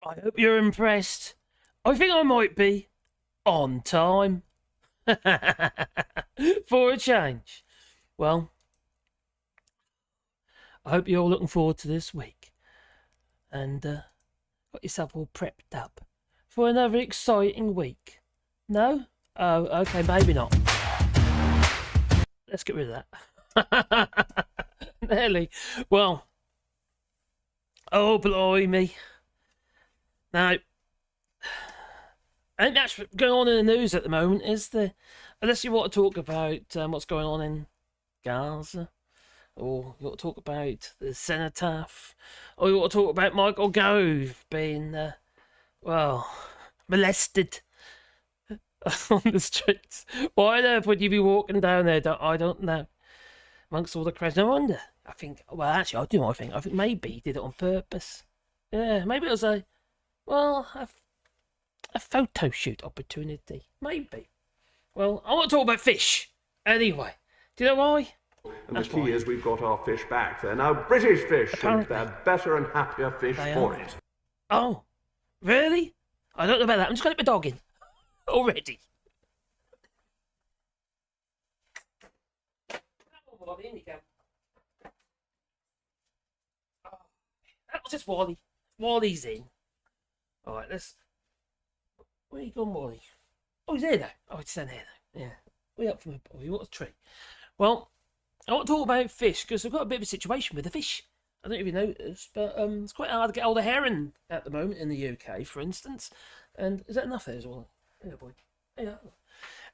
I hope you're impressed. I think I might be on time. For a change. Well, I hope you're all looking forward to this week. And got yourself all prepped up for another exciting week. No? Oh, okay, maybe not. Let's get rid of that. Nearly. Well. Oh, blimey. Now, I think that's what's going on in the news at the moment, is there? Unless you want to talk about what's going on in Gaza, or you want to talk about the cenotaph, or you want to talk about Michael Gove being, molested on the streets. Why on earth would you be walking down there? I don't know. Amongst all the crowds. No wonder. I think maybe he did it on purpose. Yeah, maybe it was a photo shoot opportunity. Maybe. Well, I want to talk about fish. Anyway, do you know why? And the key is we've got our fish back. They're now British fish, apparently. And they're better and happier fish for it. Oh, really? I don't know about that. I'm just going to put my dog in. Already. Come on, in you go. Oh, that was just Wally. Wally's in. Alright, let's... Where you gone, Wally? Oh, he's there now. Oh, he's down there now. Yeah. Way up from the boy. What a treat. Well, I want to talk about fish because I've got a bit of a situation with the fish. I don't know if you noticed, but it's quite hard to get hold of herring at the moment in the UK, for instance. And is that enough there as well? Yeah, boy. Yeah.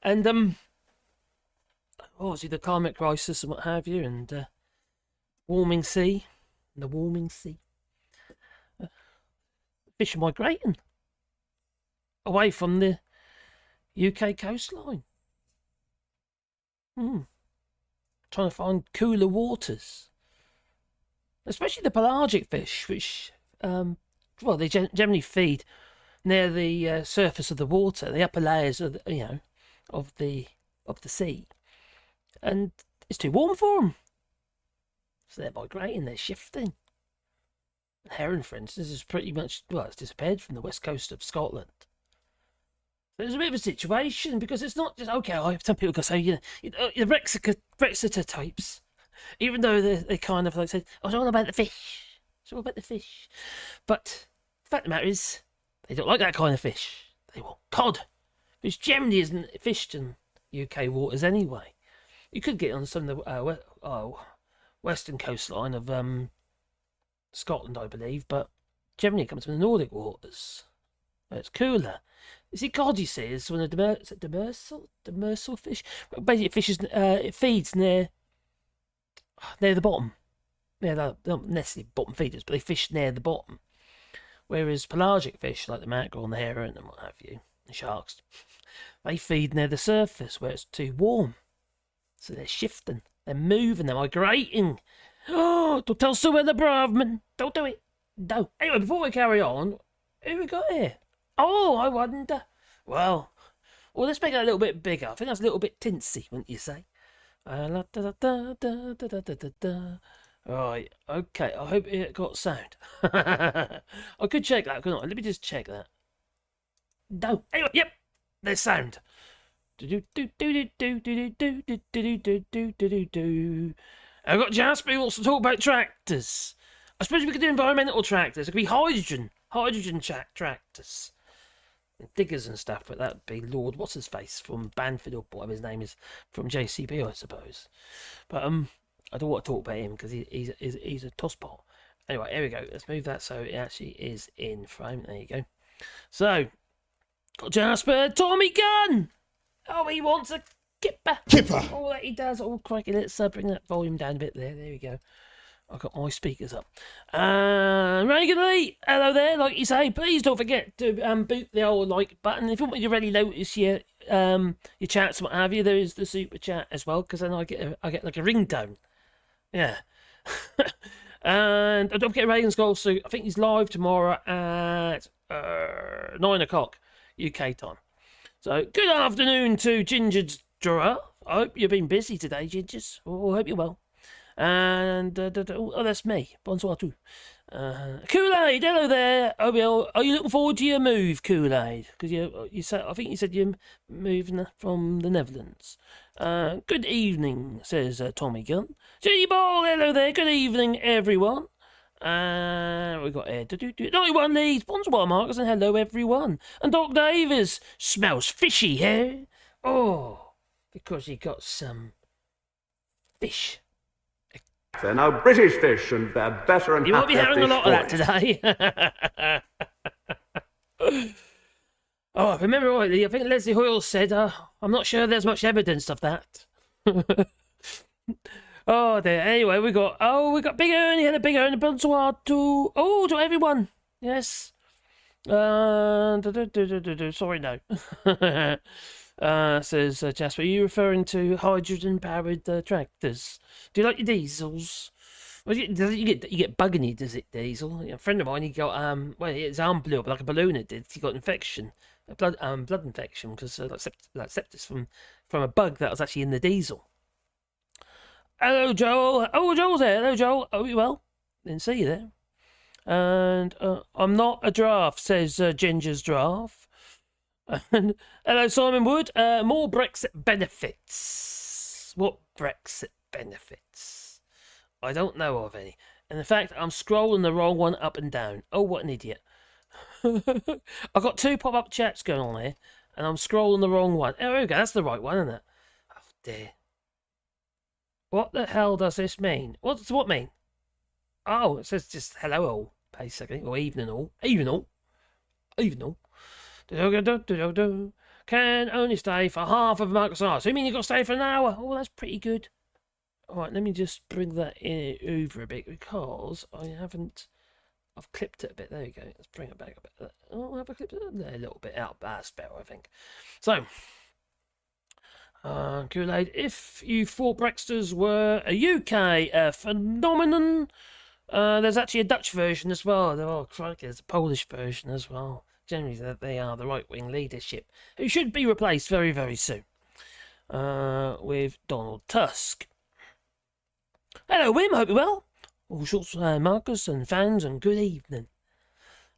And obviously the climate crisis and what have you, and warming sea, and the warming sea. Fish are migrating away from the UK coastline. Trying to find cooler waters, especially the pelagic fish, which they generally feed near the surface of the water, the upper layers of of the sea, and it's too warm for them, so they're migrating, they're shifting. Herring, for instance, is pretty much it's disappeared from the west coast of Scotland. There's a bit of a situation because it's not just some people can say the Brexiter types, even though they kind of like say, "Oh, it's all about the fish. It's all about the fish." But the fact of the matter is, they don't like that kind of fish. They want cod, which generally isn't fished in UK waters anyway. You could get on some of the western coastline of Scotland, I believe, but generally it comes from the Nordic waters, where it's cooler. You see, cod, you see, is one of the demersal fish. Basically, it feeds near the bottom. Yeah, they're not necessarily bottom feeders, but they fish near the bottom. Whereas pelagic fish, like the mackerel and the herring and what have you, the sharks, they feed near the surface where it's too warm. So they're shifting, they're moving, they're migrating. Oh, don't tell Sue the Braveman. Don't do it. No. Anyway, before we carry on, who we got here? Oh, I wonder. Well, let's make it a little bit bigger. I think that's a little bit tinsy, wouldn't you say? Right, okay, I hope it got sound. I could check that, couldn't I? Let me just check that. No. Anyway, yep, there's sound. I've got Jasper who wants to talk about tractors. I suppose we could do environmental tractors. It could be hydrogen tractors. Diggers and stuff, but that'd be Lord What's-His-Face from Banford, or whatever his name is, from JCB, I suppose. But I don't want to talk about him because he's a tosspot. Anyway, here we go. Let's move that so it actually is in frame. There you go. So, got Jasper, Tommy Gunn! Oh, he wants a kipper. Oh, that he does. Oh, crikey, let's bring that volume down a bit there. There we go. I've got my speakers up. Regularly, hello there. Like you say, please don't forget to boot the old like button. If you want me to really notice your chats and what have you, there is the super chat as well, because then I get like a ringtone. Yeah. And don't forget Reagan's goal suit. I think he's live tomorrow at 9 o'clock UK time. So good afternoon to Ginger's Giraffe. I hope you've been busy today, Gingers. Oh, I hope you're well. And oh, that's me. Bonsoir too. Kool-Aid, hello there. Oh, well, are you looking forward to your move, Kool-Aid? Because you said, I think you said you're moving from the Netherlands. Good evening, says Tommy Gunn. G-Ball, hello there. Good evening, everyone. We got 91 leads. Bonsoir, Marcus, and hello, everyone. And Doc Davis smells fishy here. Oh, because he got some fish. They're now British fish, and they're better and you won't be happier having a fish lot of that today. Oh, if I remember rightly, I think Leslie Hoyle said, I'm not sure there's much evidence of that. Oh, there. Anyway, we got Big Ernie, had a Big Ernie, bonsoir to everyone. Yes. Sorry, no. Says Jasper, are you referring to hydrogen-powered tractors? Do you like your diesels? Well, you get bug in you, does it, diesel? A friend of mine, he got his arm blew up like a balloon. It did. He got infection, blood infection, because like sepsis from a bug that was actually in the diesel. Hello, Joel. Oh, Joel's there. Hello, Joel. Oh, you well? Didn't see you there. And I'm not a giraffe, says Ginger's giraffe. And hello, Simon Wood. More Brexit benefits. What Brexit benefits? I don't know of any. And in fact, I'm scrolling the wrong one up and down. Oh, what an idiot. I've got two pop-up chats going on here, and I'm scrolling the wrong one. Oh, there we go. That's the right one, isn't it? Oh, dear. What the hell does this mean? What's what mean? Oh, it says just hello all, basically, or evening all. Evening all. Evening all. Can only stay for half of Marcus Hour. So you mean you've got to stay for an hour? Oh, that's pretty good. Alright, let me just bring that in over a bit, because I've clipped it a bit. There we go. Let's bring it back a bit. Oh, have I clipped it? A little bit out. That's better, I think. So, Kool-Aid, if you thought Brexiters were a UK phenomenon, there's actually a Dutch version as well. There's a Polish version as well. Generally, they are the right-wing leadership, who should be replaced very, very soon with Donald Tusk. Hello, Wim. Hope you're well. All sorts of Marcus and fans, and good evening.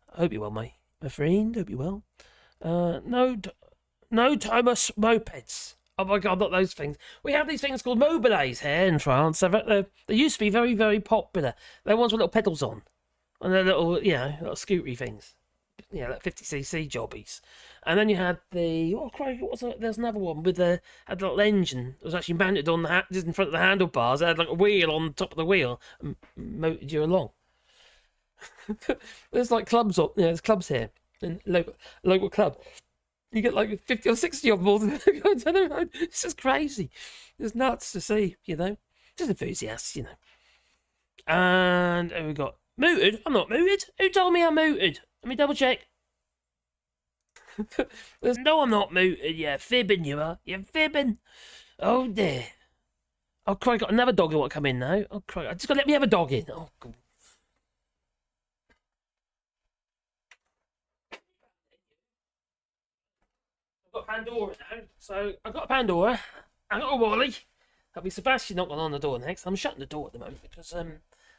Hope you're well, my friend. Hope you're well. No Thomas mopeds. Oh my God, not those things. We have these things called mobiles here in France. They used to be very, very popular. They're ones with little pedals on, and they're little little scootery things. Like 50cc jobbies. And then you had there's another one with had a little engine. It was actually mounted on just in front of the handlebars. It had like a wheel on top of the wheel and motored you along. There's like clubs up. there's clubs here in local club. You get like 50 or 60 of them all down the road. It's just crazy. It's nuts to see, Just enthusiasts, And we got mooted. I'm not mooted. Who told me I'm mooted? Let me double check. No, I'm not mooted. You're fibbing, you are. You're fibbing. Oh, dear. Oh, cry, got another dog who want to come in now. Oh, cry. I just got to let me have a dog in. Oh, God. I've got Pandora now. So, I've got a Pandora. I've got a Wally. That'll be Sebastian knocking on the door next. I'm shutting the door at the moment because,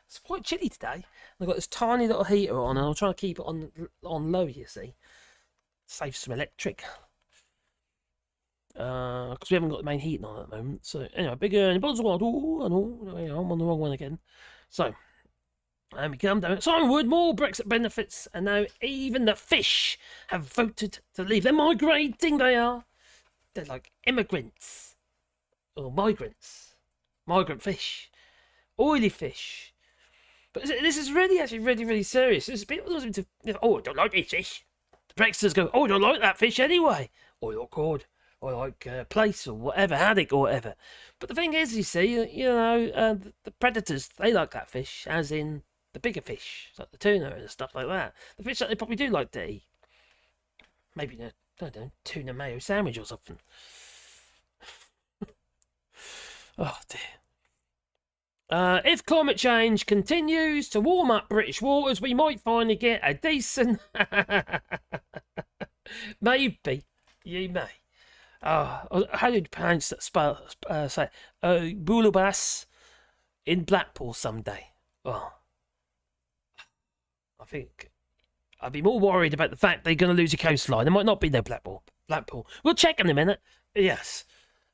it's quite chilly today. I've got this tiny little heater on, and I'm trying to keep it on low, you see. Save some electric. Because we haven't got the main heating on at the moment. So, anyway, big bonsoir. I'm on the wrong one again. So, and we come down. Simon Wood, more Brexit benefits, and now even the fish have voted to leave. They're migrating, they are. They're like immigrants. Or migrants. Migrant fish. Oily fish. But this is actually really, really serious. This is people to, I don't like this fish. The Brexiters go, I don't like that fish anyway. Or oh God, I like plaice or whatever, haddock or whatever. But the thing is, you see, the predators, they like that fish, as in the bigger fish, like the tuna and stuff like that. The fish that they probably do like to eat. Maybe, I don't know, tuna mayo sandwich or something. Oh dear. If climate change continues to warm up British waters, we might finally get a decent... Maybe. You may. How do you pronounce that? Say Boulabas. in Blackpool someday. Well, I think I'd be more worried about the fact they're going to lose a coastline. There might not be no Blackpool. We'll check in a minute. Yes.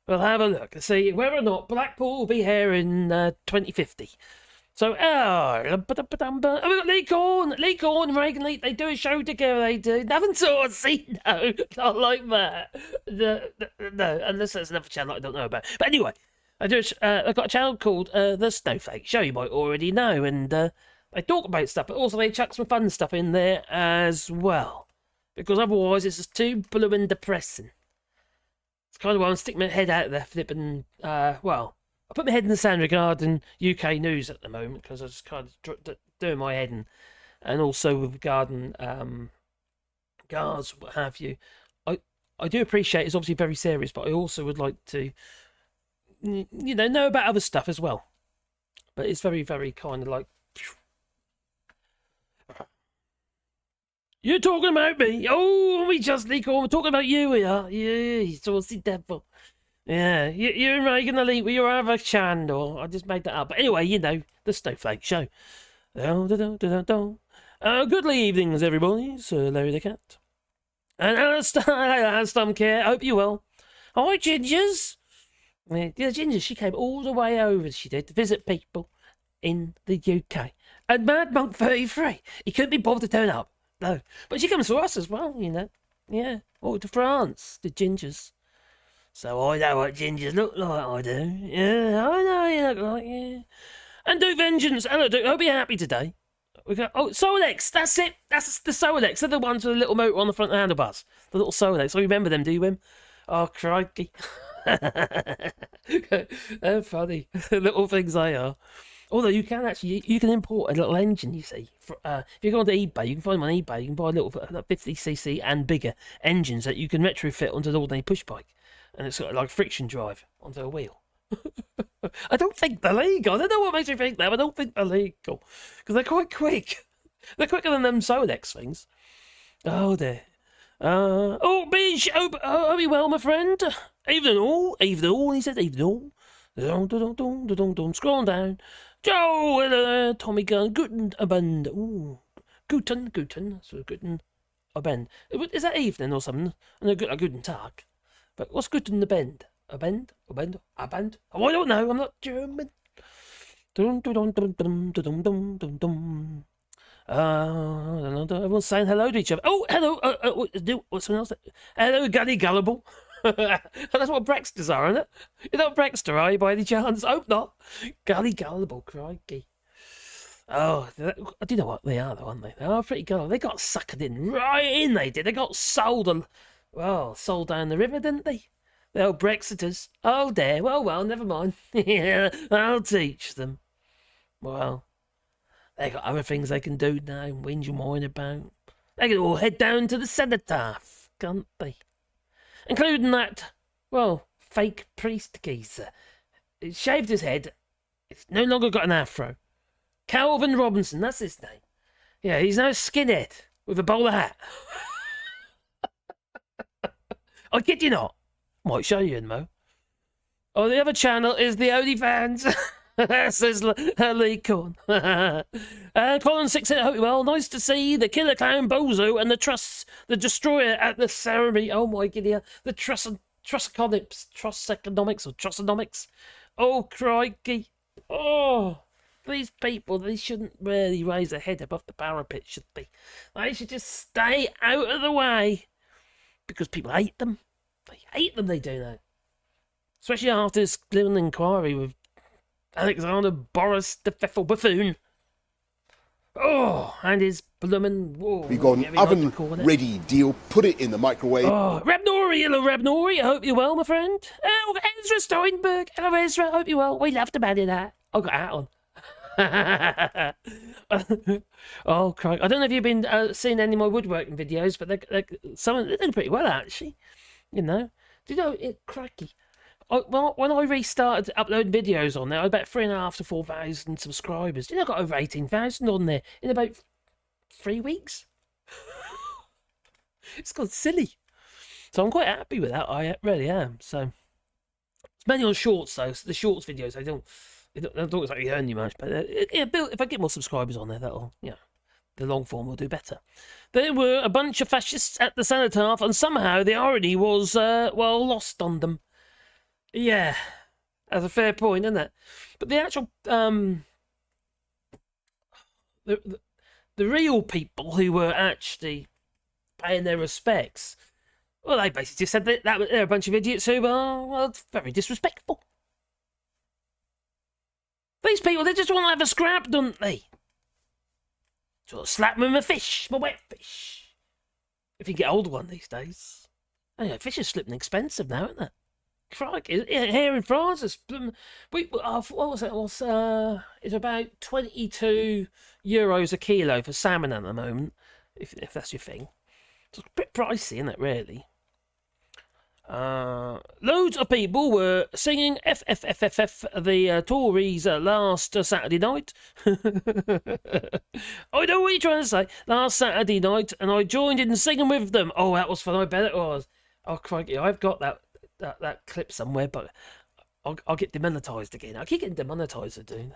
We'll have a look and see whether or not Blackpool will be here in 2050. So, we've got Lee Corn and Reagan Lee. They do a show together, they do. Nothing sort of see, no, not like that. No, unless there's another channel I don't know about. But anyway, I've got a channel called The Snowflake Show, you might already know, and they talk about stuff, but also they chuck some fun stuff in there as well. Because otherwise it's just too blue and depressing. It's kind of why I'm sticking my head out there, flipping, I put my head in the sand regarding UK news at the moment because I was kind of doing my head in, and also regarding guards, what have you. I do appreciate it's obviously very serious, but I also would like to, know about other stuff as well. But it's very, very kind of like, you're talking about me. Oh, we just leak on. We're talking about you here. Yeah, you saucy devil. Yeah, you and Reagan Elite with your other channel. I just made that up. But anyway, the Snowflake Show. Good evenings, everybody. Sir Larry the Cat. And Alistair Care. Hope you're well. Hi, Gingers. Yeah, Ginger, she came all the way over, she did, to visit people in the UK. And Mad Monk 33, he couldn't be bothered to turn up. No. But she comes to us as well, Yeah. Or to France, the Gingers. So I know what gingers look like, I do. Yeah, I know you look like, yeah. And Duke Vengeance, hello Duke, hope you're happy today. We got Solex, that's it. That's the Solex. They're the ones with the little motor on the front of the handlebars. The little Solex. I remember them, do you, Wim? Oh, crikey. They're funny. Little things they are. Although you can import a little engine, you see. If you go onto eBay, you can find them on eBay. You can buy little 50cc and bigger engines that you can retrofit onto an ordinary push bike. And it's got like friction drive onto a wheel. I don't think they're legal. I don't know what makes me think that, but I don't think they're legal. Because they're quite quick. They're quicker than them Solex things. Oh dear. Bish, hope you well, my friend. Evening all, he said, evening all. Scroll on down. Joe, Tommy Gunn, Guten Abend. Ooh, Guten, so Guten Abend. Is that evening or something? No, Guten Tag. But what's Guten Abend? Abend? Oh, I don't know, I'm not German. Everyone's saying hello to each other. Oh, hello. What's someone else? Hello, Gully Gullible. That's what Brexters are, isn't it? You're not Brexter, are you, by any chance? I hope not. Gully Gullible, crikey. Oh, I do know what they are, though, aren't they? They are pretty gullible. They got suckered in, right in, they did. They got sold down the river, didn't they? The old Brexiters. Oh, dear. Well, never mind. Yeah, I'll teach them. Well, they got other things they can do now and whinge your mind about. They can all head down to the cenotaph, can't they? Including that, fake priest geezer. He shaved his head. He's no longer got an afro. Calvin Robinson, that's his name. Yeah, he's now a skinhead with a bowler hat. I kid you not. Might show you in Mo. Oh, the other channel is the OnlyFans. Says Lee Corn. Colin 6, I hope you're well. Nice to see the Killer Clown Bozo and the Destroyer at the ceremony. Oh my goodness. The Trussonomics. Oh, crikey. Oh, these people, they shouldn't really raise their head above the parapet, should they? They should just stay out of the way. Because people hate them. They hate them, they do now. Especially after this little inquiry with Alexander Boris the Pfeffel Buffoon. Oh, and his bloomin'... We got an oven-ready deal. Put it in the microwave. Oh, Rabnori, hello Rabnori. I hope you're well, my friend. Oh, Ezra Steinberg. Hello, Ezra. I hope you're well. We love the man in that. I've got a hat on. Oh, crikey. I don't know if you've been seeing any of my woodworking videos, but they're doing pretty well, actually. You know. Do you know, crikey. When I restarted uploading videos on there, I had about 3,500 to 4,000 subscribers. Do you know I got over 18,000 on there in about 3 weeks? It's gone silly. So I'm quite happy with that. I really am. So it's mainly on shorts though. So the shorts videos, It don't look like you earn you much, but if I get more subscribers on there, that'll, the long form will do better. There were a bunch of fascists at the cenotaph, and somehow the irony was, lost on them. Yeah, that's a fair point, isn't it? But the actual, the real people who were actually paying their respects, well, they basically just said that they're a bunch of idiots who are, very disrespectful. These people, they just want to have a scrap, don't they? Sort of slap them with a fish, a wet fish. If you get hold of one these days. Fish is slipping expensive now, isn't it? Crikey, here in France, what was it? It's about €22 a kilo for salmon at the moment, if that's your thing. It's a bit pricey, isn't it, really? Loads of people were singing FFFFF the Tories last Saturday night. I know what you're trying to say. Last Saturday night, and I joined in singing with them. Oh, that was fun. I bet it was. Oh, crikey, I've got that clip somewhere, but I'll get demonetised again. I keep getting demonetised, dude.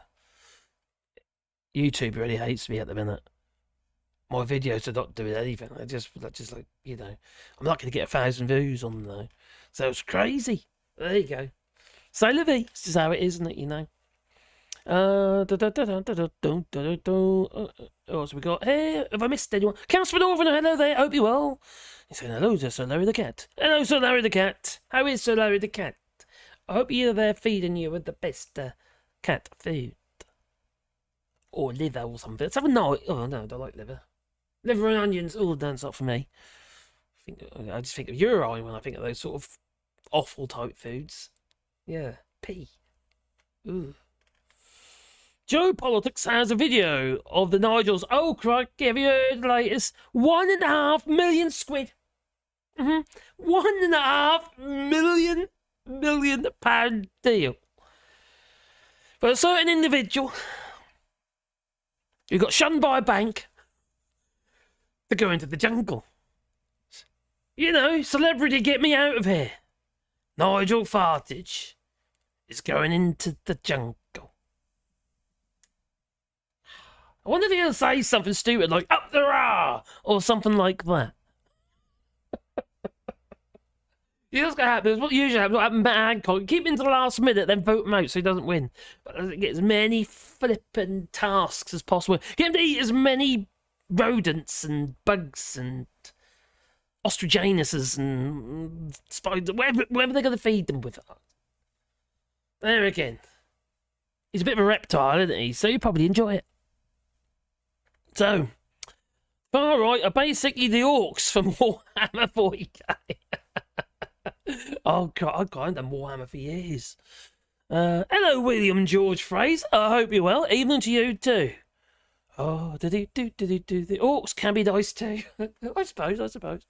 YouTube really hates me at the minute. My videos are not doing anything. I just like, I'm not going to get 1,000 views on them, though. So it's crazy. There you go. So la vie. This is how it is, isn't it, What's we got here? Have I missed anyone? Councillor Northern, hello there. Hope you're well. He's saying hello to Sir Larry the Cat. Hello, Sir Larry the Cat. How is Sir Larry the Cat? I hope you're there feeding you with the best cat food. Or liver or something. Let's have a night. Oh, no, I don't like liver. Liver and onions, that's not for me. I just think of urine when I think of those sort of offal type foods. Yeah, pee. Ooh. Joe Politics has a video of the Nigels. Oh, crikey, have you heard the latest? 1.5 million squid. 1.5 million pound deal. For a certain individual who got shunned by a bank to go into the jungle. Celebrity, get me out of here. Nigel Fartage is going into the jungle. I wonder if he'll say something stupid like, up the rah, or something like that. What's going to happen? What usually happens, what happened to Matt Hancock, keep him to the last minute, then vote him out so he doesn't win. But get as many flippin' tasks as possible. Get him to eat as many rodents and bugs and ostrichanuses and spiders, whatever they're going to feed them with. There again. He's a bit of a reptile, isn't he? So you probably enjoy it. So, far right are basically the orcs from Warhammer 40k. Oh, God, I've got them Warhammer for years. Hello, William George Fraser. I hope you're well. Evening to you, too. Oh, the orcs can be nice, too. I suppose.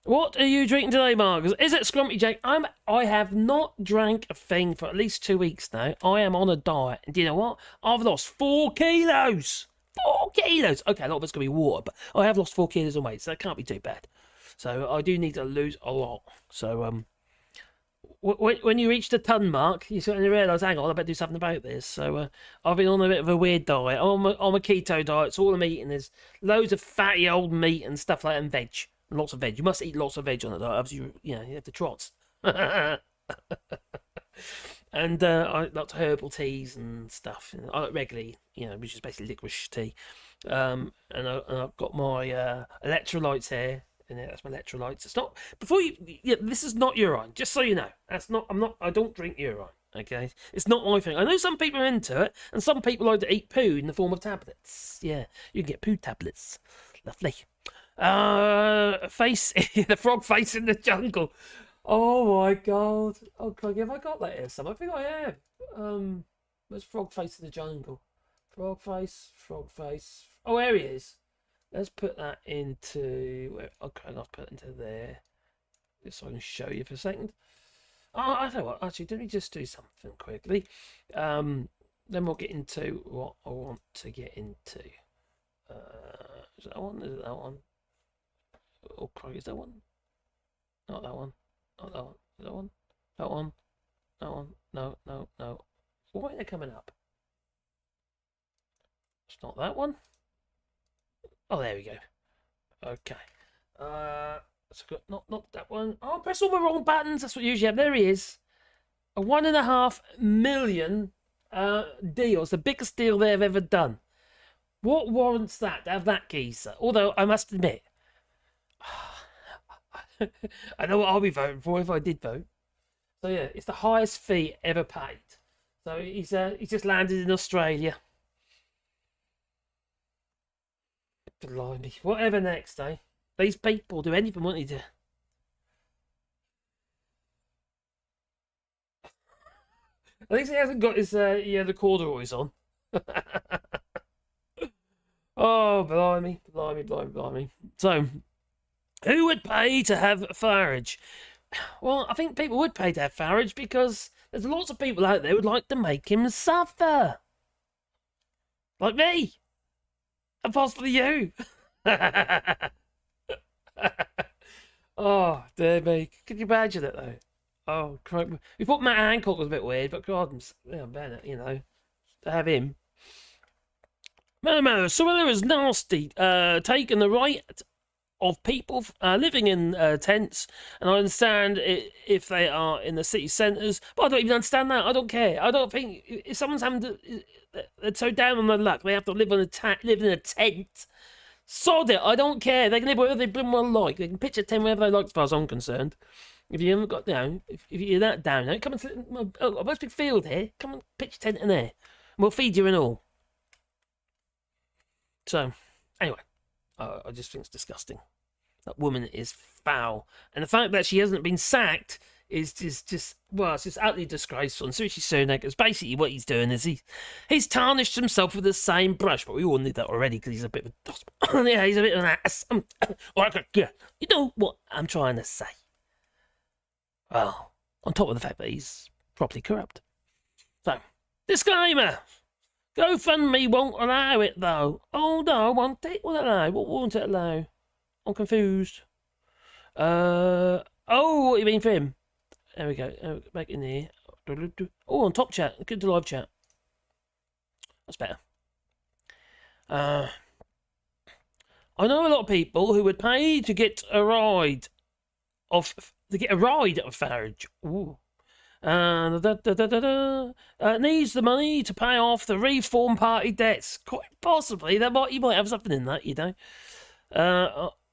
What are you drinking today, Marcus? Is it Scrumpy Jake? I have not drank a thing for at least 2 weeks now. I am on a diet. And do you know what? I've lost 4 kilos. 4 kilos. Okay, a lot of it's going to be water, but I have lost 4 kilos of weight, so that can't be too bad. So I do need to lose a lot. So when you reach the ton mark, you suddenly realise, hang on, I better do something about this. So I've been on a bit of a weird diet. I'm on a keto diet, so all I'm eating is loads of fatty old meat and stuff like that, and veg. And lots of veg. You must eat lots of veg on that diet, obviously, you have the trots. And I lots of herbal teas and stuff. I like regularly, which is basically licorice tea. And I've got my electrolytes here. And that's my electrolytes. It's not this is not urine. Just so you know, I don't drink urine. Okay, it's not my thing. I know some people are into it, and some people like to eat poo in the form of tablets. Yeah, you can get poo tablets. Lovely. The frog face in the jungle. Oh my God. Oh God, have I got that here? I think I have. Where's frog face in the jungle? Frog face. Oh, there he is. Let's put that into... Okay, I'll put it into there. Just so I can show you for a second. Oh, I know what. Actually, let me just do something quickly. Then we'll get into what I want to get into. Is that one? Is it that one? Oh, crikey, is that one? Not that one. Not that one. Is that one? That one? That one? No. Why are they coming up? It's not that one. Oh, there we go. Okay. So not that one. Oh, press all the wrong buttons. That's what you usually have. There he is. A 1.5 million deal. It's the biggest deal they've ever done. What warrants that to have that geezer? Although I must admit, I know what I'll be voting for if I did vote. So yeah, it's the highest fee ever paid. So he's just landed in Australia. Blimey. Whatever next, eh? These people do anything, won't they? Do? At least he hasn't got his the corduroys on. Oh, blimey. So, who would pay to have Farage? Well, I think people would pay to have Farage because there's lots of people out there who would like to make him suffer. Like me. And possibly you. Oh, dear me. Could you imagine it, though? Oh, crap. We thought Matt Hancock was a bit weird, but God, Bennett, to have him. No, so whether it's nasty, taking the right of people living in tents, and I understand if they are in the city centres, but I don't even understand that. I don't care. I don't think if someone's having to, they're so down on their luck, they have to live in a tent. Sod it, I don't care. They can live wherever they bring one like. They can pitch a tent wherever they like, as far as I'm concerned. If you haven't got if you're that down, come and sit in a nice big field here. Come and pitch a tent in there, and we'll feed you and all. So, anyway, I just think it's disgusting. That woman is foul, and the fact that she hasn't been sacked is just it's just utterly disgraceful. And Sushi Sunak is basically what he's doing is he's tarnished himself with the same brush, but we all knew that already because he's a bit of a yeah, he's a bit of an ass. You know what I'm trying to say. Well, on top of the fact that he's properly corrupt. So, disclaimer. GoFundMe won't allow it, though. Oh, no, won't it? Won't allow? What won't it allow? I'm confused. Oh, what do you mean for him? There we go. Back in here. Oh, on top chat. Good to live chat. That's better. I know a lot of people who would pay to get a ride of Farage. Ooh. Needs the money to pay off the Reform Party debts. Quite possibly, you might have something in that,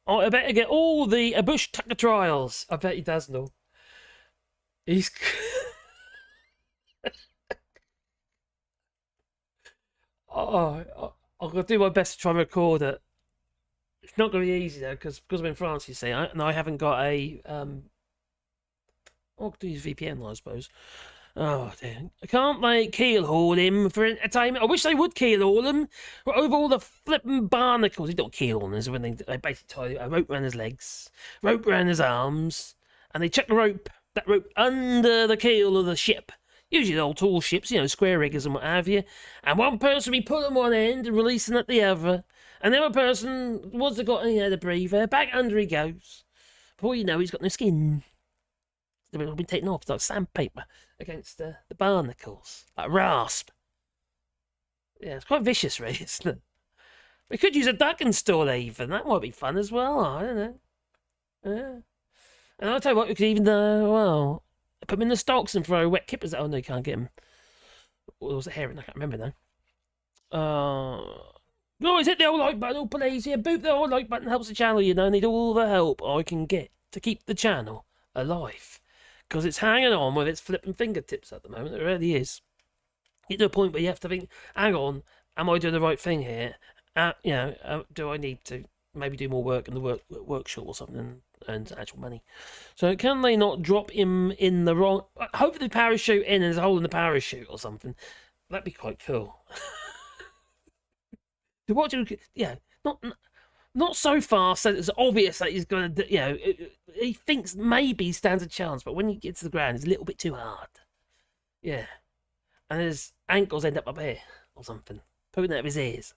I better get all the Bush Tucker trials. I bet he does know. He's. I'm gonna do my best to try and record it. It's not gonna be easy though, because I'm in France, you see, and I haven't got a I'll use VPN, I suppose. Oh dear! Can't they keelhaul him for entertainment? I wish they would keelhaul him over all the flipping barnacles. He don't keelhaul him when they basically tie a rope around his legs, rope around his arms, and they chuck that rope under the keel of the ship. Usually the old tall ships, square riggers and what have you. And one person will be pulling one end and releasing at the other, and the other person, once they've got the breather, back under he goes. Before you know, he's got no skin. They've been taken off. It's like sandpaper against the barnacles. Like rasp. Yeah, it's quite vicious, really, isn't it? We could use a duck installer even. That might be fun as well. I don't know. Yeah. And I'll tell you what, we could even, put them in the stocks and throw wet kippers. Oh, no, you can't get them. Or was it heron? I can't remember now. Guys, hit the old like button, please. Yeah, boot the old like button helps the channel, I need all the help I can get to keep the channel alive. Because it's hanging on with its flipping fingertips at the moment. It really is. Get to a point where you have to think, hang on, am I doing the right thing here? Do I need to maybe do more work in the workshop or something and earn actual money? So can they not drop him in the wrong... Hopefully the parachute in and there's a hole in the parachute or something. That'd be quite cool. Not so fast that it's obvious that he's going to, he thinks maybe he stands a chance, but when he gets to the ground, it's a little bit too hard. Yeah. And his ankles end up here or something, poking out of his ears.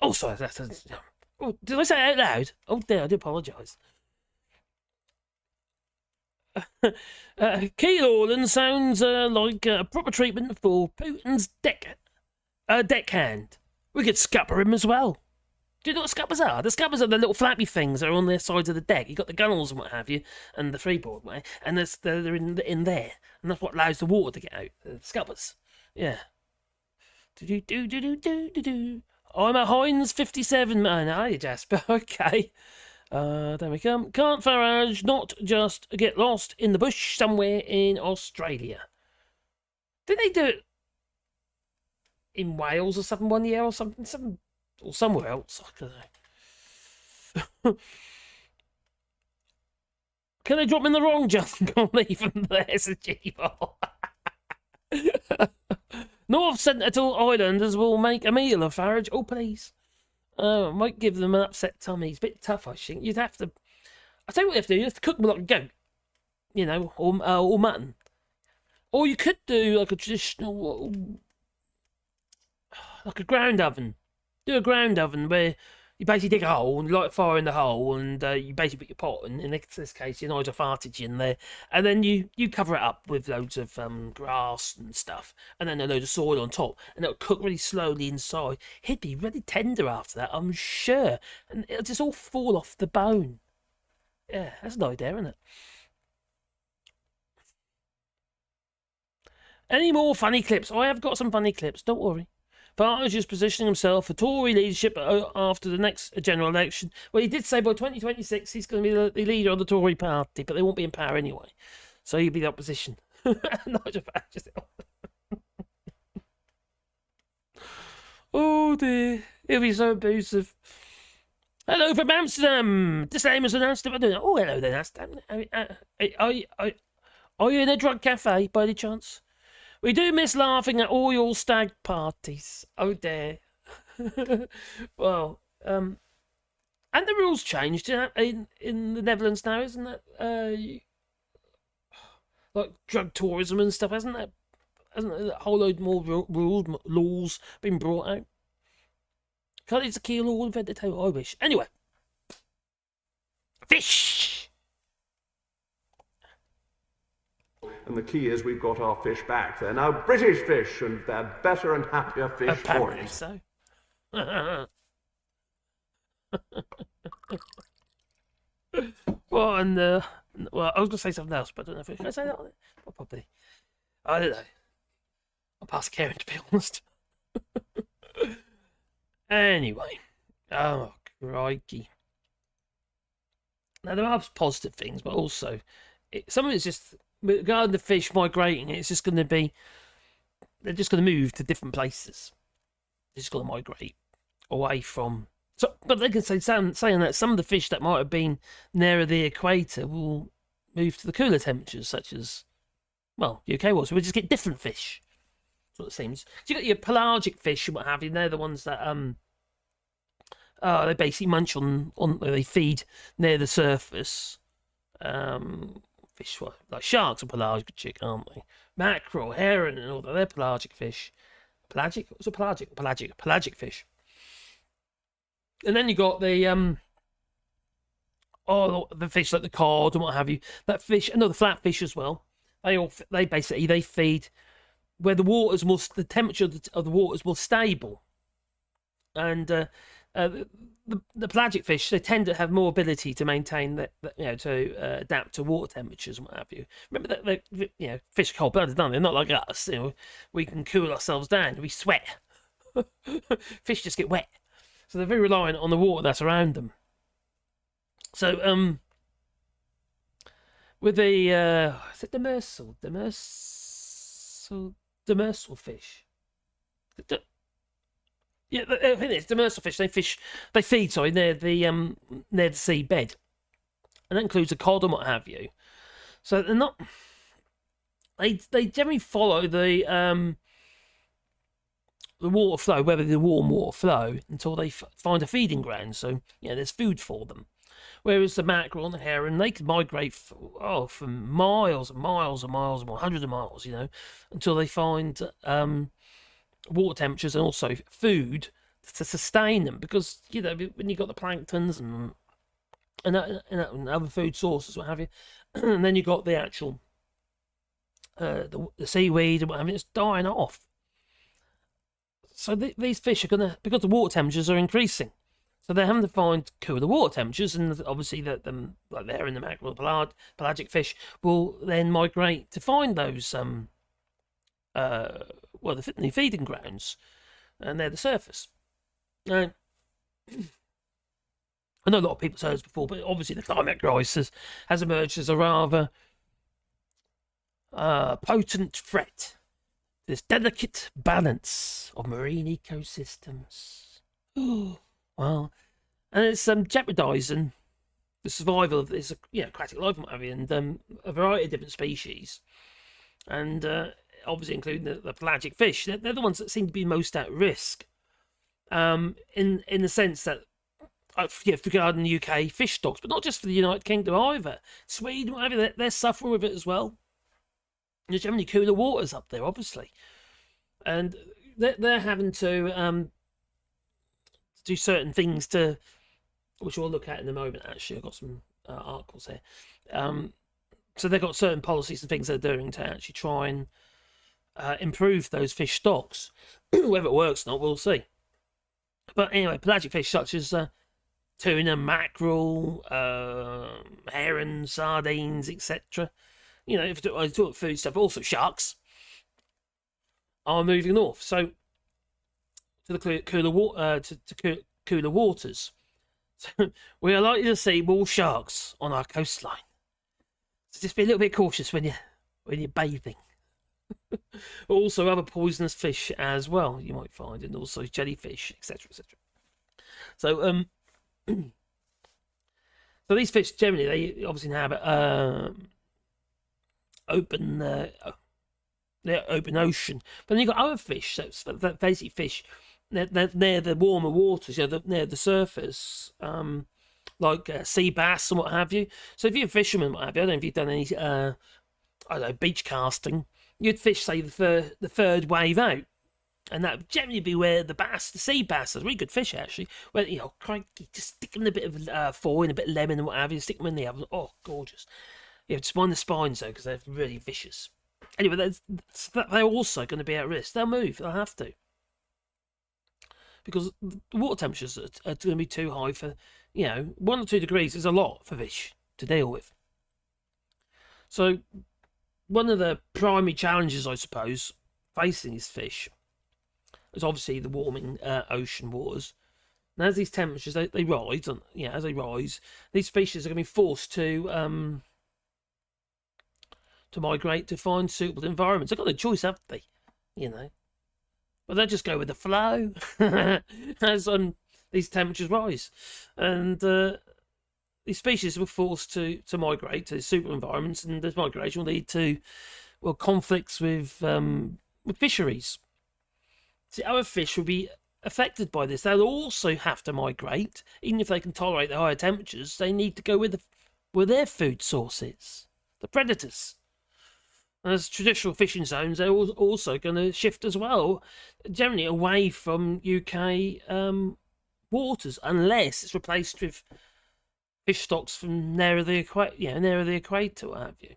Oh, sorry, did I say it out loud? Oh, dear, I do apologise. Keel Orland sounds like a proper treatment for Putin's deckhand. We could scupper him as well. Do you know what scuppers are? The scuppers are the little flappy things that are on the sides of the deck. You've got the gunnels and what have you, and the freeboard way, and they're in there, and that's what allows the water to get out. The scuppers. Yeah. Do. I'm at Heinz 57, man. Are you, Jasper? Okay. There we come. Can't Farage not just get lost in the bush somewhere in Australia? Did they do it in Wales or something one year or something? Or somewhere else? I don't know. Can they drop him in the wrong jungle? Leave him there, Sajivo. North Sentinel Islanders will make a meal of Farage. Oh, please. Might give them an upset tummy. It's a bit tough, I think. You'd have to... I tell you what you have to do. You have to cook them like a goat. You know, or mutton. Or you could do like a traditional... like a ground oven. Do a ground oven where you basically dig a hole and light a fire in the hole, and you basically put your pot, and in this case, your hydrophartage in there, and then you cover it up with loads of grass and stuff, and then a load of soil on top, and it'll cook really slowly inside. He'd be really tender after that, I'm sure, and it'll just all fall off the bone. Yeah, that's an idea, isn't it? Any more funny clips? I have got some funny clips, don't worry. Farage is positioning himself for Tory leadership after the next general election. Well, he did say by 2026 he's going to be the leader of the Tory party, but they won't be in power anyway. So he'll be the opposition. Oh dear, he'll be so abusive. Hello from Amsterdam. The same as announced. Oh, hello then, Amsterdam. Are you in a drug cafe by any chance? We do miss laughing at all your stag parties. Oh dear. Well, and the rules changed in the Netherlands now, isn't it? Like drug tourism and stuff, hasn't there a whole load more laws been brought out? Can't it's a key law invented too? I wish. Anyway, fish. And the key is we've got our fish back. They're now British fish, and they're better and happier fish for Apparently it. so. Well, and well, I was going to say something else, but I don't know if can I say that. Well, probably. I don't know. I'm past caring, to be honest. Anyway, oh crikey. Now there are positive things, but also some of it's just regarding the fish migrating. It's just going to be they're just going to move to different places. They're just going to migrate away from. So, but they can say saying that some of the fish that might have been nearer the equator will move to the cooler temperatures, such as well UK was. So we just get different fish. That's what it seems. So you got your pelagic fish and what have you. They're the ones that they basically munch on they feed near the surface. Fish like sharks are pelagic, aren't they? Mackerel, herring, and all that. They're pelagic fish. Pelagic? What's a pelagic? Pelagic fish. And then you got the the fish like the cod and what have you. That fish, and the flatfish as well. They basically feed where the water's more, the temperature of the water is more stable, and the pelagic fish, they tend to have more ability to maintain that to adapt to water temperatures and what have you. Remember that fish are cold blooded, don't they? They're not like us. We can cool ourselves down. We sweat. Fish just get wet, so they're very reliant on the water that's around them. So with the is it demersal fish? Yeah, I think it's demersal fish. They feed near the sea bed, and that includes the cod and what have you. So they're not. They generally follow the water flow, whether the warm water flow, until they find a feeding ground. So there's food for them. Whereas the mackerel and the herring, they can migrate for miles and miles and miles and more, hundreds of miles, until they find water temperatures and also food to sustain them, because when you've got the planktons and other food sources, what have you, and then you got the actual the seaweed and whatever, it's dying off. So these fish are gonna, because the water temperatures are increasing, so they're having to find cooler water temperatures, and obviously like they're in the mackerel, pelagic fish will then migrate to find those the feeding grounds, and they're the surface. Now, I know a lot of people said this before, but obviously the climate crisis has emerged as a rather potent threat. This delicate balance of marine ecosystems. Well, and it's jeopardising the survival of this aquatic life and what have you, and a variety of different species, and obviously including the pelagic fish. They're the ones that seem to be most at risk, in the sense that, regarding the UK fish stocks, but not just for the United Kingdom either. Sweden, whatever, they're suffering with it as well. There's generally cooler waters up there, obviously, and they're having to do certain things to, which we'll look at in a moment. Actually, I've got some articles here. So they've got certain policies and things they're doing to actually try and improve those fish stocks. Whether it works or not, we'll see. But anyway, pelagic fish such as tuna, mackerel, herring, sardines, etc. If I talk food stuff, also sharks are moving north. So to the cooler waters. So we are likely to see more sharks on our coastline. So just be a little bit cautious when you're bathing. Also other poisonous fish as well you might find, and also jellyfish, etc., etc. So so these fish generally, they obviously inhabit open ocean, but then you've got other fish that basically fish near the warmer waters, near the surface, like sea bass and what have you. So if you're a fisherman, what have you, I don't know if you've done any beach casting, you'd fish, say, the third wave out, and that would generally be where the sea bass, is really good fish actually, where just stick them in a bit of foil and a bit of lemon and what have you, stick them in the oven. Oh, gorgeous. Just mind the spines though, because they're really vicious. Anyway, they're also going to be at risk. They'll move. They'll have to, because the water temperatures are going to be too high for 1 or 2 degrees is a lot for fish to deal with. So one of the primary challenges, I suppose, facing these fish is obviously the warming ocean waters. And as these temperatures they rise, as they rise, these species are going to be forced to migrate to find suitable environments. They've got no choice, haven't they? But they'll just go with the flow as these temperatures rise, and these species were forced to migrate to suitable environments, and this migration will lead to conflicts with fisheries. See, other fish will be affected by this. They'll also have to migrate, even if they can tolerate the higher temperatures. They need to go where their food source is, the predators. As traditional fishing zones, they're also going to shift as well, generally away from UK waters, unless it's replaced with fish stocks from nearer the equator, what have you.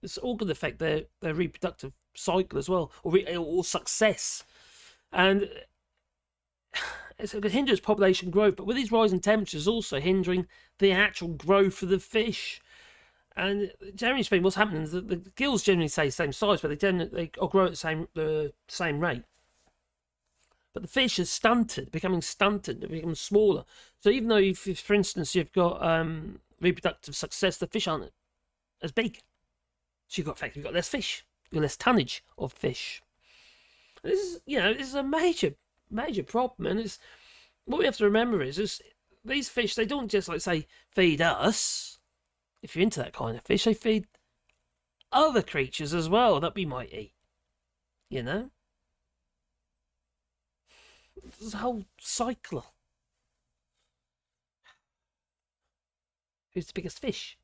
It's all going to affect their reproductive cycle as well, or success, and it's going to hinder its population growth. But with these rising temperatures, also hindering the actual growth of the fish. And generally speaking, what's happening is that the gills generally stay the same size, but they grow at the same rate. But the fish is becoming stunted, it becomes smaller. So even though, if for instance, you've got reproductive success, the fish aren't as big. So you've got less fish, you've got less tonnage of fish. This is a major problem, and it's what we have to remember is these fish, they don't just feed us. If you're into that kind of fish, they feed other creatures as well that we might eat. There's a whole cycle. Who's the biggest fish?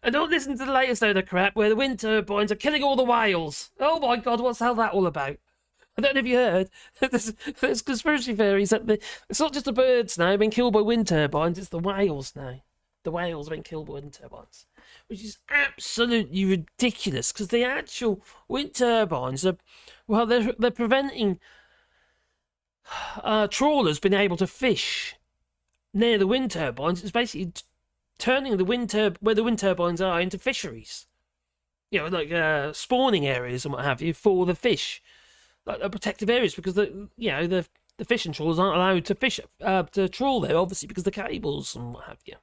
And don't listen to the latest load of crap where the wind turbines are killing all the whales. Oh my God, what's all that all about? I don't know if you heard. There's conspiracy theories that it's not just the birds now being killed by wind turbines, it's the whales now. The whales have been killed by wind turbines, which is absolutely ridiculous because the actual wind turbines are, well, they're preventing trawlers being able to fish near the wind turbines. It's basically turning the where the wind turbines are into fisheries. Like spawning areas and what have you for the fish, like protective areas, because the fishing trawlers aren't allowed to fish to trawl there, obviously, because the cables and what have you.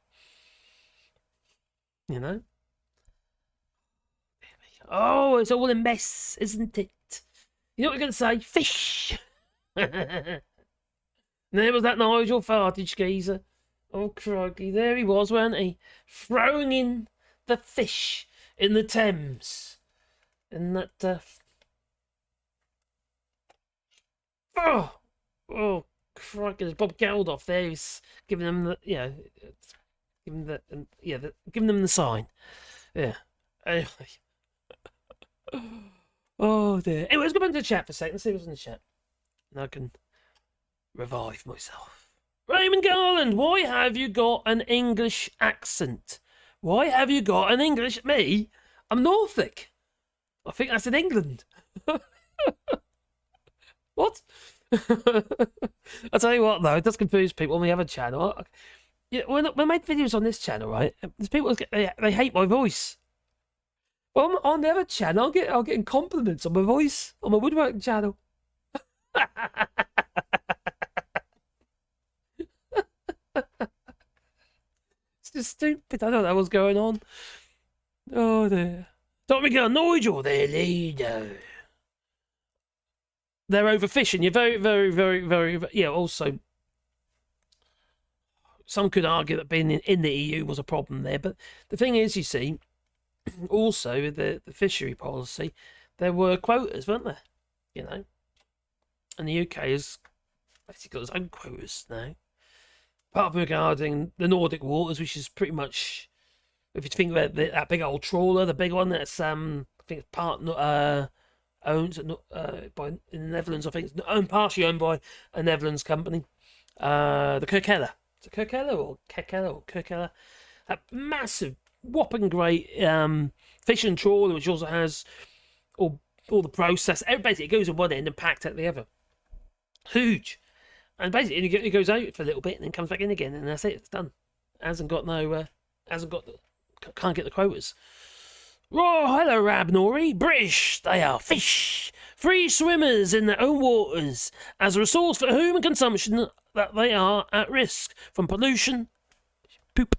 Oh, it's all a mess, isn't it? You know what we're going to say? Fish! And there was that Nigel Fartage geezer. Oh, crikey, there he was, weren't he? Throwing in the fish in the Thames. And that, Oh, crikey, there's Bob Geldof there. He's giving them the, giving them the sign. Yeah. Anyway. Oh dear. Anyway, let's go back to the chat for a second. Let's see what's in the chat. And I can revive myself. Raymond Garland, why have you got an English accent? Why have you got an English... Me? I'm Norfolk. I think that's in England. What? I'll tell you what, though, it does confuse people when we have a channel. When I make videos on this channel, right, there's people they hate my voice. Well, on the other channel, I'm getting compliments on my voice, on my woodworking channel. It's just stupid. I don't know what's going on. Oh dear. Don't make a Nigel, their leader. They're overfishing. You're very, very, very, very... Yeah, also, some could argue that being in the EU was a problem there. But the thing is, you see, also, the fishery policy, there were quotas, weren't there? And the UK has basically got its own quotas now. Apart from regarding the Nordic waters, which is pretty much, if you think about that big old trawler, the big one that's, I think it's owned by in the Netherlands. I think it's partially owned by a Netherlands company. The Kirkella. Is it Kirkella or Kirkella? That massive, whopping great fishing trawler, which also has all the process. Basically, it goes in one end and packed at the other. Huge. And basically, it goes out for a little bit and then comes back in again, and that's it. It's done. Can't get the quotas. Oh, hello, Rabnori. British, they are fish. Free swimmers in their own waters. As a resource for human consumption, that they are at risk from pollution, poop,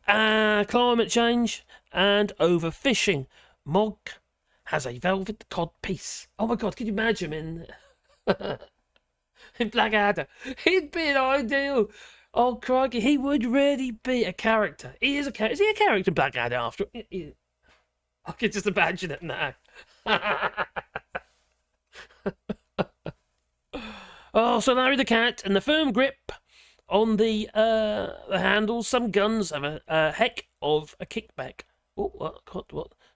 climate change, and overfishing. Mog has a velvet cod piece. Oh my God, can you imagine him in Blackadder? He'd be an ideal. Oh, crikey, he would really be a character. He is a character. Is he a character in Blackadder after? I can just imagine it now. Oh, so Larry the cat and the firm grip on the handles. Some guns have a heck of a kickback. Oh, what?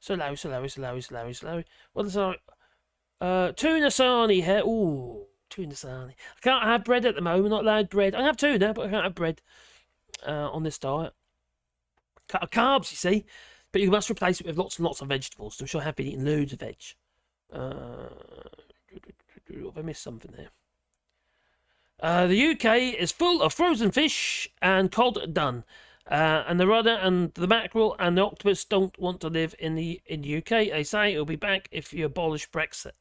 So low. What is that? Tuna sarnie here. Ooh, tuna sarnie. I can't have bread at the moment. Not allowed bread. I can have tuna, but I can't have bread on this diet. Carbs, you see. But you must replace it with lots and lots of vegetables. I'm sure I have been eating loads of veg. Have I missed something there? The UK is full of frozen fish and cod done. And the rudder and the mackerel and the octopus don't want to live in the UK. They say it'll be back if you abolish Brexit.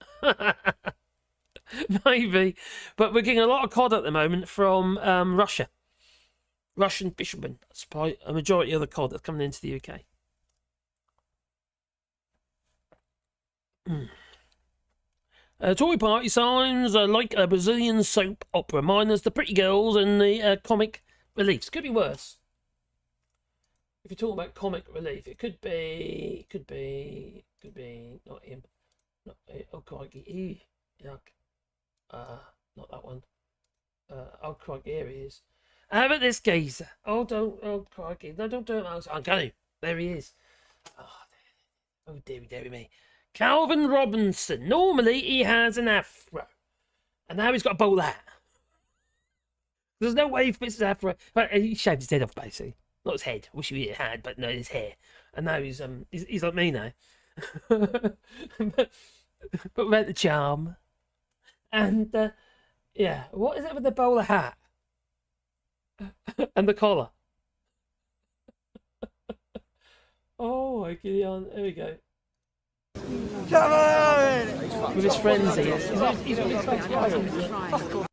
Maybe. But we're getting a lot of cod at the moment from Russia. Russian fishermen supply a majority of the cod that's coming into the UK. Tory party signs like a Brazilian soap opera, minus the pretty girls and the comic reliefs. Could be worse. If you're talking about comic relief, it could be not him. Oh crikey, yuck. Not that one. Oh crikey, here he is. How about this geezer? Oh crikey, no, don't do it. I'm going to. There he is. Oh dearie me. Calvin Robinson. Normally he has an afro, And now he's got a bowl of that. There's no way he fits his afro. But he shaved his head off, basically. Not his head. Wish he had, but no, his hair. And now he's like me now. but without the charm. And yeah, what is it with the bowler hat and the collar? Oh, my God, there we go. Come on! With his friends, he is. He's really close.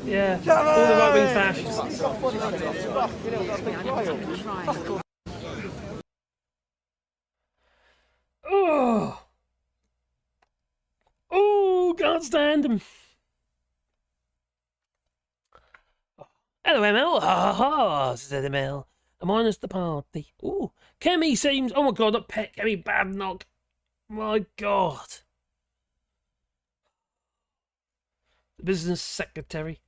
Yeah, all the right-wing fascists. Oh, can't stand him. Hello, ML. Ha ha ha, said ML. Minus the party. Oh, Kemi seems. Oh my God, not Pet Kemi Badnock. My God. The business secretary.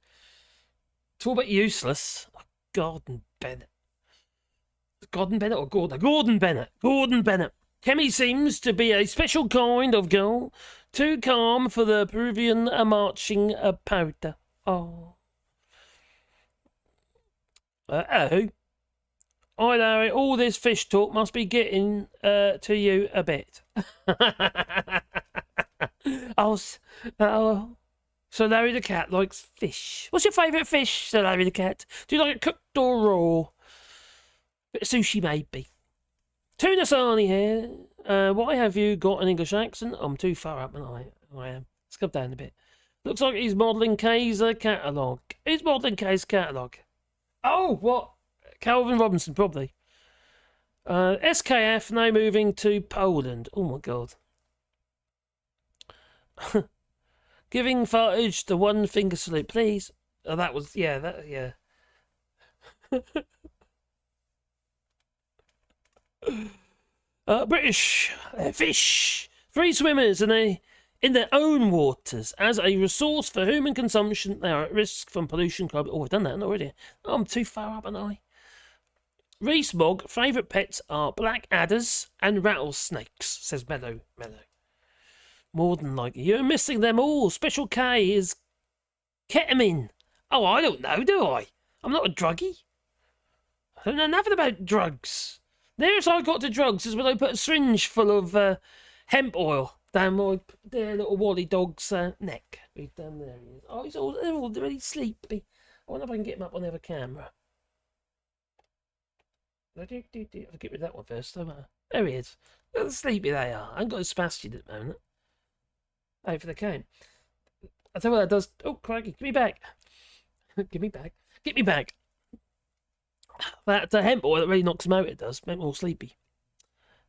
It's all a bit useless. Oh, Gordon Bennett. Gordon Bennett or Gordon? Gordon Bennett. Gordon Bennett. Kemi seems to be a special kind of girl. Too calm for the Peruvian marching powder. Oh. Oh. Hi, Larry. All this fish talk must be getting to you a bit. Oh, so Larry the cat likes fish. What's your favourite fish, Sir Larry the cat? Do you like it cooked or raw? Bit of sushi, maybe. Tuna Sarni here. Why have you got an English accent? I'm too far up, and I am. Let's come down a bit. Looks like he's modelling Kay's catalogue. Who's modelling Kay's catalogue? Oh, what? Calvin Robinson, probably. SKF now moving to Poland. Oh, my God. Giving Fartage the one finger salute, please. Oh, that was, yeah. British fish. Free swimmers in their own waters as a resource for human consumption. They are at risk from pollution. Oh, we've done that already. Oh, I'm too far up, aren't I? Reese Mogg, favourite pets are black adders and rattlesnakes, says Mellow. More than likely. You're missing them all. Special K is ketamine. Oh, I don't know, do I? I'm not a druggie. I don't know nothing about drugs. Nearest I got to drugs is when I put a syringe full of hemp oil down my dear little Wally dog's neck. He's down there. He is. Oh, they're all really sleepy. I wonder if I can get him up on the other camera. I'll get rid of that one first. There he is. Look how sleepy they are. I haven't got a spastic at the moment. Oh, for the cane. I'll tell you what that does. Oh, crikey. Give me back. Give me back. Get me back. That hemp oil that really knocks them out, it does. Make them all sleepy.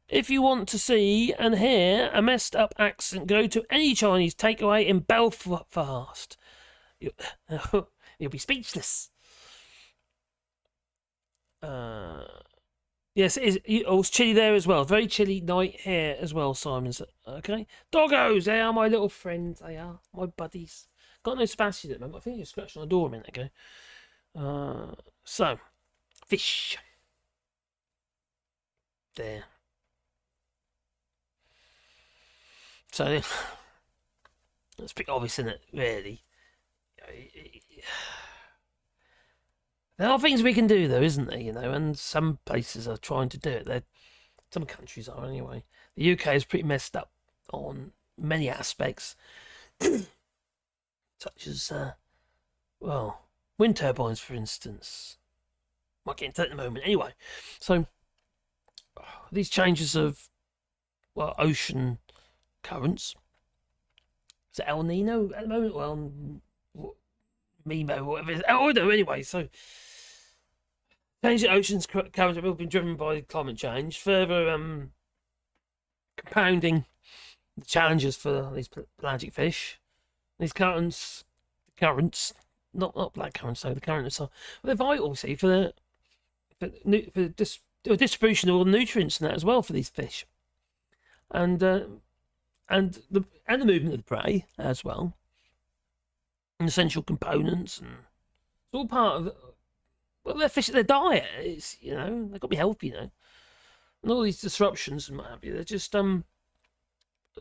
If you want to see and hear a messed up accent, go to any Chinese takeaway in Belfast. You'll be speechless. Yes, it is. It's chilly there as well. Very chilly night here as well, Simon. Okay. Doggos, they are my little friends. They are my buddies. Got no spastic at the moment. I think you scratched on the door a minute ago. So, fish. There. So, it's pretty obvious, isn't it, really? There are things we can do, though, isn't there? You know, and some places are trying to do it. Some countries are, anyway. The UK is pretty messed up on many aspects, such as, wind turbines, for instance. Might get into that in a moment. Anyway, so these changes of ocean currents. Is it El Nino at the moment? Well, Mimo, whatever it is. Oh, no, anyway, so changing oceans currents have been driven by climate change, further compounding the challenges for these pelagic fish. These currents, not black currants, so the currents are they're vital, see, for the distribution of all the nutrients and that as well for these fish, and the movement of the prey as well. Essential components, and it's all part of their fish, their diet. It's, you know, they've got to be healthy, you know, and all these disruptions and what have you. They're just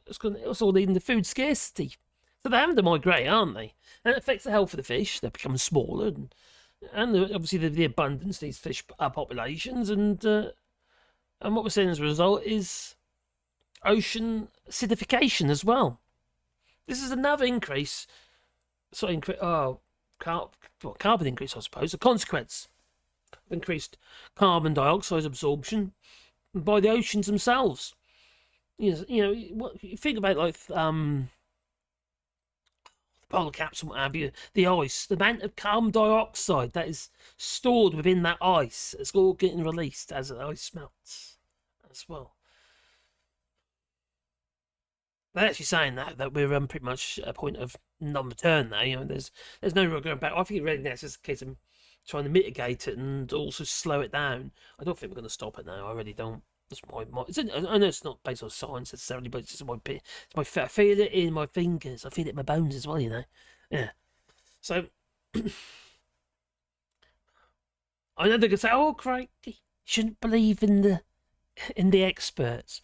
it's all leading to food scarcity. So they're having to migrate, aren't they? And it affects the health of the fish. They're becoming smaller, and obviously the abundance of these fish populations, and what we're seeing as a result is ocean acidification as well. This is another increase. Carbon increase, I suppose, a consequence of increased carbon dioxide absorption by the oceans themselves. What you think about, like the polar caps and what have you, the ice, the amount of carbon dioxide that is stored within that ice, it's all getting released as the ice melts as well. They're actually saying that we're pretty much at a point of non-return now. There's no real going back. I think really that's just a case of trying to mitigate it and also slow it down. I don't think we're going to stop it now. I really don't. That's my I know it's not based on science necessarily, but it's just I feel it in my fingers. I feel it in my bones as well. Yeah. So I know they're going to say, "Oh, crikey, you shouldn't believe in the experts."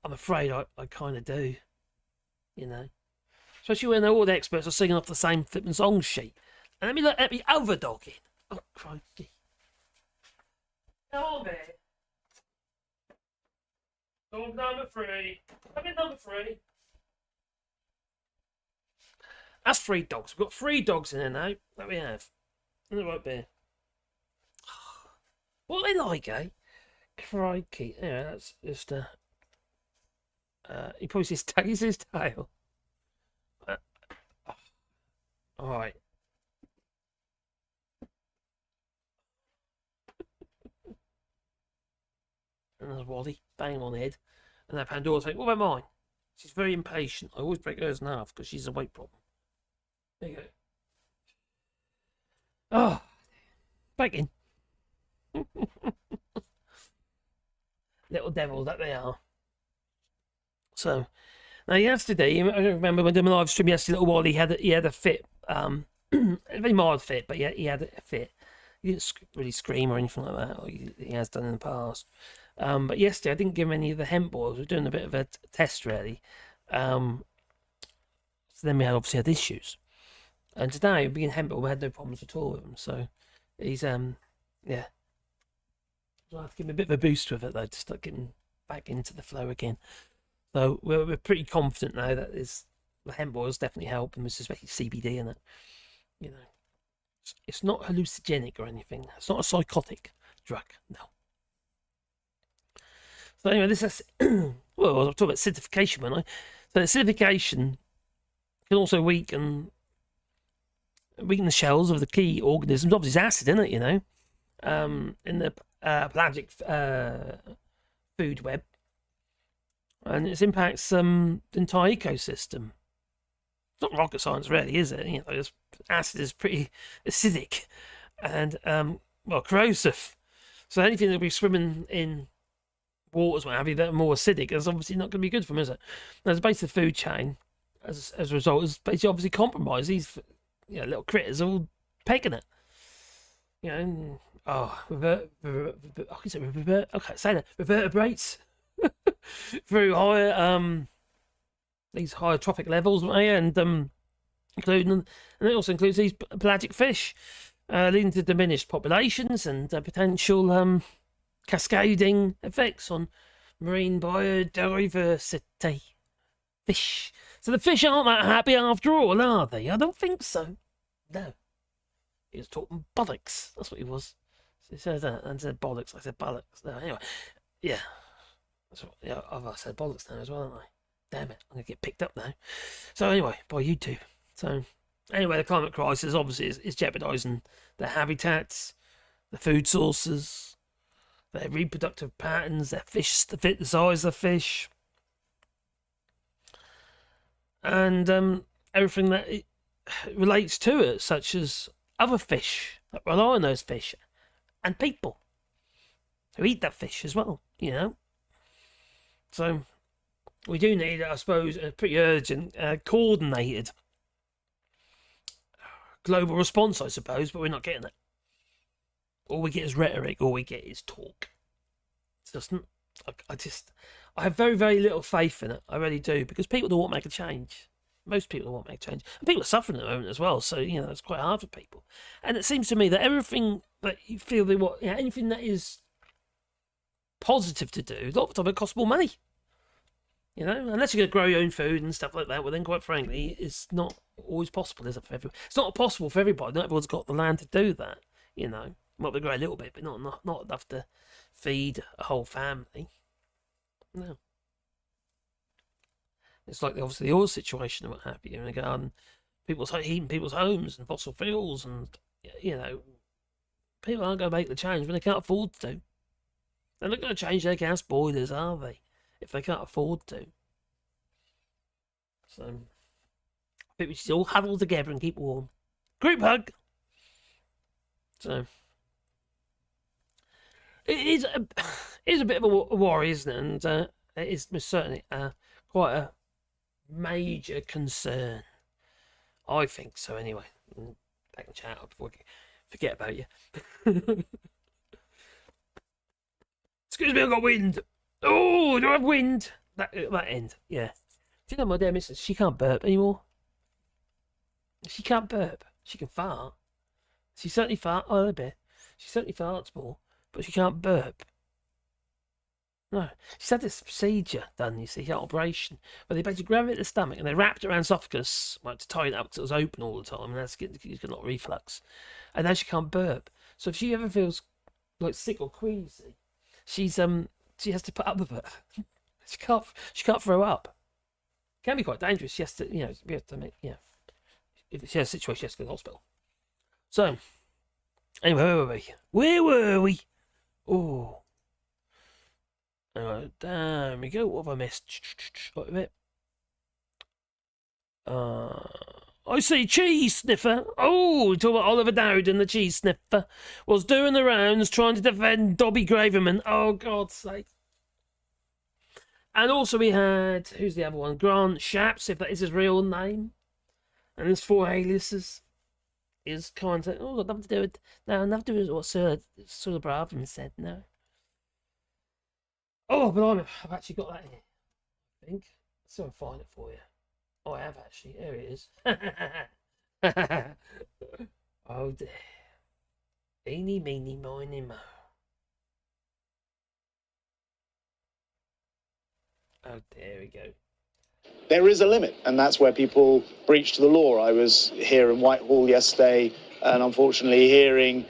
I'm afraid I kind of do. Especially when all the experts are singing off the same flipping song sheet. And let me overdogging. Oh, crikey. Come on, man. Dog number 3. Come in, number 3. That's 3 dogs. We've got 3 dogs in there now. That we have. In the right there. What are they like, eh? Crikey. Yeah, that's just he probably tags his tail. Alright. And there's Wally, bang on the head. And that Pandora's like, what about mine? She's very impatient. I always break hers in half because she's a weight problem. There you go. Oh, back in. Little devils that they are. So, now yesterday, I remember when I did my live stream yesterday, little Wally had a fit, a very mild fit, but he had a fit. He didn't really scream or anything like that, or he has done in the past. But yesterday I didn't give him any of the hemp boils. We were doing a bit of a test really. So then we obviously had issues. And today, being hemp boil, we had no problems at all with him. So he's yeah. So I have to give him a bit of a boost with it though, to start getting back into the flow again. So we're pretty confident now that the hemp oils definitely help, and there's especially CBD in it. It's not hallucinogenic or anything. It's not a psychotic drug, no. So anyway, this is well, I was talking about acidification, when I. So acidification can also weaken the shells of the key organisms. Obviously, it's acid in it, in the pelagic food web. And it impacts the entire ecosystem. It's not rocket science, really, is it? Acid is pretty acidic and corrosive. So anything that we swimming in waters, what have you, that are more acidic, is obviously not going to be good for them, is it? As a base of the food chain, as a result, is basically obviously compromised. These little critters are all pegging it. Revertebrates. Through higher these higher trophic levels, and including, and it also includes these pelagic fish, leading to diminished populations and potential cascading effects on marine biodiversity. Fish. So the fish aren't that happy after all, are they? I don't think so. No. He was talking bollocks. That's what he was. So he said that and said bollocks. I said bollocks. No, anyway, yeah. I've said bollocks now as well, haven't I? Damn it, I'm going to get picked up now. So anyway, by YouTube. So anyway, the climate crisis obviously is jeopardising their habitats, the food sources, their reproductive patterns, their fish, the size of fish, and everything that it relates to it, such as other fish that rely on those fish, and people who eat that fish as well, So we do need, I suppose, a pretty urgent, coordinated global response, I suppose, but we're not getting it. All we get is rhetoric, all we get is talk. It doesn't, I have very, very little faith in it. I really do, because people don't want to make a change. Most people won't make change. And people are suffering at the moment as well, so, you know, it's quite hard for people. And it seems to me that everything that you feel they want, you know, anything that is positive to do, a lot of the time it costs more money. You know, unless you're going to grow your own food and stuff like that, well, then quite frankly, it's not always possible, is it, for everyone? It's not possible for everybody. Not everyone's got the land to do that, you know. Might be grow a little bit, but not enough to feed a whole family. No. It's like obviously the oil situation and what have you, in the garden, heating people's homes and fossil fuels, and you know, people aren't going to make the change when they can't afford to. They're not going to change their gas boilers, are they? If they can't afford to. So, I think we should all huddle together and keep warm. Group hug! So, it is a bit of a worry, isn't it? And it is certainly quite a major concern. I think so, anyway. Back and chat before we forget about you. Excuse me, I've got wind. Oh, do I have wind? That end, yeah. Do you know my dear missus, she can't burp anymore. She can't burp. She can fart. She certainly a bit. She certainly farts more, but she can't burp. No. She's had this procedure done, you see, operation, where they basically grab it at the stomach and they wrapped it around esophagus, like to tie it up because it was open all the time, and that's getting a lot of reflux. And now she can't burp. So if she ever feels like sick or queasy, she has to put up with it. She can't throw up. It can be quite dangerous. She has to, you know, be able to make, you know, if she has a situation, she has to go to the hospital. So, anyway, where were we? Where were we? Oh. Alright, there we go. What have I missed? What a bit. I see cheese sniffer. Oh, talk about Oliver Dowden, the cheese sniffer, was doing the rounds trying to defend Dobby Graverman. Oh, God's sake. And also we had, who's the other one? Grant Shapps, if that is his real name. And there's 4 aliases. Is kind of, oh, got nothing to do with, no, nothing to do with what Sir Braverman said, no. Oh, but I've actually got that here, I think. So I'll find it for you. Oh, I have actually. There it is. Oh dear. Eeny, meeny, miny, mo. Oh, there we go. There is a limit, and that's where people breach the law. I was here in Whitehall yesterday, and unfortunately hearing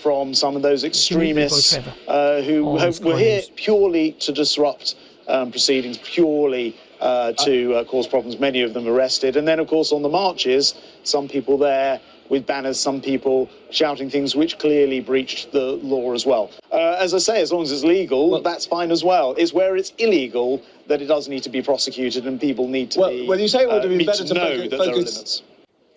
from some of those extremists who were here purely to disrupt proceedings, purely to cause problems, many of them arrested. And then, of course, on the marches, some people there with banners, some people shouting things which clearly breached the law as well. As I say, as long as it's legal, well, that's fine as well. It's where it's illegal that it does need to be prosecuted, and people need to be... Well, you say it would have been better to know that there are focus... limits.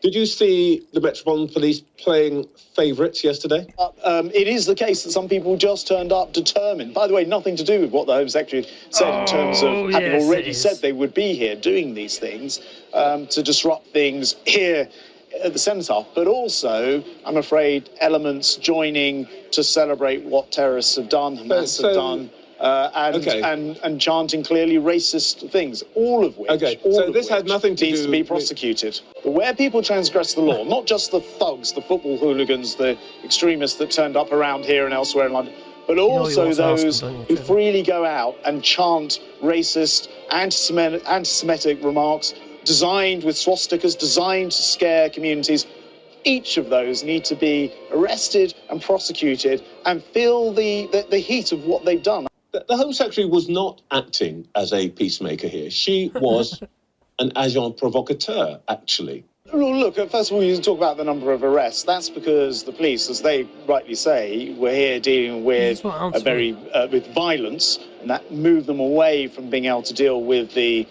Did you see the Metropolitan Police playing favourites yesterday? It is the case that some people just turned up determined. By the way, nothing to do with what the Home Secretary said in terms of having already said they would be here doing these things to disrupt things here at the Cenotaph, but also, I'm afraid, elements joining to celebrate what terrorists have done, Hamas have done. And chanting clearly racist things, all of which, had nothing to needs to be prosecuted. But where people transgress the law, not just the thugs, the football hooligans, the extremists that turned up around here and elsewhere in London, but also those who freely go out and chant racist, anti-Semitic remarks designed with swastikas, designed to scare communities. Each of those need to be arrested and prosecuted and feel the heat of what they've done. The Home Secretary was not acting as a peacemaker here. She was an agent provocateur, actually. Look, first of all, you can talk about the number of arrests. That's because the police, as they rightly say, were here dealing with with violence, and that moved them away from being able to deal with the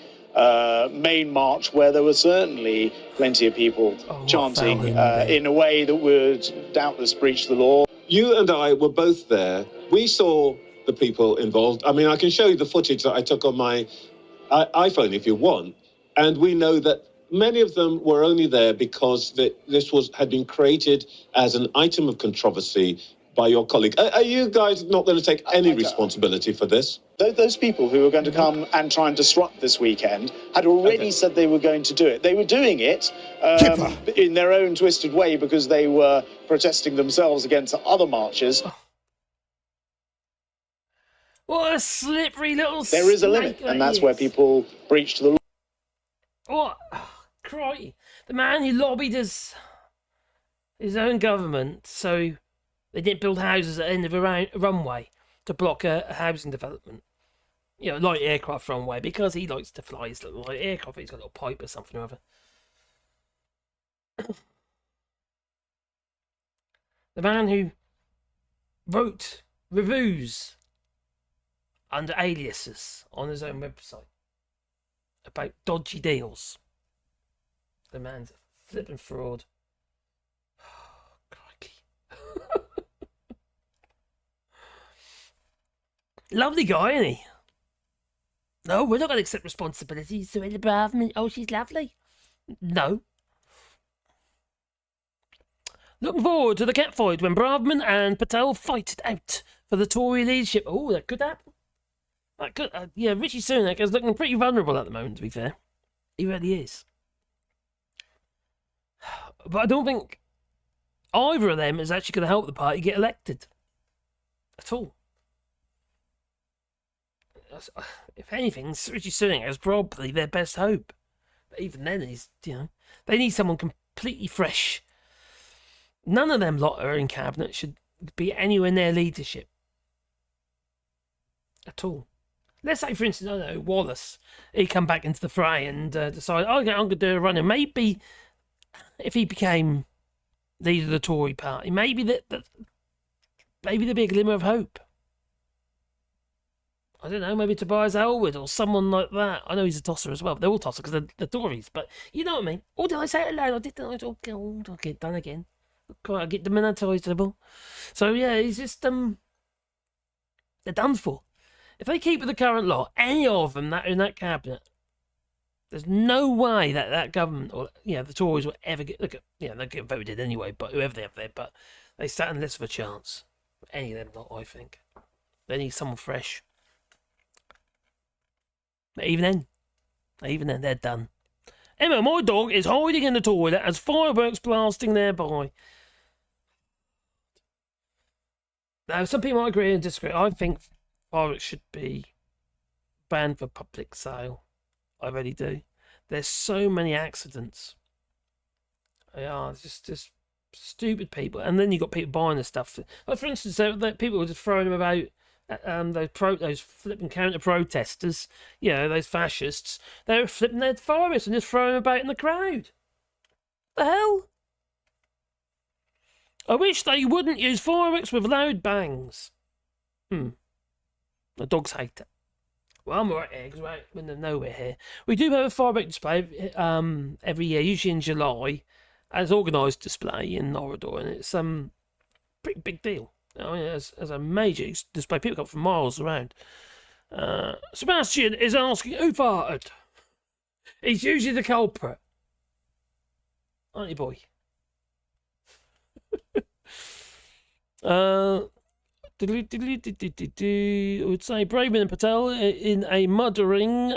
main march, where there were certainly plenty of people chanting in a way that would doubtless breach the law. You and I were both there. We saw the people involved. I mean, I can show you the footage that I took on my iPhone if you want, and we know that many of them were only there because this had been created as an item of controversy by your colleague. Are you guys not going to take any responsibility for this? Those people who were going to come and try and disrupt this weekend had already said they were going to do it. They were doing it in their own twisted way because they were protesting themselves against other marches. What a slippery little There is a limit, and that's where people breach the law. What? Oh, crikey. The man who lobbied his own government so they didn't build houses at the end of a runway to block a housing development. You know, light aircraft runway, because he likes to fly his little light aircraft. He's got a little pipe or something or other. The man who wrote reviews under aliases on his own website about dodgy deals. The man's a flipping fraud. Oh, crikey. Lovely guy, isn't he? No, we're not going to accept responsibility. So in the Braverman, oh, she's lovely. No. Looking forward to the catfight when Braverman and Patel fight it out for the Tory leadership. Oh, that could happen. That could, yeah, Richie Sunak is looking pretty vulnerable at the moment, to be fair. He really is. But I don't think either of them is actually going to help the party get elected. At all. If anything, Richie Sunak is probably their best hope. But even then, they need someone completely fresh. None of them lot are in cabinet should be anywhere near leadership. At all. Let's say, for instance, I don't know, Wallace. He'd come back into the fray and decide, okay, I'm going to do a run. And maybe if he became leader of the Tory party, maybe maybe there'd be a glimmer of hope. I don't know, maybe Tobias Elwood or someone like that. I know he's a tosser as well, but they're all tossers because they're Tories. But you know what I mean? Oh, did I say it loud? I didn't. I'll get done again. I get demonetizable. So yeah, he's just they're done for. If they keep with the current lot, any of them that in that cabinet, there's no way that government or the Tories will ever get. They'll get voted anyway, but whoever they have there, but they stand less of a chance. Any of them not, I think. They need someone fresh. But even then, they're done. Emma, my dog is hiding in the toilet as fireworks blasting nearby. Now, some people might agree and disagree. I think fireworks should be banned for public sale. I really do. There's so many accidents. They are just stupid people. And then you've got people buying the stuff. Like, for instance, people were just throwing them about. Those flipping counter protesters, those fascists, they were flipping their fireworks and just throwing them about in the crowd. The hell? I wish they wouldn't use fireworks with loud bangs. The dogs hate it. Well, I'm alright here because we're nowhere here. We do have a firework display every year, usually in July, as organised display in Orador, and it's pretty big deal. I mean, as a major display, people come from miles around. Sebastian is asking who farted. He's usually the culprit. Aren't you, boy? I would say Braverman and Patel in a muddering,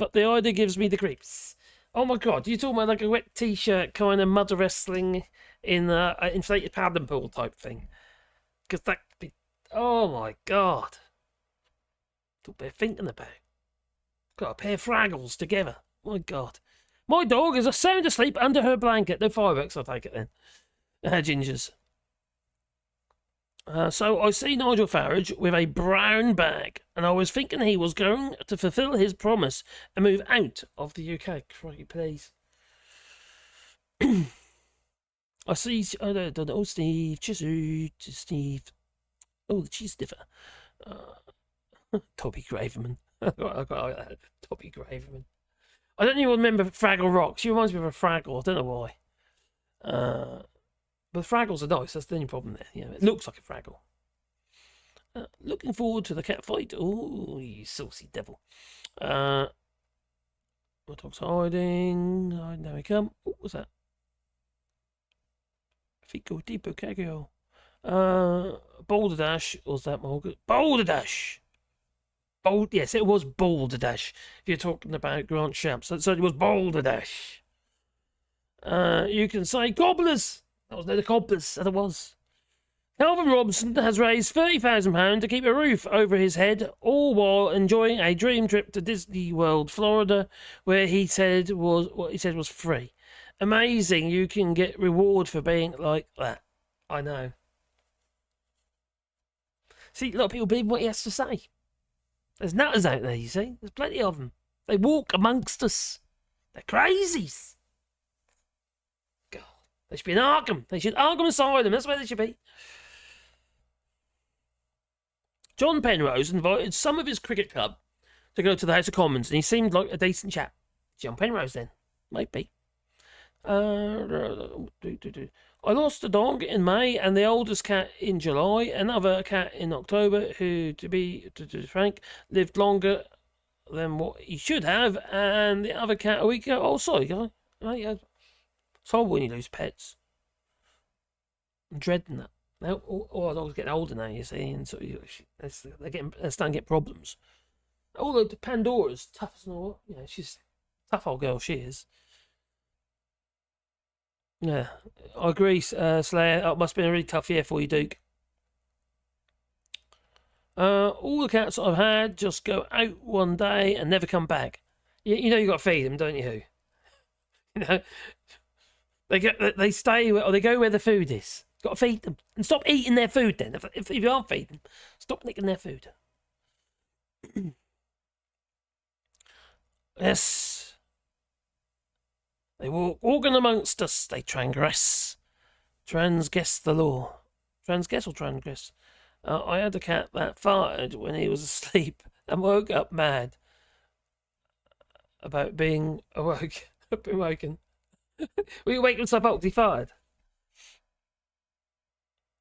but the idea gives me the creeps. Oh my god, you're talking about like a wet t-shirt kind of mudder wrestling in an inflated paddling pool type thing. Because that could be... Oh my god. What they're thinking about. Got a pair of Fraggles together. My god. My dog is sound asleep under her blanket. No fireworks, I'll take it then. Gingers. So I see Nigel Farage with a brown bag, and I was thinking he was going to fulfil his promise and move out of the UK. Crikey, please. I see, I don't know, Steve, Steve. Oh, the cheese sniffer. Toby Graverman. I got that. Toby Graverman. I don't even remember Fraggle Rock. She reminds me of a Fraggle. I don't know why. But Fraggles are nice. That's the only problem there. It looks like a Fraggle. Looking forward to the cat fight. Oh, you saucy devil. My dog's hiding. Now we come. What was that? Fico di Bocagio. Balderdash, was that Margaret? Balderdash! Yes, it was Balderdash. If you're talking about Grant Shapps, so it was Balderdash. You can say Cobblers. That was the Cobblers, that it was. Calvin Robson has raised £30,000 to keep a roof over his head, all while enjoying a dream trip to Disney World, Florida, where he said was free. Amazing, you can get reward for being like that. I know. See, a lot of people believe what he has to say. There's nutters out there, you see. There's plenty of them. They walk amongst us. They're crazies. God, they should be in Arkham. They should Arkham Asylum. That's where they should be. John Penrose invited some of his cricket club to go to the House of Commons, and he seemed like a decent chap. John Penrose, then. Might be. I lost a dog in May and the oldest cat in July, another cat in October who, to be frank, lived longer than what he should have, and the other cat a week ago. Oh, sorry, guy. It's horrible when you lose pets. I'm dreading that. Now, all our dogs are getting older now, you see, and so they're starting to get problems. Although Pandora's tough as all, she's a tough old girl, she is. Yeah, I agree, Slayer. It must have been a really tough year for you, Duke. All the cats I've had just go out one day and never come back. You know you got to feed them, don't you? They stay or they go where the food is. Got to feed them and stop eating their food. Then, if you are feeding them, stop nicking their food. Yes. They walking amongst us, they transgress the law. Transgress or transgress? I had a cat that farted when he was asleep and woke up mad about being awoken. Will you wake himself up because he farted?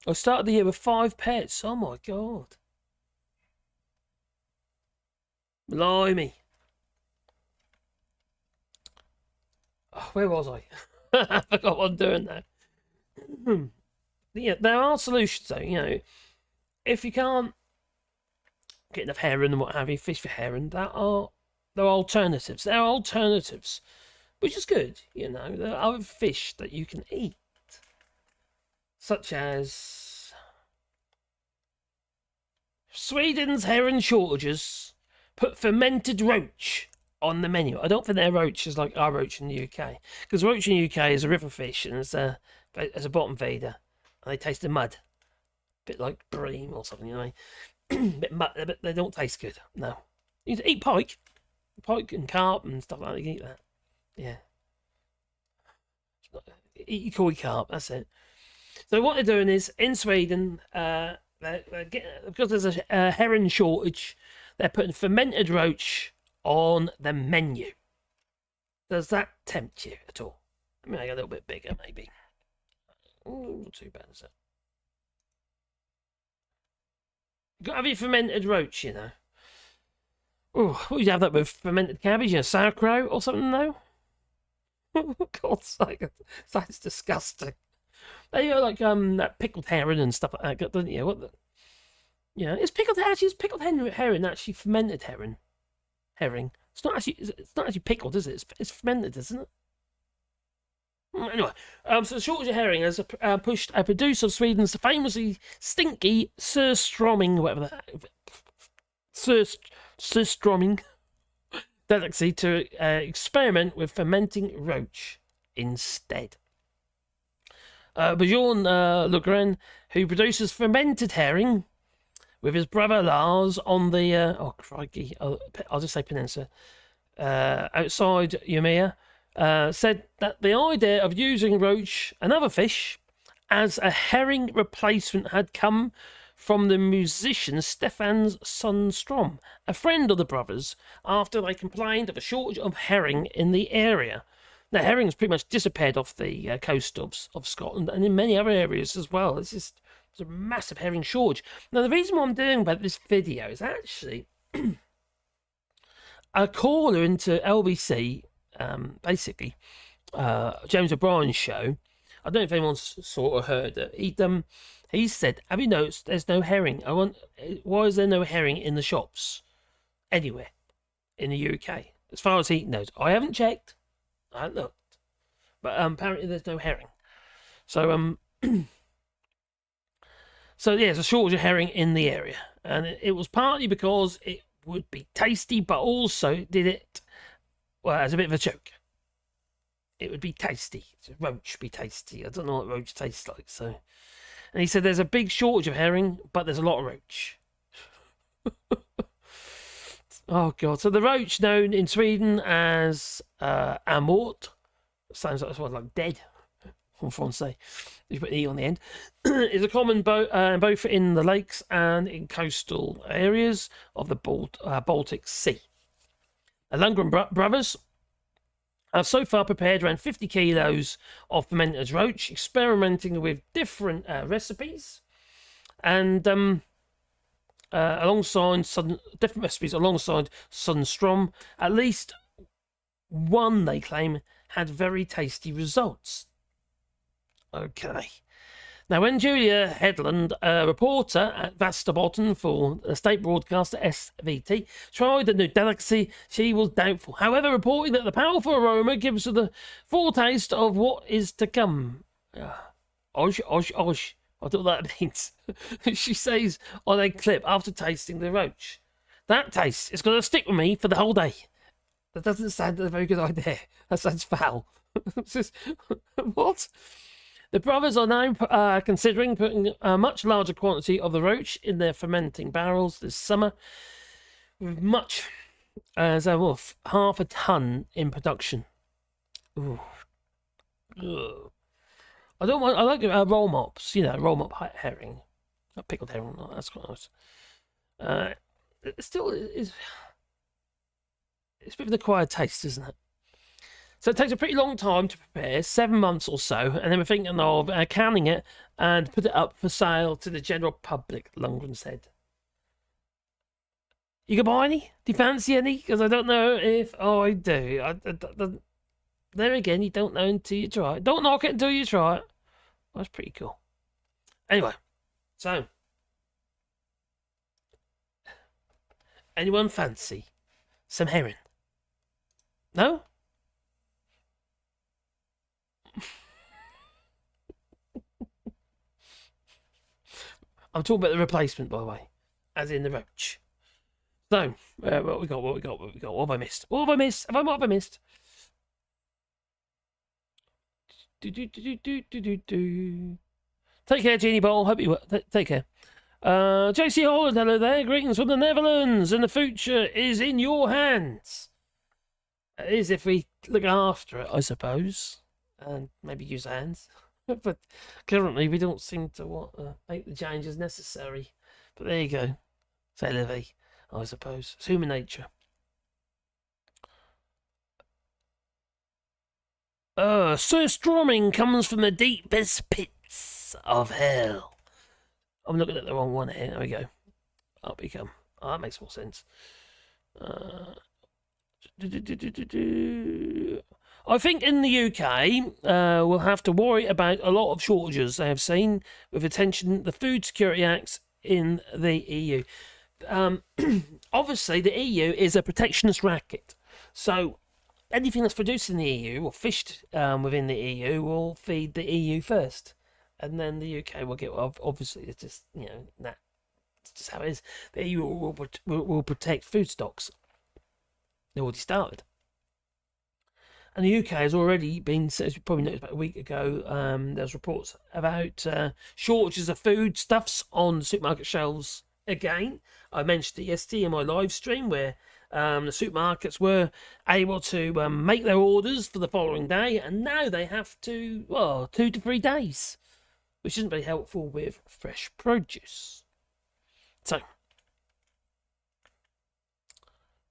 I started the year with 5 pets. Oh my God. Blimey. Oh, where was I? I forgot what I'm doing now. Yeah, there are solutions though, if you can't get enough herring and what have you, fish for herring, there are alternatives. There are alternatives, which is good, There are other fish that you can eat, such as Sweden's herring shortages put fermented roach on the menu. I don't think their roach is like our roach in the UK, because roach in the UK is a river fish and it's a bottom feeder, and they taste the mud, a bit like bream or something, bit mud, but they don't taste good. No, you can eat pike and carp and stuff like that. You can eat that. Yeah, eat your koi carp. That's it. So what they're doing is in Sweden, because there's a herring shortage, they're putting fermented roach on the menu. Does that tempt you at all? I mean, I get a little bit bigger, maybe. Not too bad, is it? You've got to have your fermented roach, Oh, what would you have that with? Fermented cabbage, sauerkraut or something, though? God's sake, that's disgusting. They got like that pickled herring and stuff like that, doesn't you? It's pickled herring actually fermented herring. It's not actually pickled, is it? It's fermented, isn't it? Anyway, so the shortage of herring has pushed a producer of Sweden's famously stinky surströmming, whatever that, surströmming delicacy to experiment with fermenting roach instead. Björn Lundgren, who produces fermented herring with his brother Lars on the I'll just say peninsula outside Umeå, said that the idea of using roach and other fish as a herring replacement had come from the musician Stefan Sundström, a friend of the brothers, after they complained of a shortage of herring in the area. Now, herring has pretty much disappeared off the coast of Scotland and in many other areas as well. It's a massive herring shortage. Now, the reason why I'm doing about this video is actually a caller into LBC, basically, James O'Brien's show. I don't know if anyone's sort of heard it. He said, "Have you noticed there's no herring? Why is there no herring in the shops anywhere in the UK? As far as he knows, I haven't checked. I haven't looked, but apparently there's no herring. So so yeah, there's a shortage of herring in the area, and it was partly because it would be tasty, but also did it as a bit of a joke. It would be tasty. Roach be tasty. I don't know what roach tastes like, so." And he said there's a big shortage of herring, but there's a lot of roach. Oh, God. So the roach, known in Sweden as amort, sounds like dead, en français, you put an E on the end, is a common both in the lakes and in coastal areas of the Baltic Sea. The Lundgren brothers have so far prepared around 50 kilos of fermented roach, experimenting with different recipes, and alongside different recipes alongside Sundström. At least one, they claim, had very tasty results. Okay. Now, when Julia Headland, a reporter at Västerbotten for the state broadcaster SVT, tried the new delicacy, she was doubtful. However, reporting that the powerful aroma gives her the foretaste of what is to come. Osh, osh, osh. I don't know what that means. She says on a clip after tasting the roach, "That taste is going to stick with me for the whole day." That doesn't sound a very good idea. That sounds foul. What? The brothers are now considering putting a much larger quantity of the roach in their fermenting barrels this summer, with much as half a ton in production. Ooh. Ugh. I like roll mops, roll mop herring, pickled herring. That's quite nice. It still is. It's a bit of an acquired taste, isn't it? So it takes a pretty long time to prepare, 7 months or so, and then we're thinking of canning it and put it up for sale to the general public, Lundgren said. You can buy any? Do you fancy any? Because I don't know if... Oh, I do. There again, you don't know until you try it. Don't knock it until you try it. That's pretty cool. Anyway, so... Anyone fancy some herring? No? I'm talking about the replacement, by the way, as in the roach. So, what we got? What have I missed? What have I missed? What have I missed? Take care, Jeannie Bowl. Hope you take care. JC Holland, hello there. Greetings from the Netherlands, and the future is in your hands. It is if we look after it, I suppose, and maybe use hands. But currently, we don't seem to want to make the changes necessary. But there you go. C'est la vie, I suppose. It's human nature. Surströmming comes from the deepest pits of hell. I'm looking at the wrong one here. There we go. Up we come. Oh, that makes more sense. I think in the UK, we'll have to worry about a lot of shortages they have seen with attention the Food Security Acts in the EU. Obviously, the EU is a protectionist racket. So anything that's produced in the EU or fished within the EU will feed the EU first. And then the UK will get, obviously, it's just, that's just how it is. The EU will protect food stocks. They already started. And the UK has already been, as you probably noticed about a week ago, there's reports about shortages of foodstuffs on supermarket shelves again. I mentioned it yesterday in my live stream where the supermarkets were able to make their orders for the following day, and now they have to, 2 to 3 days, which isn't very helpful with fresh produce. So,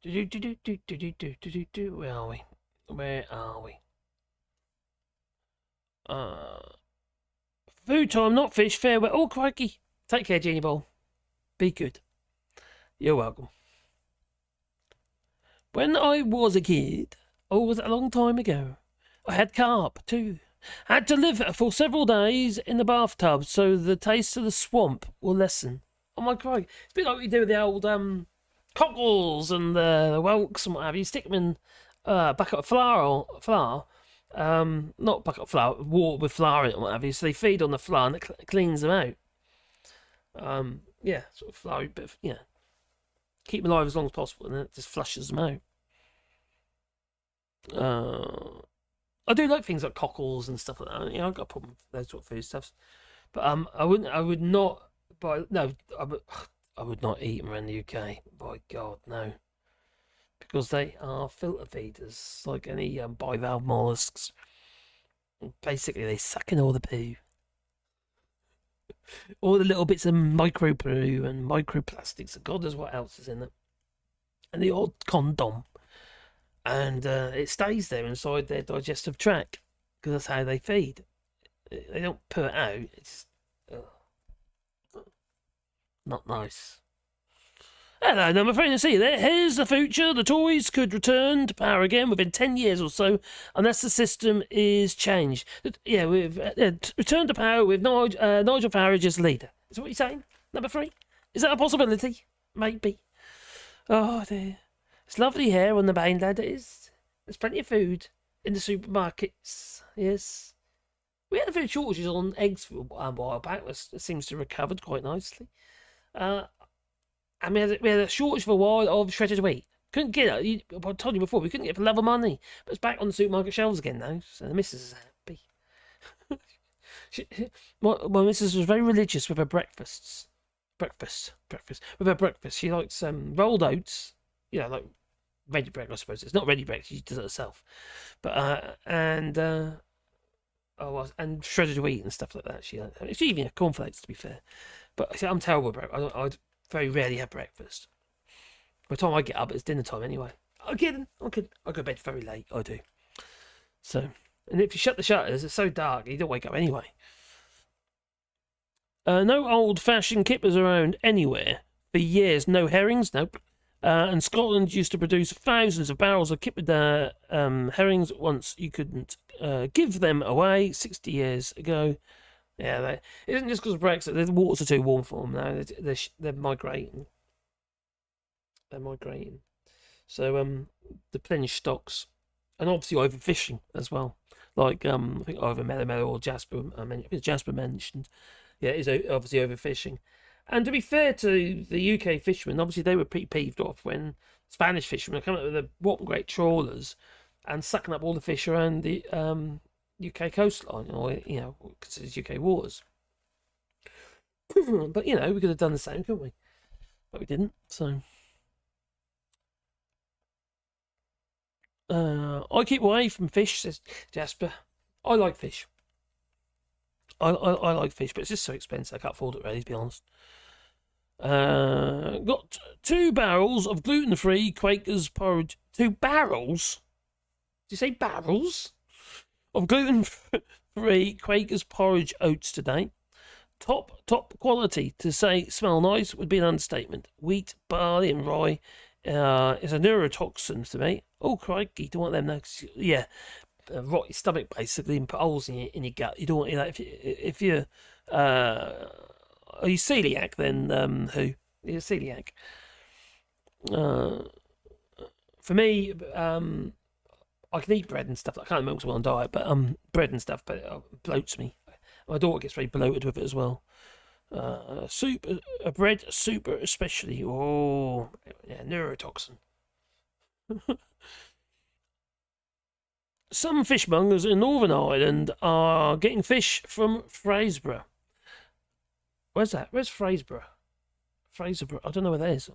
where are we? Where are we? Food time, not fish. Farewell. Oh, crikey. Take care, Jeannie Ball. Be good. You're welcome. When I was a kid, was it a long time ago? I had carp too. Had to live for several days in the bathtub so the taste of the swamp will lessen. Oh my God. It's a bit like we do with the old cockles and the whelks and what have you. Stick them in bucket of flour. Not bucket of flour, water with flour in it and what have you. So they feed on the flour and it cleans them out. Yeah, sort of floury bit of, keep them alive as long as possible and then it just flushes them out. I do like things like cockles and stuff like that. I've got a problem with those sort of foodstuffs. But I would not eat them around the UK. By God, no. Because they are filter feeders, like any bivalve mollusks. Basically, they suck in all the poo. All the little bits of micro poo and microplastics. And God knows what else is in them. And the odd condom. And it stays there inside their digestive tract because that's how they feed. They don't put it out. It's not nice. Hello, number 3 to see there. Here's the future. The Tories could return to power again within 10 years or so, unless the system is changed. Yeah, we've returned to power with Nigel Farage as leader. Is that what you're saying? Number 3? Is that a possibility? Maybe. Oh dear. It's lovely here on the mainland, it is. There's plenty of food in the supermarkets. Yes. We had a few shortages on eggs for a while back. It seems to have recovered quite nicely. And we had a shortage for a while of shredded wheat. Couldn't get it. I told you before, we couldn't get it for love of money. But it's back on the supermarket shelves again now. So the missus is happy. My missus was very religious with her breakfasts. Breakfast. With her breakfast. She likes rolled oats. Like ready bread, I suppose. It's not ready bread, she does it herself. But and shredded wheat and stuff like that. She even cornflakes, to be fair. But I'm terrible about I very rarely have breakfast. By the time I get up, it's dinner time anyway. I'm kidding. I go to bed very late. I do. So, and if you shut the shutters, it's so dark you don't wake up anyway. No old-fashioned kippers around anywhere for years. No herrings. Nope. And Scotland used to produce thousands of barrels of kippered herrings at once. You couldn't give them away 60 years ago. Yeah, it isn't just because of Brexit. The waters are too warm for them now. They're migrating. So the plenish stocks, and obviously overfishing as well. Like I think either Mellow or Jasper. Jasper mentioned. Yeah, it is obviously overfishing. And to be fair to the UK fishermen, obviously they were pretty peeved off when Spanish fishermen were coming up with the what great trawlers and sucking up all the fish around the UK coastline, or considered UK waters. But we could have done the same, couldn't we? But we didn't. So I keep away from fish, says Jasper. I like fish. I like fish, but it's just so expensive. I can't afford it, really, to be honest. Got 2 barrels of gluten-free Quaker's porridge. 2 barrels? Did you say barrels? Of gluten-free Quaker's porridge oats today. Top quality. To say smell nice would be an understatement. Wheat, barley and rye is a neurotoxin to me. Oh, crikey, you don't want them now. Yeah, rot your stomach, basically, and put holes in your gut. You don't want that. If you're... are you celiac, then who? You're celiac. For me, I can eat bread and stuff. I can't remember what's on diet, but bread and stuff, but it bloats me. My daughter gets very bloated with it as well. Soup, bread, soup especially. Oh, yeah, neurotoxin. Some fishmongers in Northern Ireland are getting fish from Fraserburgh. Where's that? Where's Fraserburgh? Fraserburgh. I don't know where that is.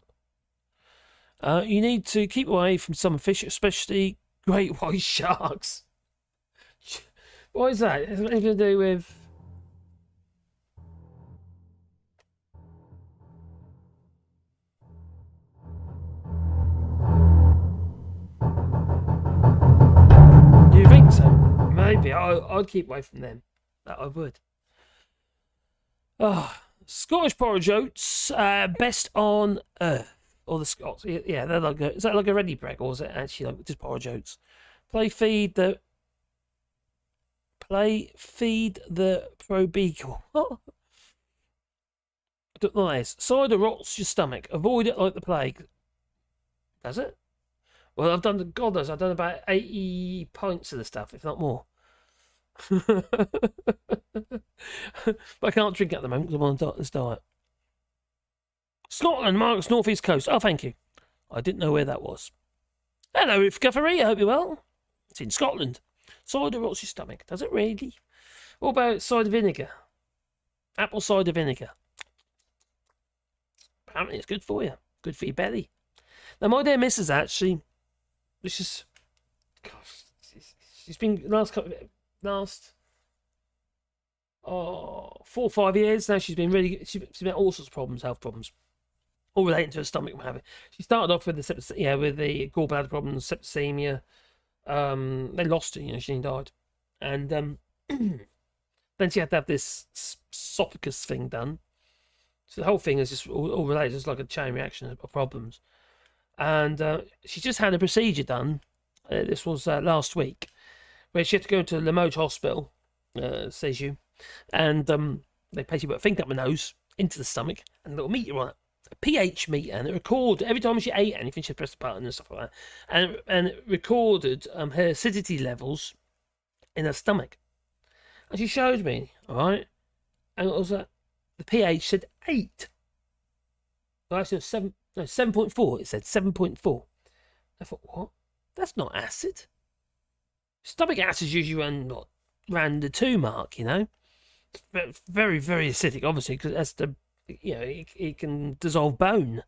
You need to keep away from some fish, especially great white sharks. What is that? Has anything to do with... Do you think so? Maybe. I'd keep away from them. That I would. Oh, Scottish porridge oats, best on earth. Or the Scots. Yeah, they're like is that like a ready bread, or is it actually like just porridge oats? Play feed the feed the probeagle. I don't know this. Cider rots your stomach. Avoid it like the plague. Does it? Well, I've done I've done about 80 pints of the stuff, if not more. But I can't drink at the moment because I'm on this diet. Scotland marks North East Coast. Oh, thank you. I didn't know where that was. Hello, Ruth Guffery. I hope you're well. It's in Scotland. Cider rots your stomach. Does it really? What about cider vinegar? Apple cider vinegar. Apparently it's good for you. Good for your belly. Now, my dear missus actually, this is, gosh, she's been last 4 or 5 years now. She's been she's been all sorts of problems, health problems, all relating to her stomach and what have you. She started off with with the gallbladder problems, septicemia. They lost her, she died, and then she had to have this esophagus thing done. So the whole thing is just all related, just like a chain reaction of problems. And she just had a procedure done. This was last week, where she had to go to Limoges Hospital, says you, and they basically put a finger up her nose into the stomach and a little meter on it, a pH meter, and it recorded every time she ate anything. She pressed the button and stuff like that, and it recorded her acidity levels in her stomach. And she showed me, all right, and it was the pH said 8. Well, actually, 7.4. It said 7.4. I thought, what? That's not acid. Stomach acid usually ran the 2 mark, It's very, very acidic, obviously, because that's it can dissolve bone.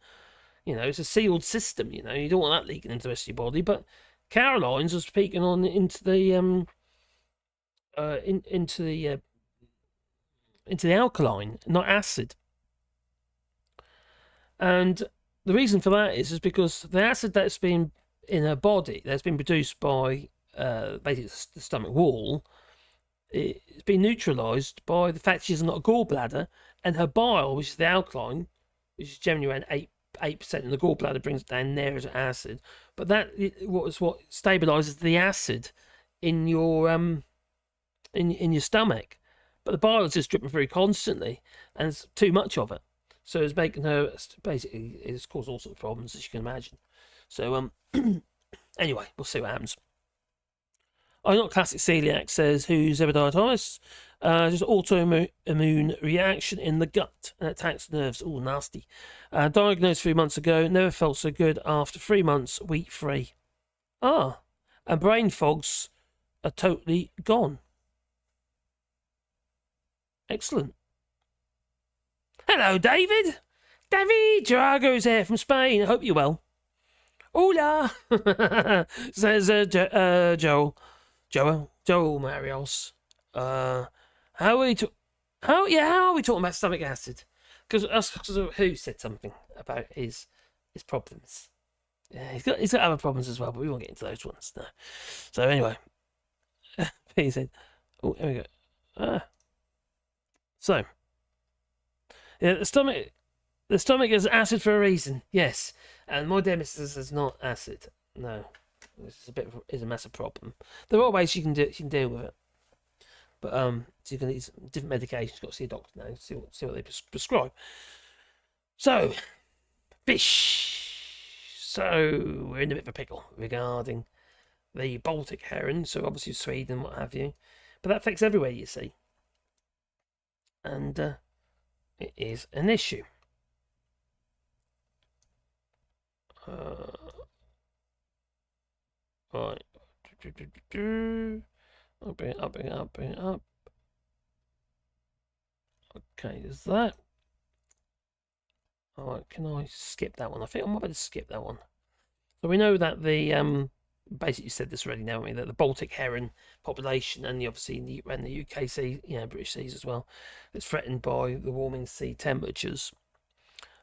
It's a sealed system. You don't want that leaking into the rest of your body. But Caroline's was peeking on into the into the alkaline, not acid. And the reason for that is because the acid that's been in her body, that's been produced by basically the stomach wall, it's been neutralised by the fact she hasn't got a gallbladder, and her bile, which is the alkaline, which is generally around 8%, and the gallbladder brings it down there as acid. But that is what stabilises the acid in your in your stomach. But the bile is just dripping through constantly, and it's too much of it. So it's making her, basically, it's caused all sorts of problems, as you can imagine. So, anyway, we'll see what happens. I'm not classic celiac, says who's epididymitis. Just autoimmune reaction in the gut and attacks nerves. Oh, nasty. Diagnosed 3 months ago. Never felt so good after 3 months, wheat free. And brain fogs are totally gone. Excellent. Hello, David. David Drago's here from Spain. I hope you're well. Hola, says Joel Marios. How are we talking about stomach acid? Because who said something about his problems? Yeah, he's got other problems as well, but we won't get into those ones. No. So anyway, he said, "Oh, here we go." So, yeah, the stomach is acid for a reason. Yes, and my dear missus is not acid. No, this is a massive problem. There are ways you can deal with it, but so you can use different medications. You've got to see a doctor now. See what they prescribe. So, fish. So we're in a bit of a pickle regarding the Baltic heron. So obviously Sweden, what have you, but that affects everywhere, you see, and it is an issue. Right. I'll bring it up. Okay, there's that. Alright, can I skip that one? I think I might better skip that one. So we know that the basically said this already, now that the Baltic heron population and obviously in the UK sea, British seas as well, it's threatened by the warming sea temperatures.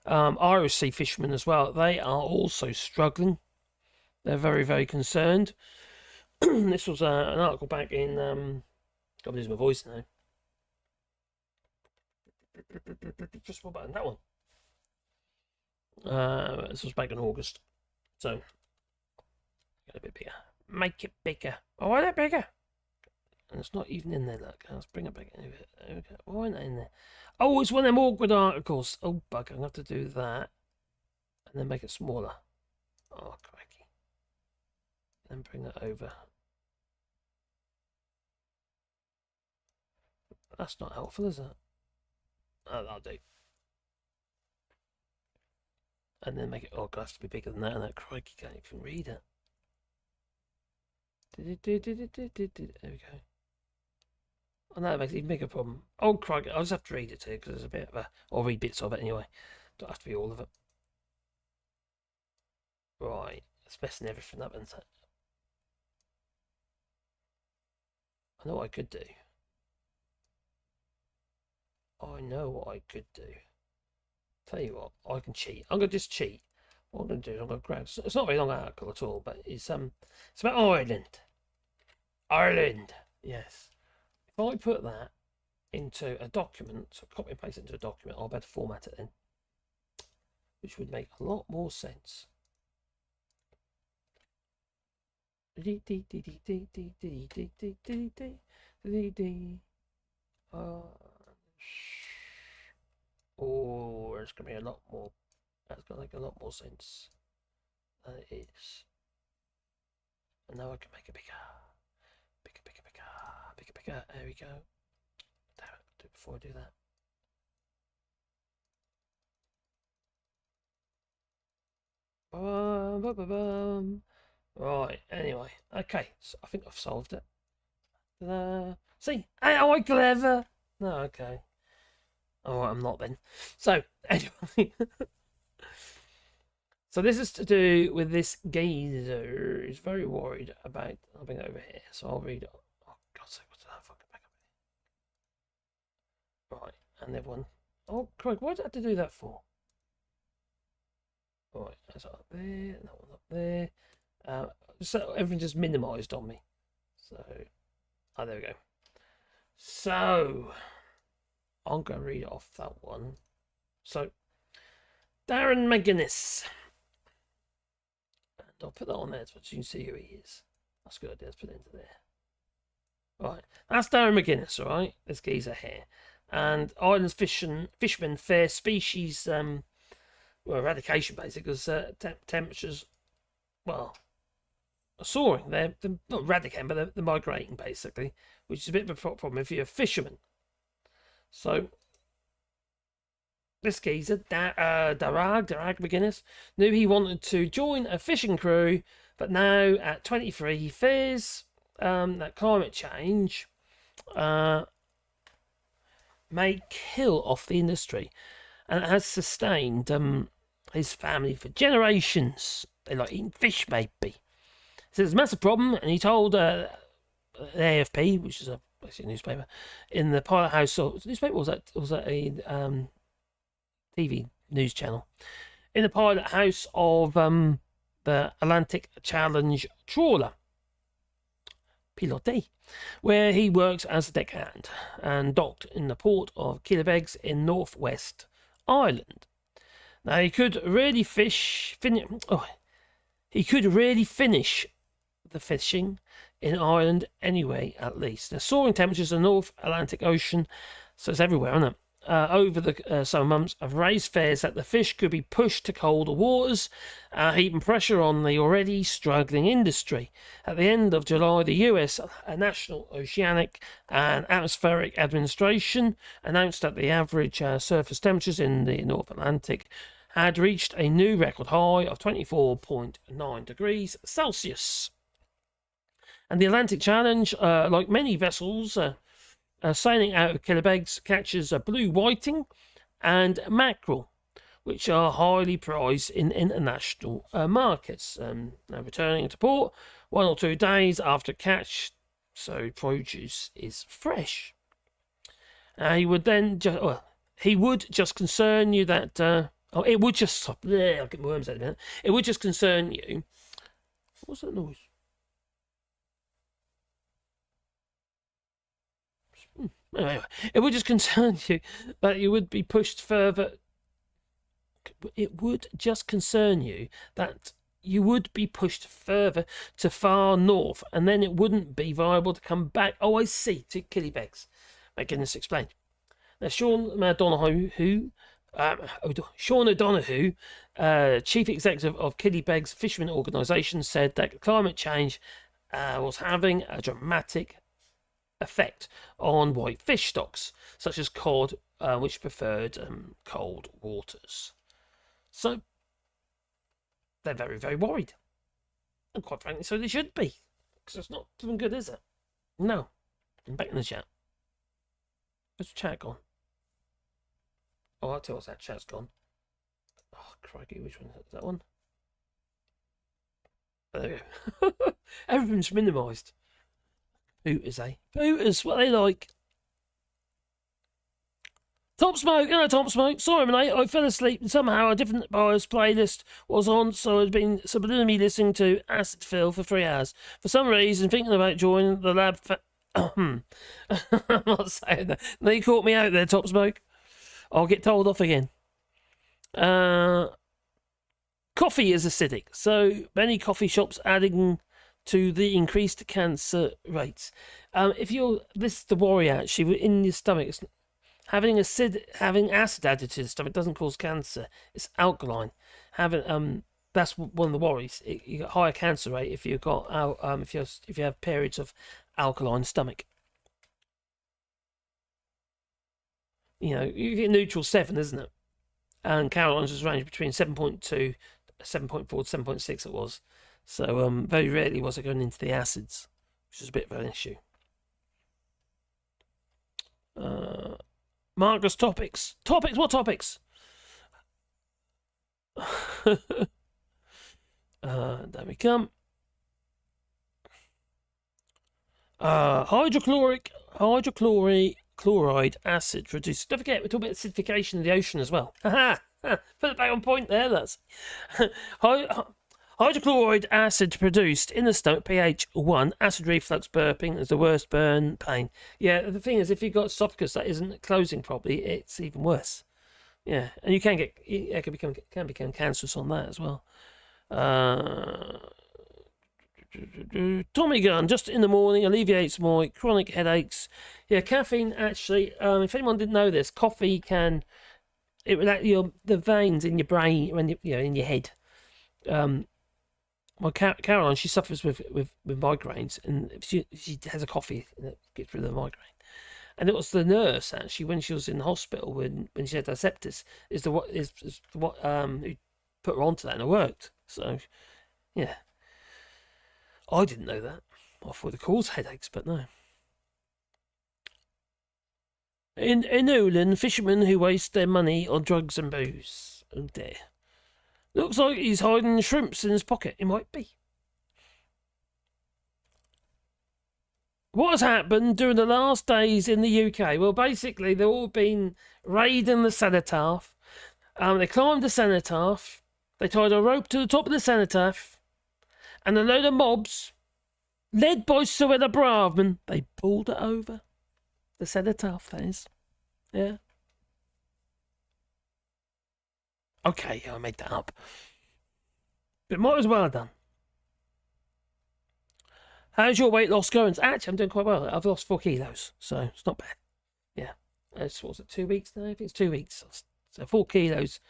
Irish sea fishermen as well, they are also struggling. They're very, very concerned. This was an article back in God, lose my voice now. Just what button? That one. This was back in August. So get a bit bigger. Make it bigger. Oh, that bigger. And it's not even in there, look. Let's bring it back in. There we go. Why not in there? Oh, it's one of them awkward articles. Oh, bugger. I'm going to have to do that. And then make it smaller. Oh, crikey. Then bring it over. That's not helpful, is it? Oh, that'll do. And then make it, oh, God, have to be bigger than that. And that crikey can't even read it. There we go. Oh, no, that makes it even bigger problem. Oh, crikey, I'll just have to read it too, because there's a bit of a, or read bits of it anyway. Don't have to be all of it. Right, it's messing everything up, isn't it? I know what I could do. I know what I could do. Tell you what, I can cheat. I'm going to just cheat. What I'm going to do is I'm going to grab... It's not a very long article at all, but it's about Ireland. Ireland, yes. If I put that into a document, so copy and paste it into a document, I'll better format it then. Which would make a lot more sense. Oh, it's going to be a lot more. That's going to make a lot more sense than it is. And now I can make it bigger. Bigger. There we go. Damn it, do it before I do that. Right, anyway. Okay, so I think I've solved it. See? Ain't I clever? No, okay. Oh, I'm not then. So, anyway. So this is to do with this geezer. He's very worried about... I'll bring it over here, so I'll read it. Oh, God's sake, what's that fucking back up here? Right, and everyone... Oh, Craig, why did I have to do that for? Right, that's up there, that one up there. So everything just minimised on me. So, oh, there we go. So, I'm going to read off that one. So, Darren McGuinness. And I'll put that on there so you can see who he is. That's a good idea. Let's put it into there. Right, that's Darren McGuinness, all right? This geezer here. And Ireland's fishermen fair species eradication, basically, because temperatures, well, are soaring. They're not eradicating, but they're migrating, basically, which is a bit of a problem if you're a fisherman. So, this geezer, Darag McGuinness, knew he wanted to join a fishing crew, but now at 23 he fears that climate change may kill off the industry, and it has sustained his family for generations. They like eating fish, maybe. He says it's a massive problem, and he told the AFP, which is basically a newspaper, in the pilot house. So, newspaper, was that a TV news channel? In the pilot house of the Atlantic Challenge trawler, Piloté, where he works as a deckhand and docked in the port of Killybegs in northwest Ireland. Now he could really finish the fishing in Ireland anyway, at least. The soaring temperatures in the North Atlantic Ocean, so it's everywhere, isn't it? Over the summer months have raised fears that the fish could be pushed to colder waters, heaping pressure on the already struggling industry. At the end of July, the US National Oceanic and Atmospheric Administration announced that the average surface temperatures in the North Atlantic had reached a new record high of 24.9 degrees Celsius. And the Atlantic Challenge, like many vessels sailing out of Killybegs, catches blue whiting and mackerel, which are highly prized in international markets. Now returning to port 1 or 2 days after catch, so produce is fresh. He would then he would just concern you that it would just I'll get my worms out in a minute. It would just concern you. What's that noise? Anyway, it would just concern you that you would be pushed further. It would just concern you that you would be pushed further to far north, and then it wouldn't be viable to come back. Oh, I see. To Killybegs. My goodness, explained. Now, Sean O'Donoghue, chief executive of Killybegs Fishermen Organisation, said that climate change was having a dramatic effect on white fish stocks, such as cod, which preferred cold waters. So they're very, very worried. And quite frankly, so they should be. Because it's not doing good, is it? No. I'm back in the chat. Where's the chat gone? Oh, I'll tell us that chat's gone. Oh, crikey, which one is that one? There we go. Everything's minimised. Pooters, eh? Pooters, what they like. Top Smoke, hello Top Smoke. Sorry, mate, I fell asleep and somehow a different bias playlist was on, so I'd been subliminally listening to Acid Fill for 3 hours. For some reason, thinking about joining the lab. I'm not saying that. No, you caught me out there, Top Smoke. I'll get told off again. Coffee is acidic, so many coffee shops adding to the increased cancer rates. If you're, this is the worry actually, in your stomach, it's, having acid added to the stomach doesn't cause cancer. It's alkaline. That's one of the worries. You got higher cancer rate if you've got if you have periods of alkaline stomach. You know, you get neutral 7, isn't it? And Caroline's was ranged between 7.2, 7.4 to 7.6 it was. So very rarely was it going into the acids, which is a bit of an issue. Marcus topics. Topics? What topics? There we come. Hydrochloride acid reduced. Don't forget, we're talking about acidification of the ocean as well. Put it back on point there, that's. Hydrochloride acid produced in the stomach, pH 1, acid reflux, burping is the worst burn pain. Yeah, the thing is, if you've got esophagus that isn't closing properly, it's even worse. Yeah, and you can get, it can become cancerous on that as well. Tommy gun, just in the morning, alleviates my chronic headaches. Yeah, caffeine actually, if anyone didn't know this, coffee can, it relax the veins in your brain, when in your head. Well, Caroline, she suffers with migraines, and she has a coffee and it gets rid of the migraine. And it was the nurse actually when she was in the hospital when she had her sepsis is what who put her onto that, and it worked. So yeah, I didn't know that. I thought it caused headaches, but no. In Umeå, fishermen who waste their money on drugs and booze. Oh dear. Looks like he's hiding shrimps in his pocket. It might be. What has happened during the last days in the UK? Well, basically, they've all been raiding the cenotaph. They climbed the cenotaph. They tied a rope to the top of the cenotaph. And a load of mobs, led by Suella Braverman, they pulled it over. The cenotaph, that is. Yeah. Okay, I made that up. But might as well have done. How's your weight loss going? Actually, I'm doing quite well. I've lost 4 kilos, so it's not bad. Yeah. It's, what's it, 2 weeks now? I think it's 2 weeks. So 4 kilos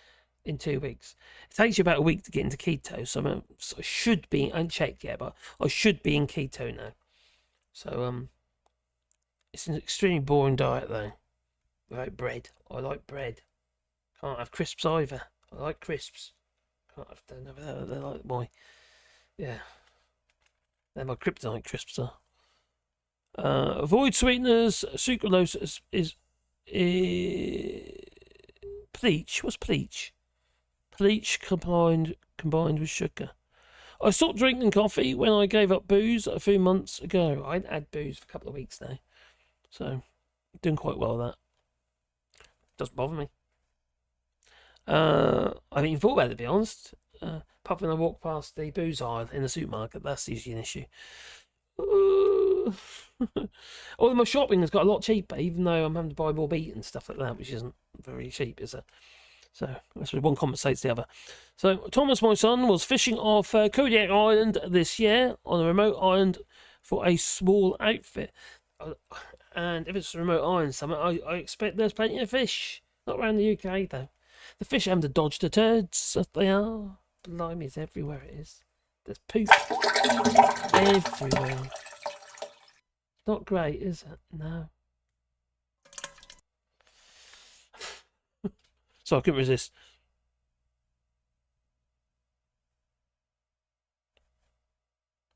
in 2 weeks. It takes you about a week to get into keto, so I should be, I haven't checked yet, but I should be in keto now. So, it's an extremely boring diet, though. Without bread. I like bread. Can't have crisps either. I like crisps. Can't have them. They're like my, yeah. They're my kryptonite crisps are. Avoid sweeteners. Sucralose is bleach. What's bleach? Bleach combined with sugar. I stopped drinking coffee when I gave up booze a few months ago. I hadn't had booze for a couple of weeks now, so doing quite well with that. Doesn't bother me. I haven't even thought about it, to be honest. Apart from when I walk past the booze aisle in the supermarket, that's usually an issue. Although my shopping has got a lot cheaper, even though I'm having to buy more meat and stuff like that, which isn't very cheap, is it? So that's one compensates the other. So Thomas, my son, was fishing off Kodiak Island this year on a remote island for a small outfit. And if it's a remote island somewhere, I expect there's plenty of fish. Not around the UK, though. The fish having to dodge the turds, as they are. Blimey, it's everywhere it is. There's poop everywhere. Not great, is it? No. So I couldn't resist.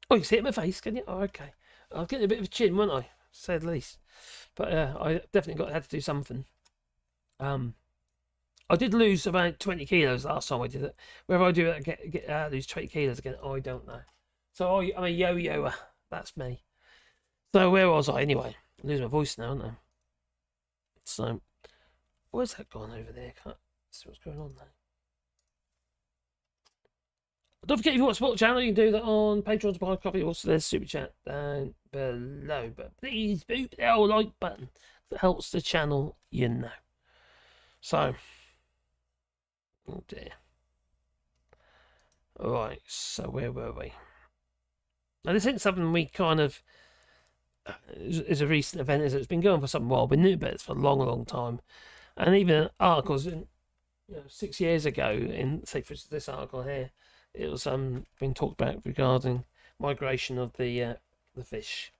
Oh, you see it in my face, can you? Oh, okay. I was getting a bit of a chin, wasn't I? To say the least. But I definitely had to do something. I did lose about 20 kilos last time I did it. Whether I do it, lose 20 kilos again, I don't know. So I'm a yo-yoer. That's me. So where was I anyway? I lose my voice now, don't I? So where's that gone over there? Can't see what's going on there. Don't forget, if you want to support the channel, you can do that on Patreon to buy a copy. Also, there's super chat down below. But please boot the old like button. That helps the channel, you know. So, oh dear. Alright, so where were we? Now, this isn't something we kind of is a recent event. It's been going for some while. We knew about it for a long, long time. And even articles, 6 years ago, in say for instance this article here, it was been talked about regarding migration of the fish,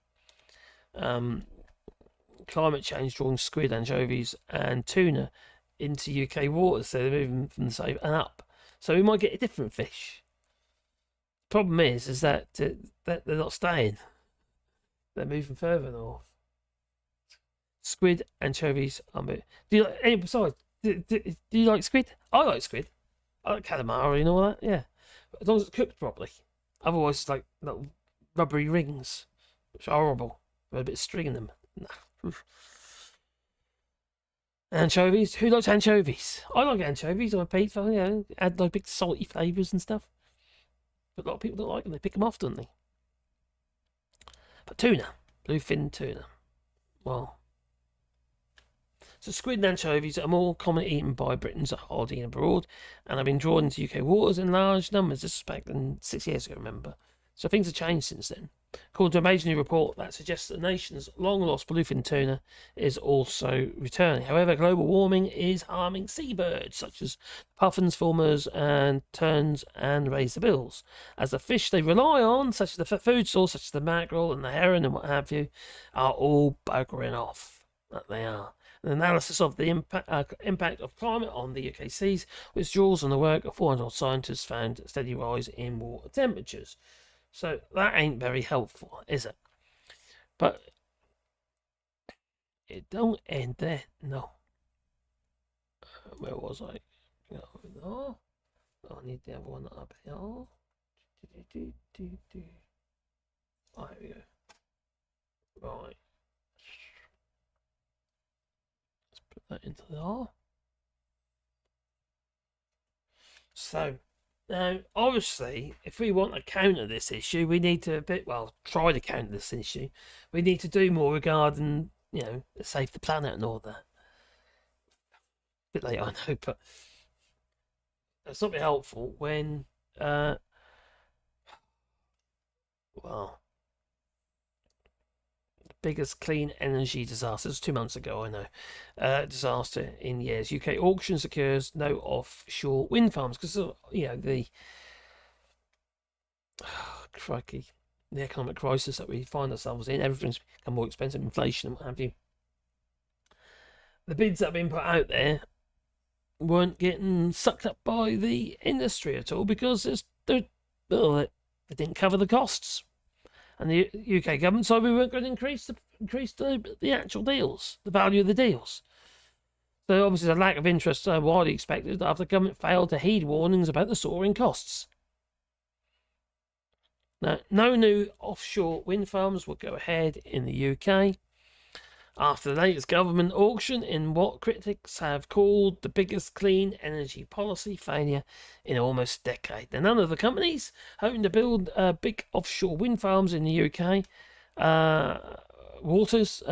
climate change drawing squid, anchovies, and tuna into UK waters. So they're moving from the south and up. So we might get a different fish. Problem is that they're not staying. They're moving further north. Squid, anchovies. Do you like? Besides, do you like squid? I like squid. I like calamari and all that. Yeah. As long as it's cooked properly. Otherwise, it's like little rubbery rings, which are horrible. With a bit of string in them. Nah. Anchovies. Who likes anchovies? I like anchovies on a pizza. Add like big salty flavours and stuff. But a lot of people don't like them. They pick them off, don't they? But tuna, bluefin tuna. Well, so squid and anchovies are more commonly eaten by Britons at Hardy and abroad, and have been drawn into UK waters in large numbers, just back than 6 years ago, remember. So things have changed since then. According to a major new report that suggests that the nation's long-lost bluefin tuna is also returning. However, global warming is harming seabirds, such as puffins, fulmars, and terns and razorbills, as the fish they rely on, such as the food source, such as the mackerel and the heron and what have you, are all buggering off. That they are. An analysis of the impact of climate on the UK seas, which draws on the work of 400 scientists, found a steady rise in water temperatures. So that ain't very helpful, is it? But it don't end there. No. Where was I? No. I need the other one up here. Oh, here we go. Right. Let's put that into there. So, now, obviously, if we want to counter this issue, we need to try to counter this issue. We need to do more regarding, save the planet and all that. A bit late, I know, but it's not very helpful when, the biggest clean energy disaster. It was 2 months ago, I know. Disaster in years. UK auction secures no offshore wind farms because crikey, the economic crisis that we find ourselves in. Everything's become more expensive, inflation and what have you. The bids that have been put out there weren't getting sucked up by the industry at all because they didn't cover the costs. And the UK government decided we weren't going to increase the actual deals, the value of the deals. So obviously the lack of interest widely expected after the government failed to heed warnings about the soaring costs. Now, no new offshore wind farms will go ahead in the UK after the latest government auction in what critics have called the biggest clean energy policy failure in almost a decade. Now, none of the companies hoping to build big offshore wind farms in the UK Waters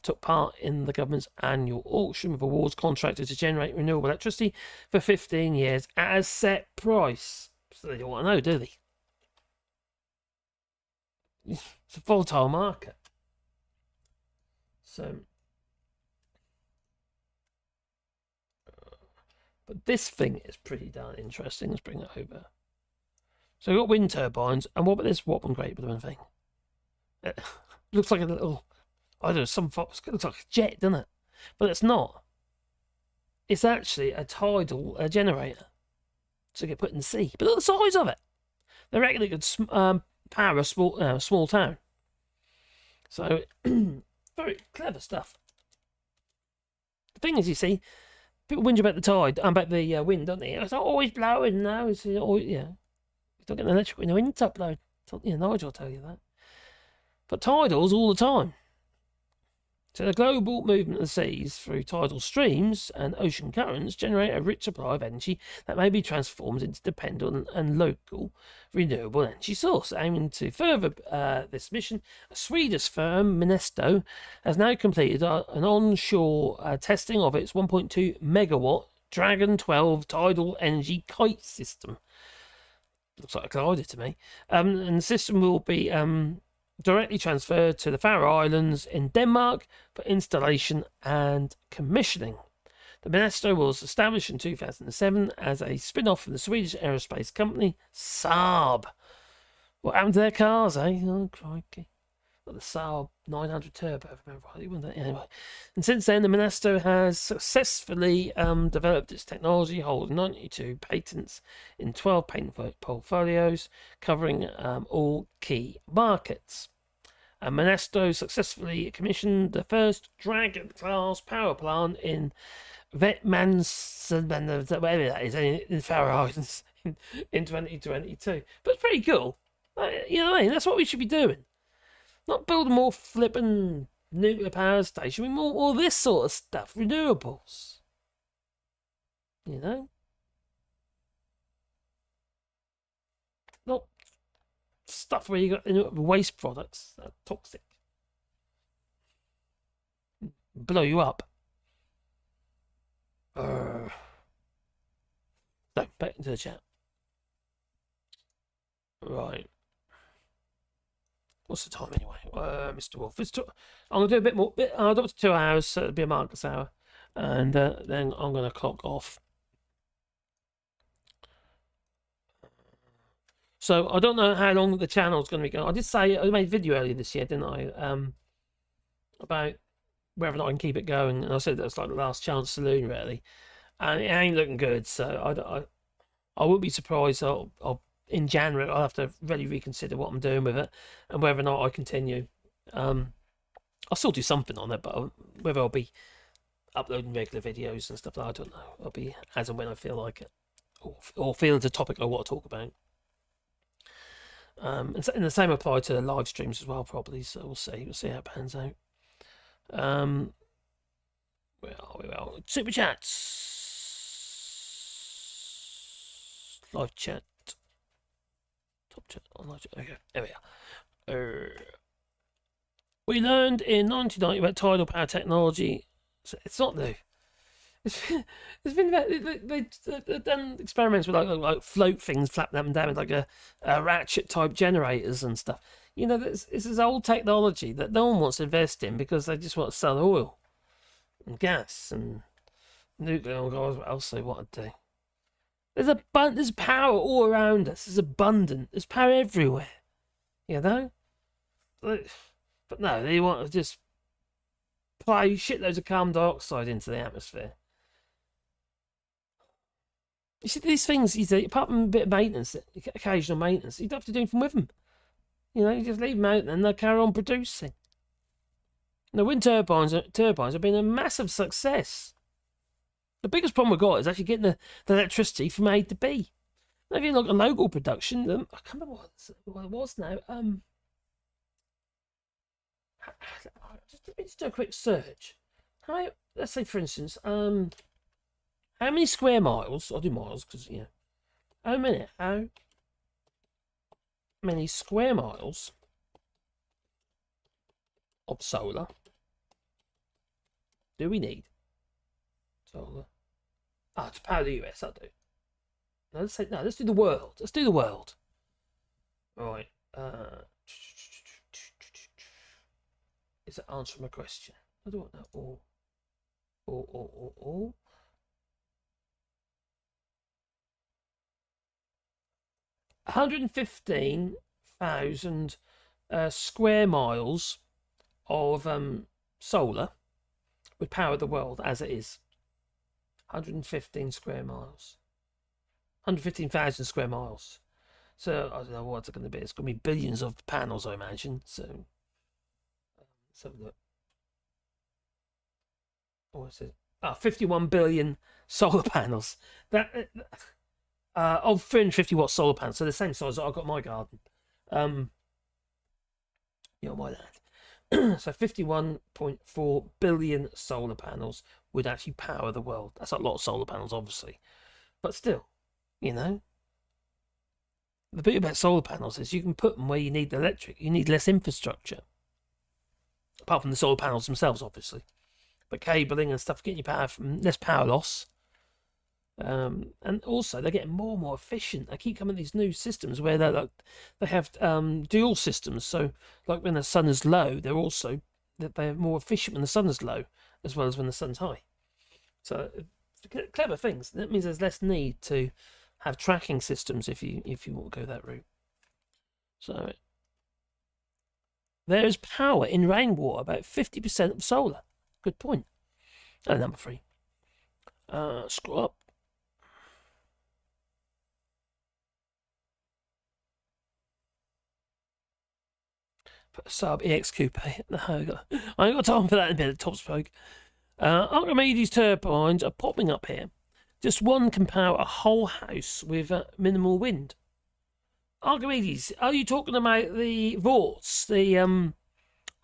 took part in the government's annual auction with awards contracted to generate renewable electricity for 15 years at a set price. So they don't want to know, do they? It's a volatile market. So, but this thing is pretty darn interesting. Let's bring it over. So we've got wind turbines, and what about this Whopping Great Balloon thing? It looks like a little, I don't know, it looks like a jet, doesn't it? But it's not. It's actually a tidal generator to get put in the sea. But look at the size of it. They reckon it could power a small town. So, very clever stuff. The thing is, you see, people whinge about the tide, about the wind, don't they? It's not always blowing now. It's always, you don't get an electric when the wind's up, though. Nigel will tell you that. But tidals all the time. So the global movement of the seas through tidal streams and ocean currents generate a rich supply of energy that may be transformed into dependent and local renewable energy source. Aiming to further this mission, a Swedish firm, Minesto, has now completed an onshore testing of its 1.2 megawatt Dragon 12 tidal energy kite system. Looks like a glider to me. And the system will be directly transferred to the Faroe Islands in Denmark for installation and commissioning. The Minesto was established in 2007 as a spin-off from the Swedish aerospace company Saab. What happened to their cars, eh? Oh, crikey. Got the Saab 900 Turbo, if I remember rightly, wasn't it? Anyway. And since then, the Minesto has successfully developed its technology, holding 92 patents in 12 patent portfolios, covering all key markets. And Minesto successfully commissioned the first Dragon-class power plant in Vetmansen, whatever that is, in the Faroe Islands in 2022. But it's pretty cool. You know what I mean? That's what we should be doing. Not building more flipping nuclear power station. We more all this sort of stuff. Renewables. You know? Not stuff where you got waste products that are toxic. Blow you up. So, back into the chat. Right. What's the time anyway, Mr. Wolf? I'm going to do a bit more. I'll do it to 2 hours, so it'll be a Marcus hour. And then I'm going to clock off. So I don't know how long the channel's going to be going. I did say, I made a video earlier this year, didn't I? About whether or not I can keep it going. And I said that was like the last chance saloon, really. And it ain't looking good, so I wouldn't be surprised. In January, I'll have to really reconsider what I'm doing with it and whether or not I continue. I'll still do something on it, but whether I'll be uploading regular videos and stuff, I don't know. I'll be as and when I feel like it, or feel it's a topic I want to talk about. And the same apply to the live streams as well, probably. So we'll see. We'll see how it pans out. Where are we? Well, super chats, live chat. Okay, there we are. We learned in 1990 about tidal power technology. It's not new. It's been they've done experiments with like float things, flap them down with like a ratchet type generators and stuff. You know, this is old technology that no one wants to invest in because they just want to sell oil and gas and nuclear. Oh God, what else they want to do? There's power all around us. There's abundant. There's power everywhere. You know? But no, they want to just apply shitloads of carbon dioxide into the atmosphere. You see, these things, apart from a bit of maintenance, occasional maintenance, you don't have to do anything with them. You know, you just leave them out and they'll carry on producing. The wind turbines have been a massive success. The biggest problem we've got is actually getting the electricity from A to B. Now, if you look at local production, I can't remember what it was now. Let's do a quick search. Let's say, for instance, how many square miles? I'll do miles because, you know. How many square miles of solar do we need? Solar. To power the US, I'll do. No, let's do the world. Let's do the world. Right. Is that answering my question? I don't know. All. 115,000 square miles of solar would power the world as it is. 115 square miles. 115,000 square miles. So I don't know what's it going to be. It's going to be billions of panels, I imagine. So let's have a look. What is it? 51 billion solar panels. That of 350-watt solar panels, so the same size that I've got in my garden. You know, my land. So 51.4 billion solar panels would actually power the world. That's a lot of solar panels, obviously, but still, you know. The beauty about solar panels is you can put them where you need the electric. You need less infrastructure, apart from the solar panels themselves, obviously. But cabling and stuff, getting your power from less power loss. And also they're getting more and more efficient. They keep coming with these new systems where they have dual systems. So like when the sun is low, they're more efficient when the sun is low as well as when the sun's high. So clever things. That means there's less need to have tracking systems if you want to go that route. So there is power in rainwater, about 50% of solar. Good point. And number 3. Scroll up. Put a sub EX Coupe. No, I ain't got time for that in a minute. Top spoke. Archimedes turbines are popping up here. Just one can power a whole house with minimal wind. Archimedes, are you talking about the vorts? I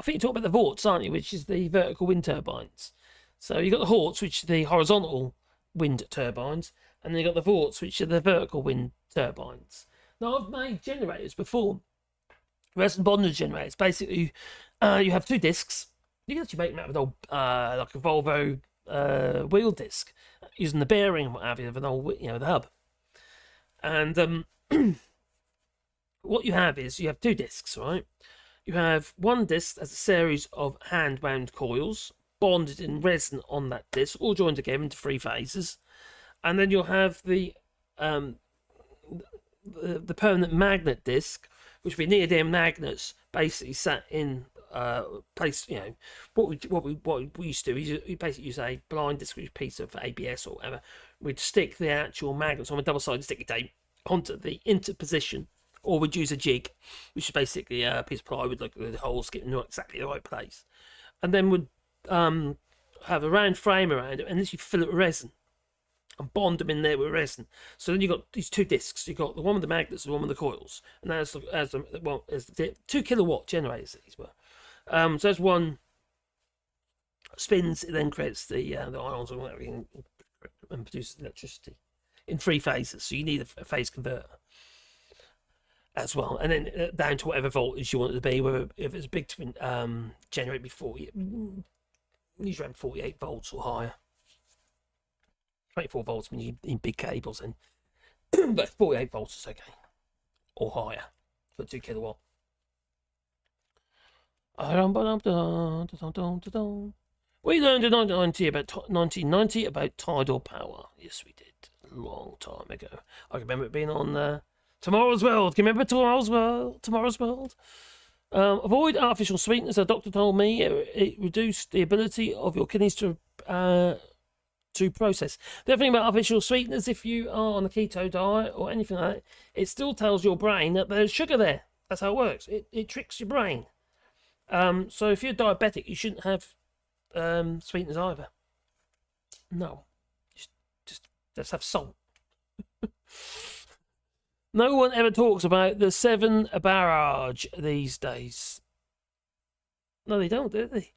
think you're talking about the vorts, aren't you? Which is the vertical wind turbines. So you've got the horts, which are the horizontal wind turbines, and then you've got the vorts, which are the vertical wind turbines. Now, I've made generators before. Resin bonded generators. Basically, you have 2 discs. You can actually make them out of an old, like a Volvo wheel disc, using the bearing and what have you of an old, the hub. And what you have is you have 2 discs, right? You have one disc as a series of hand-wound coils bonded in resin on that disc, all joined together into 3 phases, and then you'll have the permanent magnet disc, which would be neodymium magnets, basically sat in place. What we used to do is you basically use a blind disc piece of ABS or whatever. We'd stick the actual magnets on a double-sided sticky tape onto the interposition, or we'd use a jig, which is basically a piece of plywood with holes getting exactly the right place, and then would have a round frame around it and literally fill it with resin and bond them in there with resin. So then you've got these 2 discs. You've got the one with the magnets, the one with the coils, and as the 2 kilowatt generators these were. So as one spins, it then creates the ions and everything and produces electricity in 3 phases. So you need a phase converter as well, and then down to whatever voltage you want it to be. Whether if it's a big twin generate before usually around 48 volts or higher. 24 volts when you in big cables, and but 48 volts is okay, or higher for 2 kilowatt. We learned in 1990 about tidal power. Yes, we did, a long time ago. I remember it being on Tomorrow's World. Can you remember Tomorrow's World? Avoid artificial sweeteners. A doctor told me it reduced the ability of your kidneys to process. The other thing about artificial sweeteners, if you are on a keto diet or anything like that, it still tells your brain that there's sugar there. That's how it works. It tricks your brain. So if you're diabetic, you shouldn't have sweeteners either. No, just have salt. No one ever talks about the 7 barrage these days. No, they don't, do they?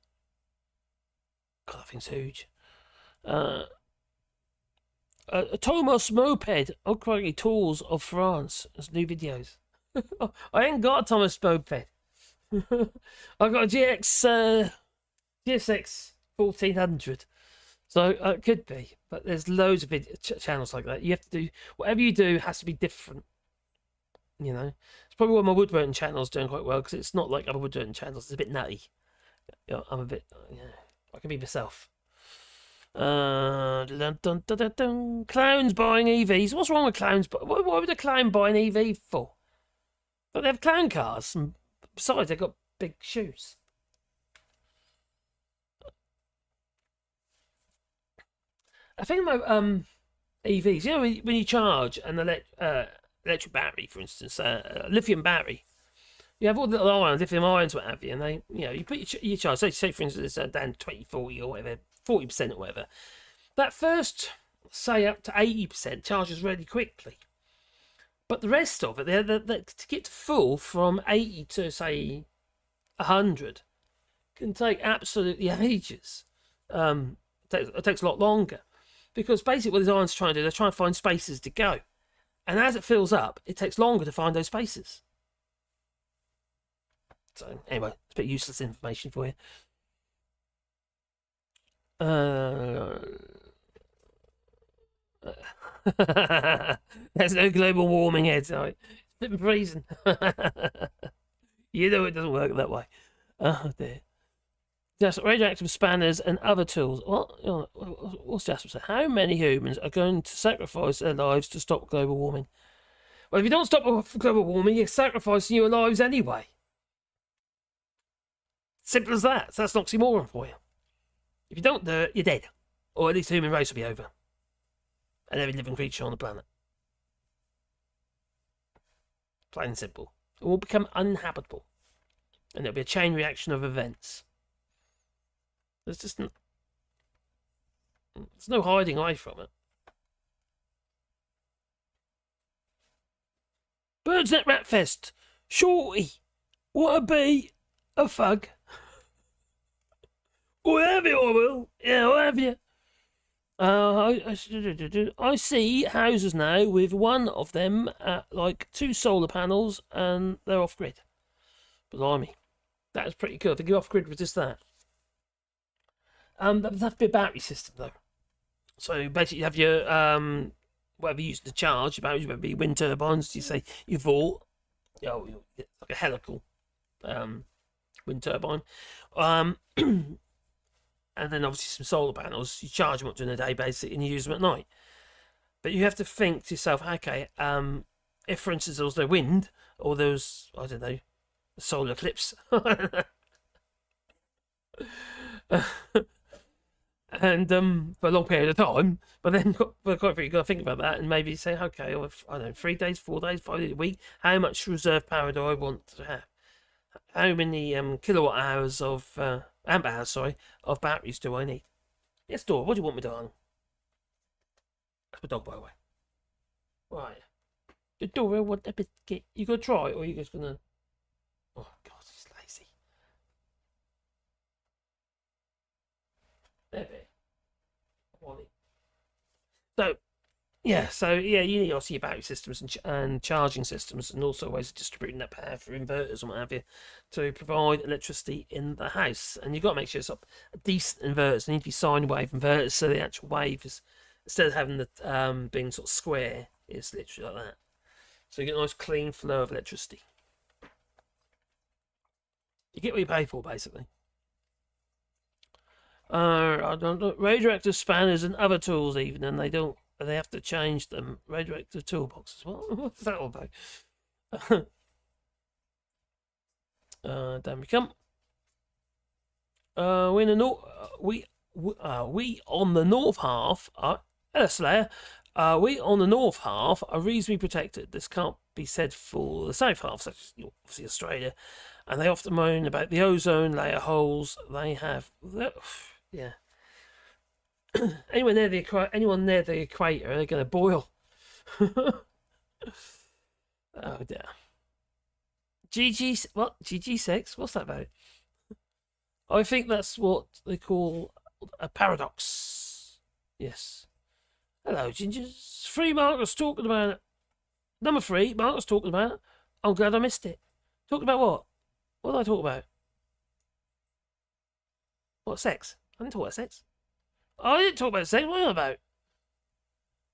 God, that thing's huge. A Thomas moped, upgrading tools of France. There's new videos. I ain't got a Thomas moped. I've got a GSX 1400. So it could be, but there's loads of channels like that. You have to do whatever you do has to be different. You know, it's probably why my woodworking channel's doing quite well, because it's not like other woodworking channels. It's a bit nutty. You know, I'm a bit, I can be myself. Clowns buying EVs. What's wrong with clowns? Why would a clown buy an EV for? But they have clown cars, and besides, they've got big shoes. I think about EVs. You know, when you charge an electric battery, for instance, a lithium battery, you have all the little ions, lithium ions, what have you, and they, you know, you put your charge. Say for instance, it's down to 20, 40 or whatever, 40% or whatever. That first, say up to 80%, charges really quickly. But the rest of it, to get to full from 80 to say 100, can take absolutely ages. It takes a lot longer. Because basically what these ions are trying to do, they're trying to find spaces to go. And as it fills up, it takes longer to find those spaces. So, anyway, it's a bit useless information for you. There's no global warming here tonight. It's been freezing. You know it doesn't work that way. Oh, dear. Just radioactive spanners and other tools. What's Jasper say? How many humans are going to sacrifice their lives to stop global warming? Well, if you don't stop global warming, you're sacrificing your lives anyway. Simple as that. So that's an oxymoron for you. If you don't do it, you're dead. Or at least the human race will be over. And every living creature on the planet. Plain and simple. It will become uninhabitable. And there'll be a chain reaction of events. There's no hiding away from it. Bird's Net Rat Fest. Shorty. What a bee. A fug. Or have you, I will. Yeah, I'll have you. I see houses now with one of them like 2 solar panels and they're off grid. Blimey. That is pretty cool. If they go off grid, resist that. That would have to be a battery system though. So basically, you have your whatever you use to charge your batteries, whether it be wind turbines, you say your vault, like a helical wind turbine, and then obviously some solar panels. You charge them up during the day, basically, and you use them at night. But you have to think to yourself, okay, if for instance there was no wind or there was, I don't know, a solar eclipse. And for a long period of time, but then you've got to think about that and maybe say, okay, I don't know, 3 days, 4 days, 5 days a week, how much reserve power do I want to have? How many kilowatt hours of amp hours, of batteries do I need? Yes, Dora, what do you want me to? That's my dog, by the way. Right. Did Dora want a biscuit? You gonna try, or are you just gonna? Oh God, he's lazy. There. So yeah, you need obviously your battery systems and charging systems, and also ways of distributing that power for inverters and what have you to provide electricity in the house. And you've got to make sure it's up decent inverters. They need to be sine wave inverters, so the actual wave is, instead of having the being sort of square, it's literally like that. So you get a nice clean flow of electricity. You get what you pay for, basically. I don't know, radioactive spanners and other tools even, and they have to change them. Radioactive toolboxes. What's that all about? Down we come. We in the north. We on the north half. Hello, Slayer. We on the north half are reasonably protected. This can't be said for the south half, such as obviously Australia, and they often moan about the ozone layer holes they have. Yeah. Anyone near the equator, they're going to boil. Oh dear. GG6? What's that about? I think that's what they call a paradox. Yes. Hello, Gingers. 3, Marcus talking about it. Number 3, Marcus talking about it. I'm glad I missed it. Talking about what? What did I talk about? What, sex? I didn't talk about sex. I didn't talk about sex. What are you about?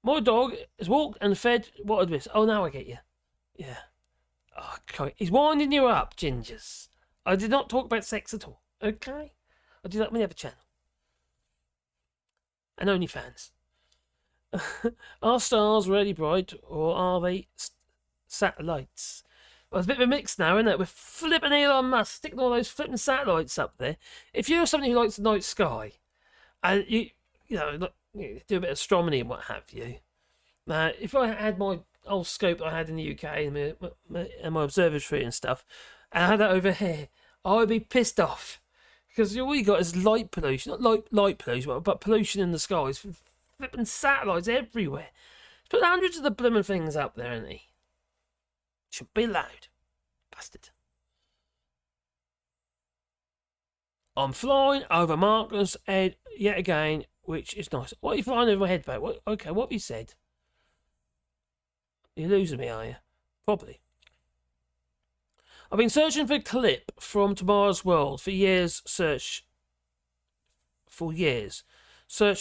My dog is walked and fed. What I miss? Oh, now I get you. Yeah. Oh, okay. He's winding you up, Gingers. I did not talk about sex at all. Okay? I do that on the other channel. And OnlyFans. Are stars really bright, or are they satellites? Well, it's a bit of a mix now, isn't it? We're flipping Elon Musk, sticking all those flipping satellites up there. If you're somebody who likes the night sky, and you do a bit of astronomy and what have you. Now, if I had my old scope that I had in the UK and my observatory and stuff, and I had that over here, I would be pissed off. Because all you got is light pollution, not light pollution, but pollution in the skies. Flipping satellites everywhere. He's put hundreds of the blooming things up there, isn't he? Should be allowed. Bastard. I'm flying over Marcus' head yet again, which is nice. What are you flying over my head about? What have you said? You're losing me, are you? Probably. I've been searching for a clip from Tomorrow's World for years. Search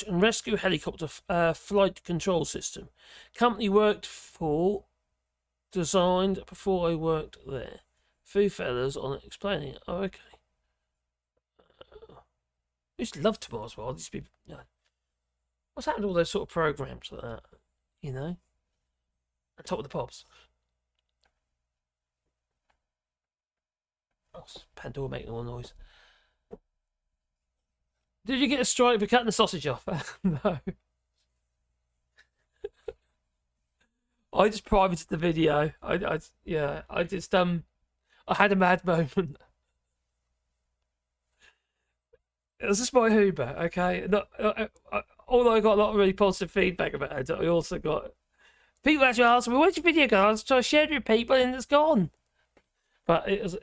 and rescue helicopter flight control system. Company worked for, designed before I worked there. Few fellas on it explaining it. Oh, okay. I used to love Tomorrow's World. Used to be, what's happened to all those sort of programs like that? You know? On top of the pops. Oh, Pandora making all noise. Did you get a strike for cutting the sausage off? No. I just privated the video. I had a mad moment. It was just my Uber, okay? Although I got a lot of really positive feedback about it, I also got people actually asking me, "Where's your video go?" So I shared it with people, and it's gone. But it was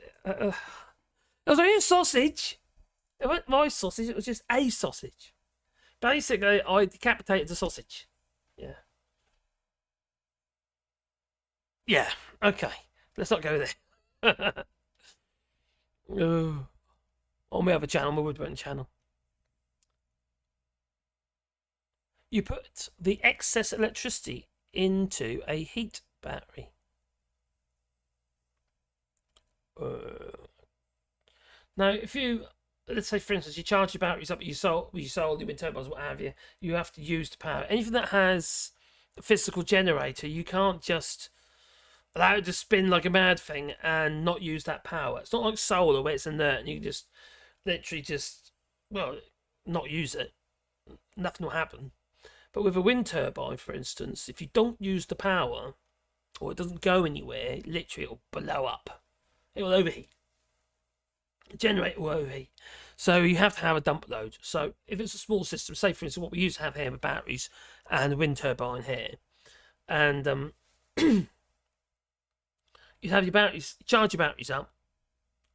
only a sausage. It wasn't my sausage. It was just a sausage. Basically, I decapitated the sausage. Yeah. Yeah. Okay. Let's not go there. On my other channel, my Woodburn channel. You put the excess electricity into a heat battery. Now, if you, let's say, for instance, you charge your batteries up, you sold your wind turbines, what have you, you have to use the power. Anything that has a physical generator, you can't just allow it to spin like a mad thing and not use that power. It's not like solar where it's inert and you can just literally not use it. Nothing will happen. But with a wind turbine, for instance, if you don't use the power or it doesn't go anywhere, literally it will blow up. It will overheat. The generator will overheat. So you have to have a dump load. So if it's a small system, say for instance what we used to have here with batteries and a wind turbine here, and you'd have your batteries, charge your batteries up,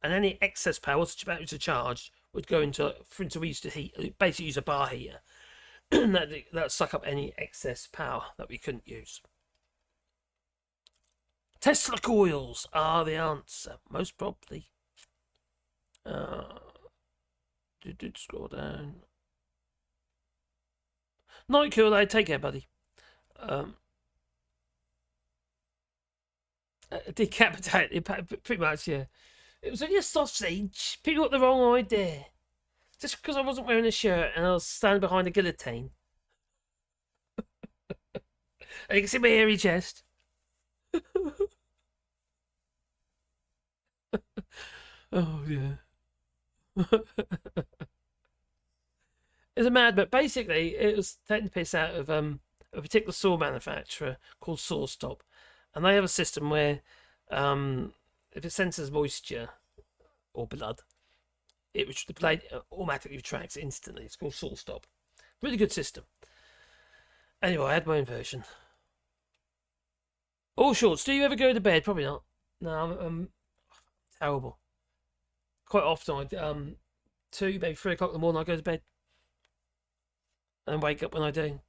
and any excess power, once your batteries are charged, would go into, for instance, we used to basically use a bar heater. that suck up any excess power that we couldn't use. Tesla coils are the answer, most probably. Did scroll down. Night Kool-Aid, take care, buddy. Decapitated, pretty much, yeah. It was only a sausage. People got the wrong idea. Just because I wasn't wearing a shirt and I was standing behind a guillotine. And you can see my hairy chest. Oh, yeah. It's a mad, but basically it was taking the piss out of a particular saw manufacturer called SawStop, and they have a system where if it senses moisture or blood, the blade automatically retracts instantly. It's called SawStop. Really good system. Anyway, I had my own version. All shorts. Do you ever go to bed? Probably not. No, I'm terrible. Quite often, 2, maybe 3 o'clock in the morning, I go to bed. And wake up when I do.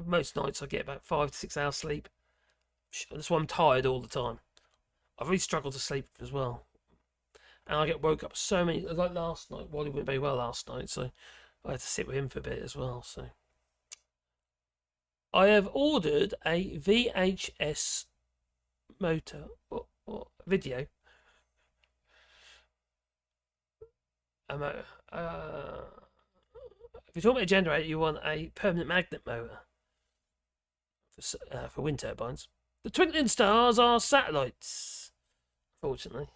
Most nights I get about 5 to 6 hours sleep. That's why I'm tired all the time. I really struggle to sleep as well. And I get woke up so many, like last night. Wally went very well last night, so I had to sit with him for a bit as well. So I have ordered a VHS motor or video. A motor. If you're talking about a generator, you want a permanent magnet motor for wind turbines. The twinkling stars are satellites, fortunately.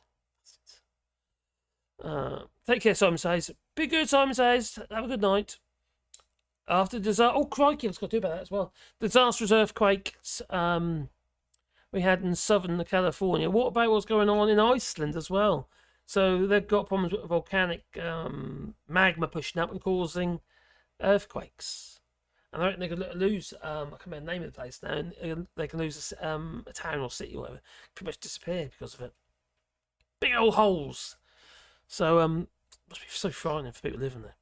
Take care, Simon says. Be good, Simon says. Have a good night. After disaster, oh crikey, I was going to do about that as well. Disastrous earthquakes we had in southern California. What about what's going on in Iceland as well? So they've got problems with volcanic magma pushing up and causing earthquakes. And I reckon they could lose, I can't remember the name of the place now, and they can lose a town or city or whatever. Pretty much disappear because of it. Big old holes. So, must be so frightening for people living there.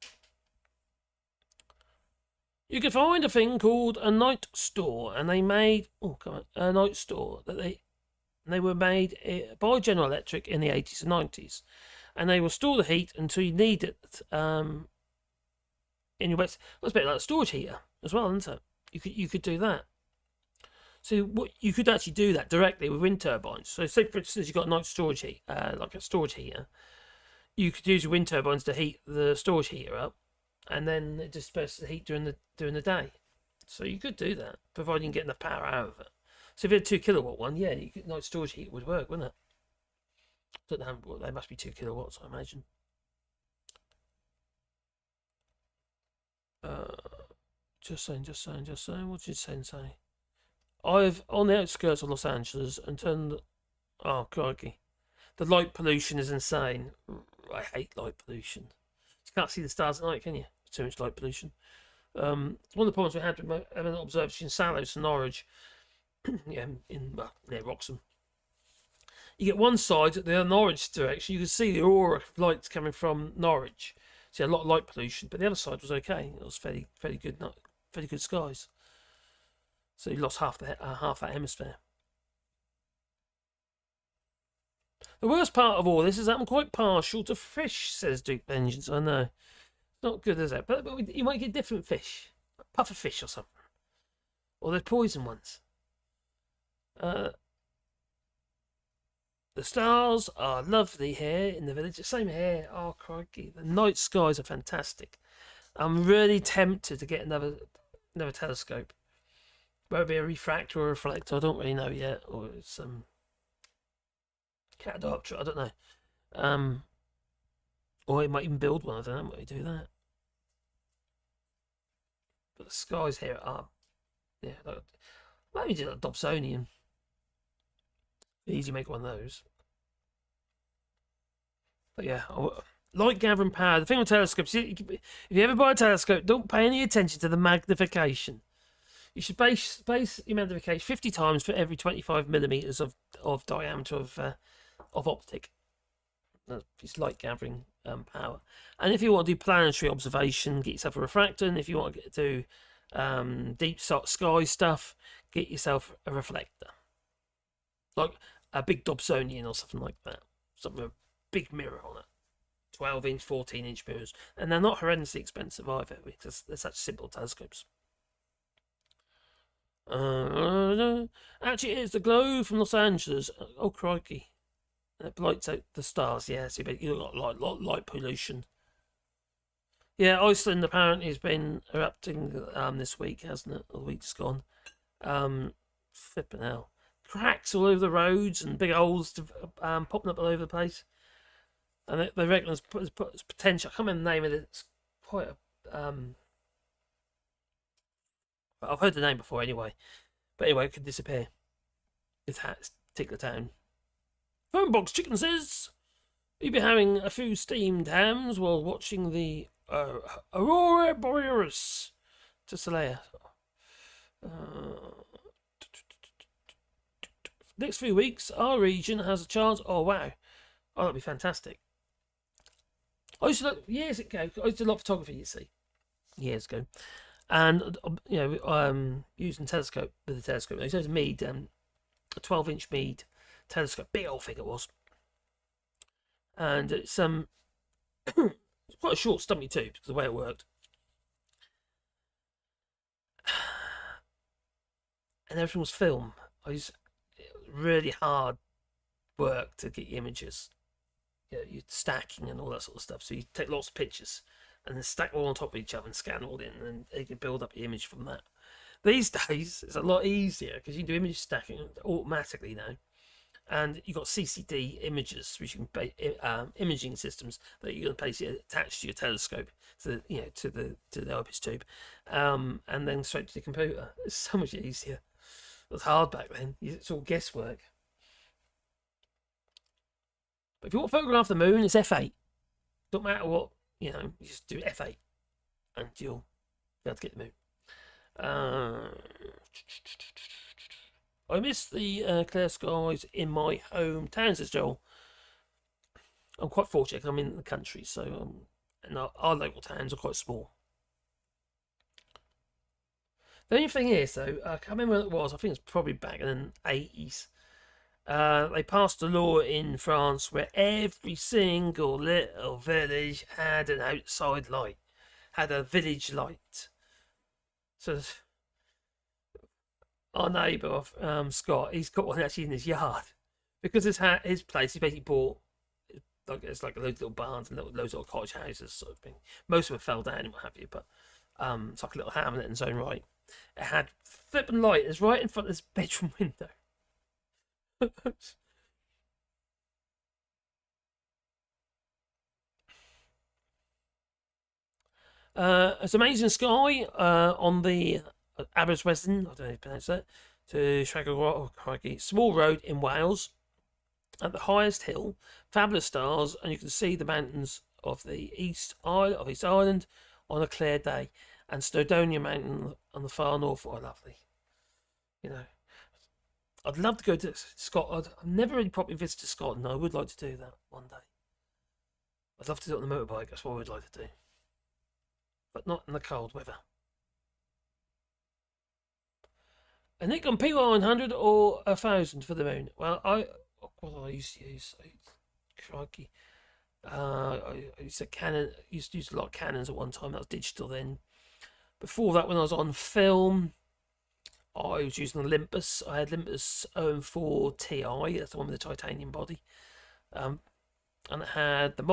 You can find a thing called a night store, and they made, a night store that they were made by General Electric in the 80s and 90s. And they will store the heat until you need it in your wet. Well, it's a bit like a storage heater as well, isn't it? You could do that. So what you could actually do that directly with wind turbines. So say for instance you've got a night storage heat, like a storage heater. You could use your wind turbines to heat the storage heater up, and then it disperses the heat during the day. So you could do that, provided you can get enough power out of it. So if you had a 2 kilowatt one, yeah, night storage heater would work, wouldn't it? Don't know, well, they must be 2 kilowatts, I imagine. Just saying. What did you say? I've on the outskirts of Los Angeles and turned. Oh crikey, the light pollution is insane. I hate light pollution. You can't see the stars at night, can you? Too much light pollution. One of the problems we had with an observatory in Salos and Norwich, near Wroxham. You get one side, the Norwich direction, you can see the aurora of lights coming from Norwich. So a lot of light pollution, but the other side was okay. It was fairly good skies. So you lost half that hemisphere. The worst part of all this is that I'm quite partial to fish, says Duke Vengeance. I know. Not good, is it? But you might get different fish. Puffer fish or something. Or they're poison ones. The stars are lovely here in the village. Same here. Oh, crikey. The night skies are fantastic. I'm really tempted to get another telescope. Whether it be a refractor or a reflector, I don't really know yet. Or some catadopter, I don't know. Or you might even build one. I don't know what you do that. But the skies here are, maybe do a Dobsonian. Easy to make one of those. But yeah, light gathering power. The thing with telescopes, if you ever buy a telescope, don't pay any attention to the magnification. You should base your magnification 50 times for every 25 millimeters of diameter of optic. It's light gathering power. And if you want to do planetary observation, get yourself a refractor. And if you want to do deep sky stuff, get yourself a reflector. Like a big Dobsonian or something like that. Something with a big mirror on it. 12-inch, 14-inch mirrors. And they're not horrendously expensive either, because they're such simple telescopes. Actually, it's the glow from Los Angeles. Oh, crikey. It blights out the stars, yeah. So you've got light pollution. Yeah, Iceland apparently has been erupting this week, hasn't it? Or the week just gone. Flipping hell. Cracks all over the roads and big holes popping up all over the place. And they reckon there's potential. I can't remember the name of it. It's quite a. I've heard the name before anyway. But anyway, it could disappear. This particular town. Phone Box Chicken says you'll be having a few steamed hams while watching the Aurora Borealis to Celea. Next few weeks, our region has a chance. Oh wow, that'd be fantastic. I used to look years ago. I used to love photography. You see, years ago, and using telescope with a telescope. I used to have a Meade, a 12-inch Meade telescope, big old thing it was. and it's it's quite a short stumpy tube because the way it worked. And everything was film. Really hard work to get your images. You know, you're stacking and all that sort of stuff. So you take lots of pictures and then stack all on top of each other and scan all in, and you can build up your image from that. These days, it's a lot easier because you can do image stacking automatically now. And you've got CCD images, which you can imaging systems that you can basically attach to your telescope, to the IPIS tube, and then straight to the computer. It's so much easier. It was hard back then. It's all guesswork. But if you want to photograph the moon, it's F8. Don't matter what, you just do F8, and you'll be able to get the moon. I miss the clear skies in my hometown, says Joel. I'm quite fortunate. I'm in the country, so and our local towns are quite small. The only thing is, though, I can't remember when it was. I think it's probably back in the 80s. They passed a law in France where every single little village had an outside light, had a village light. So our neighbour, Scott, he's got one actually in his yard because his place. He basically bought it's like loads of little barns and loads of little cottage houses sort of thing. Most of them fell down and what have you, but it's like a little hamlet in its own right. It had flipping light. It's right in front of this bedroom window. It's amazing sky on the Aberystwyth, I don't know how to pronounce that, to Shraggle, small road in Wales. At the highest hill, fabulous stars, and you can see the mountains of the East Island on a clear day, and Snowdonia Mountain on the far north. Oh, lovely. I'd love to go to Scotland. I've never really properly visited Scotland. I would like to do that one day. I'd love to do it on the motorbike. That's what I would like to do, but not in the cold weather. A Nikon PY100 or 1000 for the moon? Well, what I used to use, crikey. I used to use a lot of Canons at one time. That was digital then. Before that, when I was on film, I was using Olympus. I had Olympus 04 Ti. That's the one with the titanium body, and it had the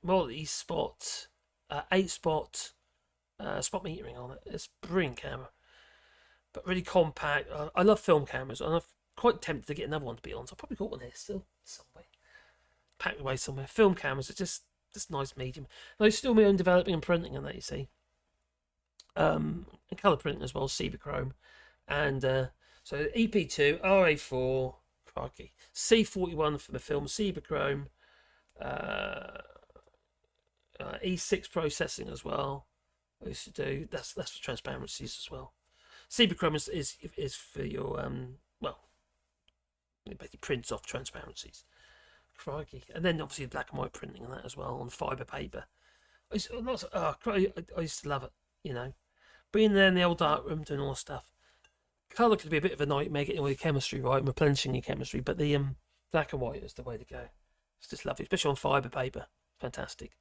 multi-spot, 8-spot spot metering on it. It's a brilliant camera, but really compact. I love film cameras, and I'm quite tempted to get another one, to be honest. I've probably got one here still somewhere, packed away somewhere. Film cameras are just nice medium. And I still my own developing and printing on that, you see. And colour printing as well, Chrome. And so EP2, RA4, crikey, C41 for the film, Chrome, E6 processing as well. I used to do that's for transparencies as well. Chrome is for your it basically prints off transparencies. Crikey, and then obviously black and white printing and that as well on fibre paper. I used to love it, being there in the old dark room doing all the stuff. Colour could be a bit of a nightmare getting all your chemistry right and replenishing your chemistry, but the black and white is the way to go. It's just lovely, especially on fibre paper. Fantastic.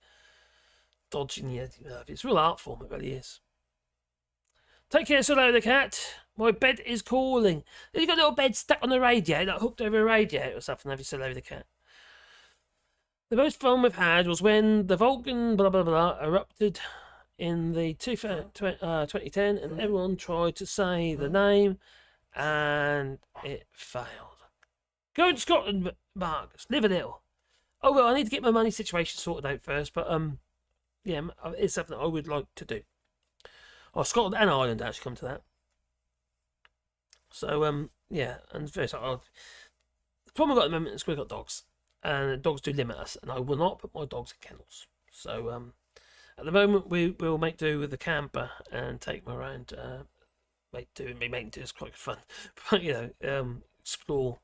Dodging it's real art form, it really is. Take care, Solo the cat. My bed is calling. Have you got a little bed stuck on the radiator, like hooked over a radiator or something? Have you, Solo the cat? The most fun we've had was when the Vulcan blah blah blah erupted in the 2010, and everyone tried to say the name, and it failed. Go to Scotland, Marcus. Live a little. Oh well, I need to get my money situation sorted out first, but yeah, it's something I would like to do. Oh, Scotland and Ireland actually come to that. So yeah, and the problem I've got at the moment is we've got dogs, and the dogs do limit us, and I will not put my dogs in kennels. So at the moment we will make do with the camper and take them around. Making do is quite fun, but explore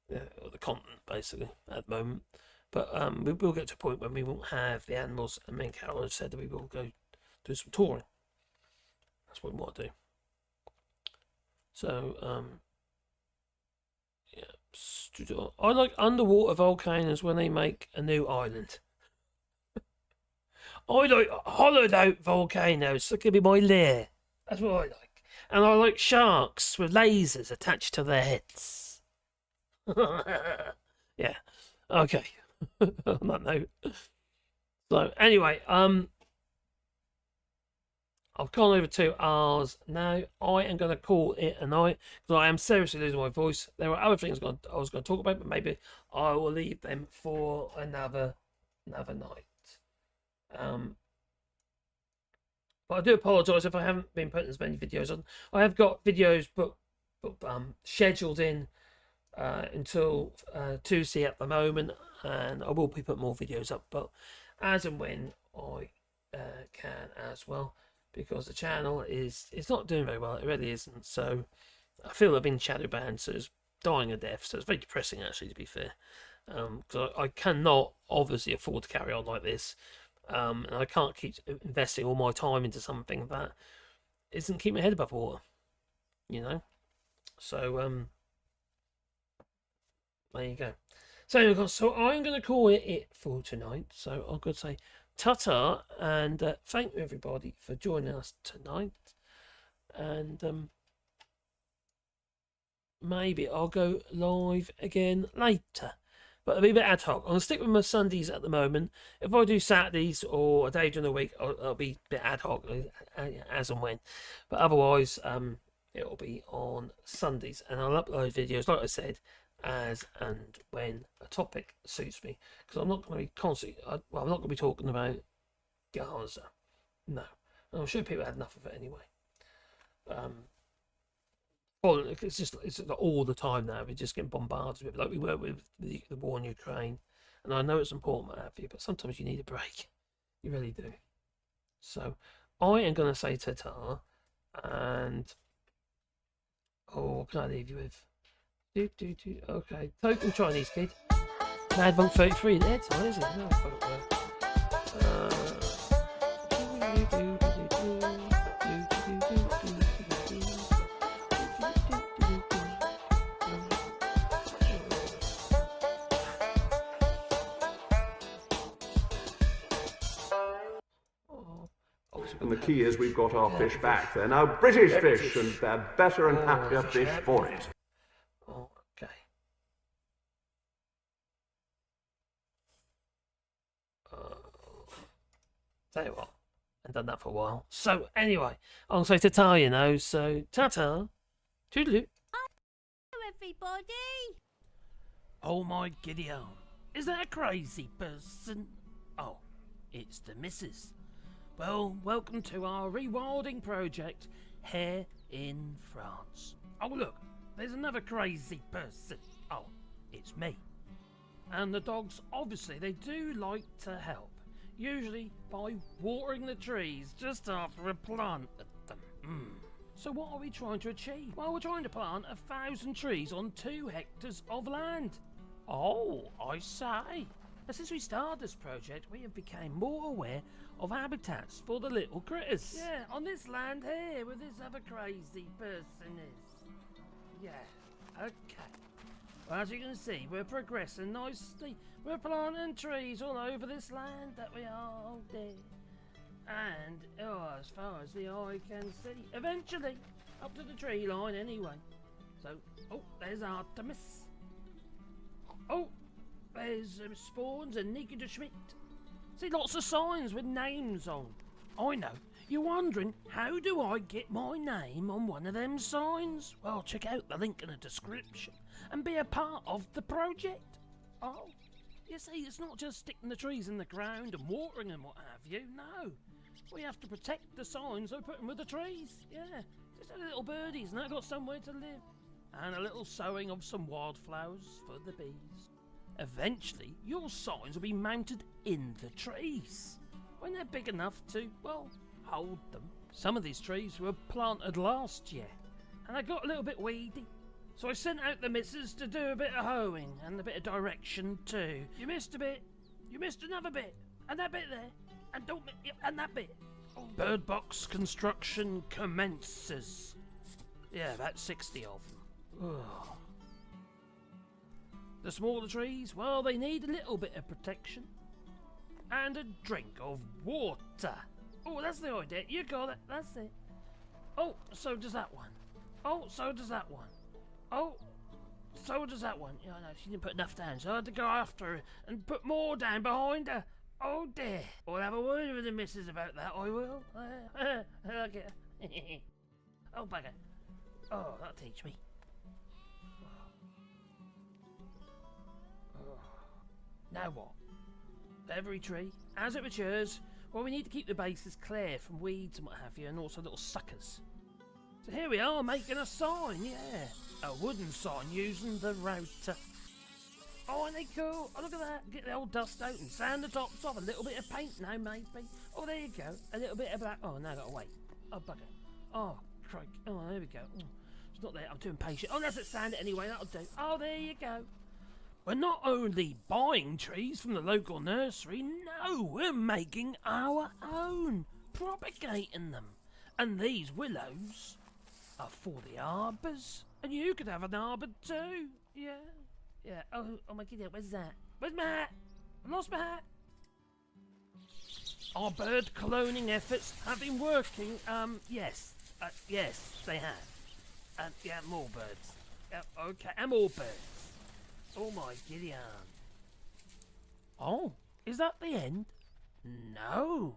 the continent basically at the moment. But we will get to a point when we won't have the animals, and me and Carol have said that we will go do some touring. That's what we want to do. So yeah, I like underwater volcanoes when they make a new island. I like hollowed out volcanoes. That could be my lair. That's what I like. And I like sharks with lasers attached to their heads. Yeah. Okay. On that note. So anyway, I've gone over 2 hours now. I am going to call it a night because I am seriously losing my voice. There are other things I was going to talk about, but maybe I will leave them for another night. But I do apologise if I haven't been putting as many videos on. I have got videos scheduled in until Tuesday at the moment, and I will be putting more videos up, but as and when I can as well, because the channel is not doing very well. It really isn't. So I feel I've been shadow banned, so it's dying a death. So it's very depressing, actually, to be fair, because I cannot obviously afford to carry on like this, and I can't keep investing all my time into something that isn't keeping my head above water, you know. So there you go. So I'm going to call it for tonight. So I'm going to say ta-ta, and thank you everybody for joining us tonight. And maybe I'll go live again later, but it'll be a bit ad hoc. I'm going to stick with my Sundays at the moment. If I do Saturdays or a day during the week, it'll be a bit ad hoc as and when. But otherwise, it'll be on Sundays, and I'll upload videos, like I said, as and when a topic suits me, because I'm not going to be constantly I'm not going to be talking about Gaza, no, and I'm sure people had enough of it anyway. Well, it's all the time now. We're just getting bombarded with it, like we were with the war in Ukraine, and I know it's important what have you, but sometimes you need a break, you really do. So I am going to say ta-ta, and what can I leave you with? Okay, token Chinese kid. Mad Monk 33, that's what is it? No, And the key is we've got our fish back. They're now British fish, and they're better and happier fish for it. Okay. Tell you what, I've done that for a while. So anyway, I'm going to say ta-ta, you know, so ta-ta, toodaloo. Hello everybody. Oh my giddy arm, is that a crazy person? Oh, it's the missus. Well, welcome to our rewilding project here in France. Oh look, there's another crazy person. Oh, it's me. And the dogs, obviously, they do like to help. Usually by watering the trees just after I planted them. So what are we trying to achieve? Well, we're trying to plant 1,000 trees on 2 hectares of land. Oh, I say. But since we started this project, we have become more aware of habitats for the little critters. Yeah, on this land here, where this other crazy person is. Yeah, okay. Well, as you can see, we're progressing nicely. We're planting trees all over this land that we are there. And, as far as the eye can see, eventually, up to the tree line anyway. So, oh, there's Artemis. Oh, there's Spawns and Nika de Schmidt. See, lots of signs with names on. I know. You're wondering, how do I get my name on one of them signs? Well, check out the link in the description and be a part of the project. Oh, you see, it's not just sticking the trees in the ground and watering and what have you. No, we have to protect the signs by putting with the trees. Yeah, just the little birdies and they've got somewhere to live. And a little sowing of some wildflowers for the bees. Eventually, your signs will be mounted in the trees when they're big enough to, well, hold them. Some of these trees were planted last year and they got a little bit weedy. So I sent out the missus to do a bit of hoeing and a bit of direction too. You missed a bit, you missed another bit, and that bit there, and and that bit. Oh, bird box construction commences. Yeah, about 60 of them. Ugh. The smaller trees, well, they need a little bit of protection. And a drink of water. Oh, that's the idea. You got it. That's it. Oh, so does that one. Oh, so does that one. Oh, so does that one. Yeah, no, she didn't put enough down, so I had to go after her and put more down behind her. Oh dear. I'll have a word with the missus about that, I will. Okay. Oh, bugger. Oh, that'll teach me. Now what? For every tree, as it matures, well, we need to keep the bases clear from weeds and what have you, and also little suckers. So here we are, making a sign, yeah. A wooden sign using the router. Oh, ain't they cool? Oh, look at that. Get the old dust out and sand the tops off. A little bit of paint now, maybe. Oh, there you go. A little bit of black. Oh, now I've got to wait. Oh, bugger. Oh, crikey. Oh, there we go. Oh, it's not there. I'm too impatient. Oh, let's sand it anyway. That'll do. Oh, there you go. We're not only buying trees from the local nursery, no, we're making our own, propagating them. And these willows are for the arbours. And you could have an arbour too. Yeah. Yeah. Oh my goodness, where's that? Where's my hat? I lost my hat. Our bird cloning efforts have been working. Yes. Yes, they have. Yeah, more birds. Okay, and more birds. Oh my Gideon. Oh, is that the end? No,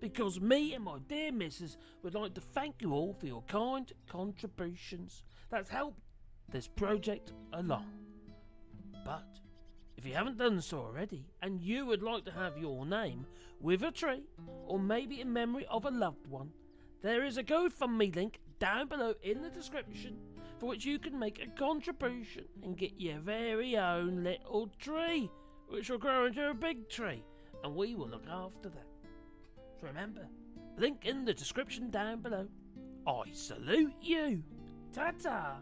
because me and my dear missus would like to thank you all for your kind contributions that's helped this project along. But if you haven't done so already and you would like to have your name with a tree or maybe in memory of a loved one, there is a GoFundMe link down below in the description for which you can make a contribution and get your very own little tree, which will grow into a big tree, and we will look after that. So remember, link in the description down below. I salute you. Ta-ta.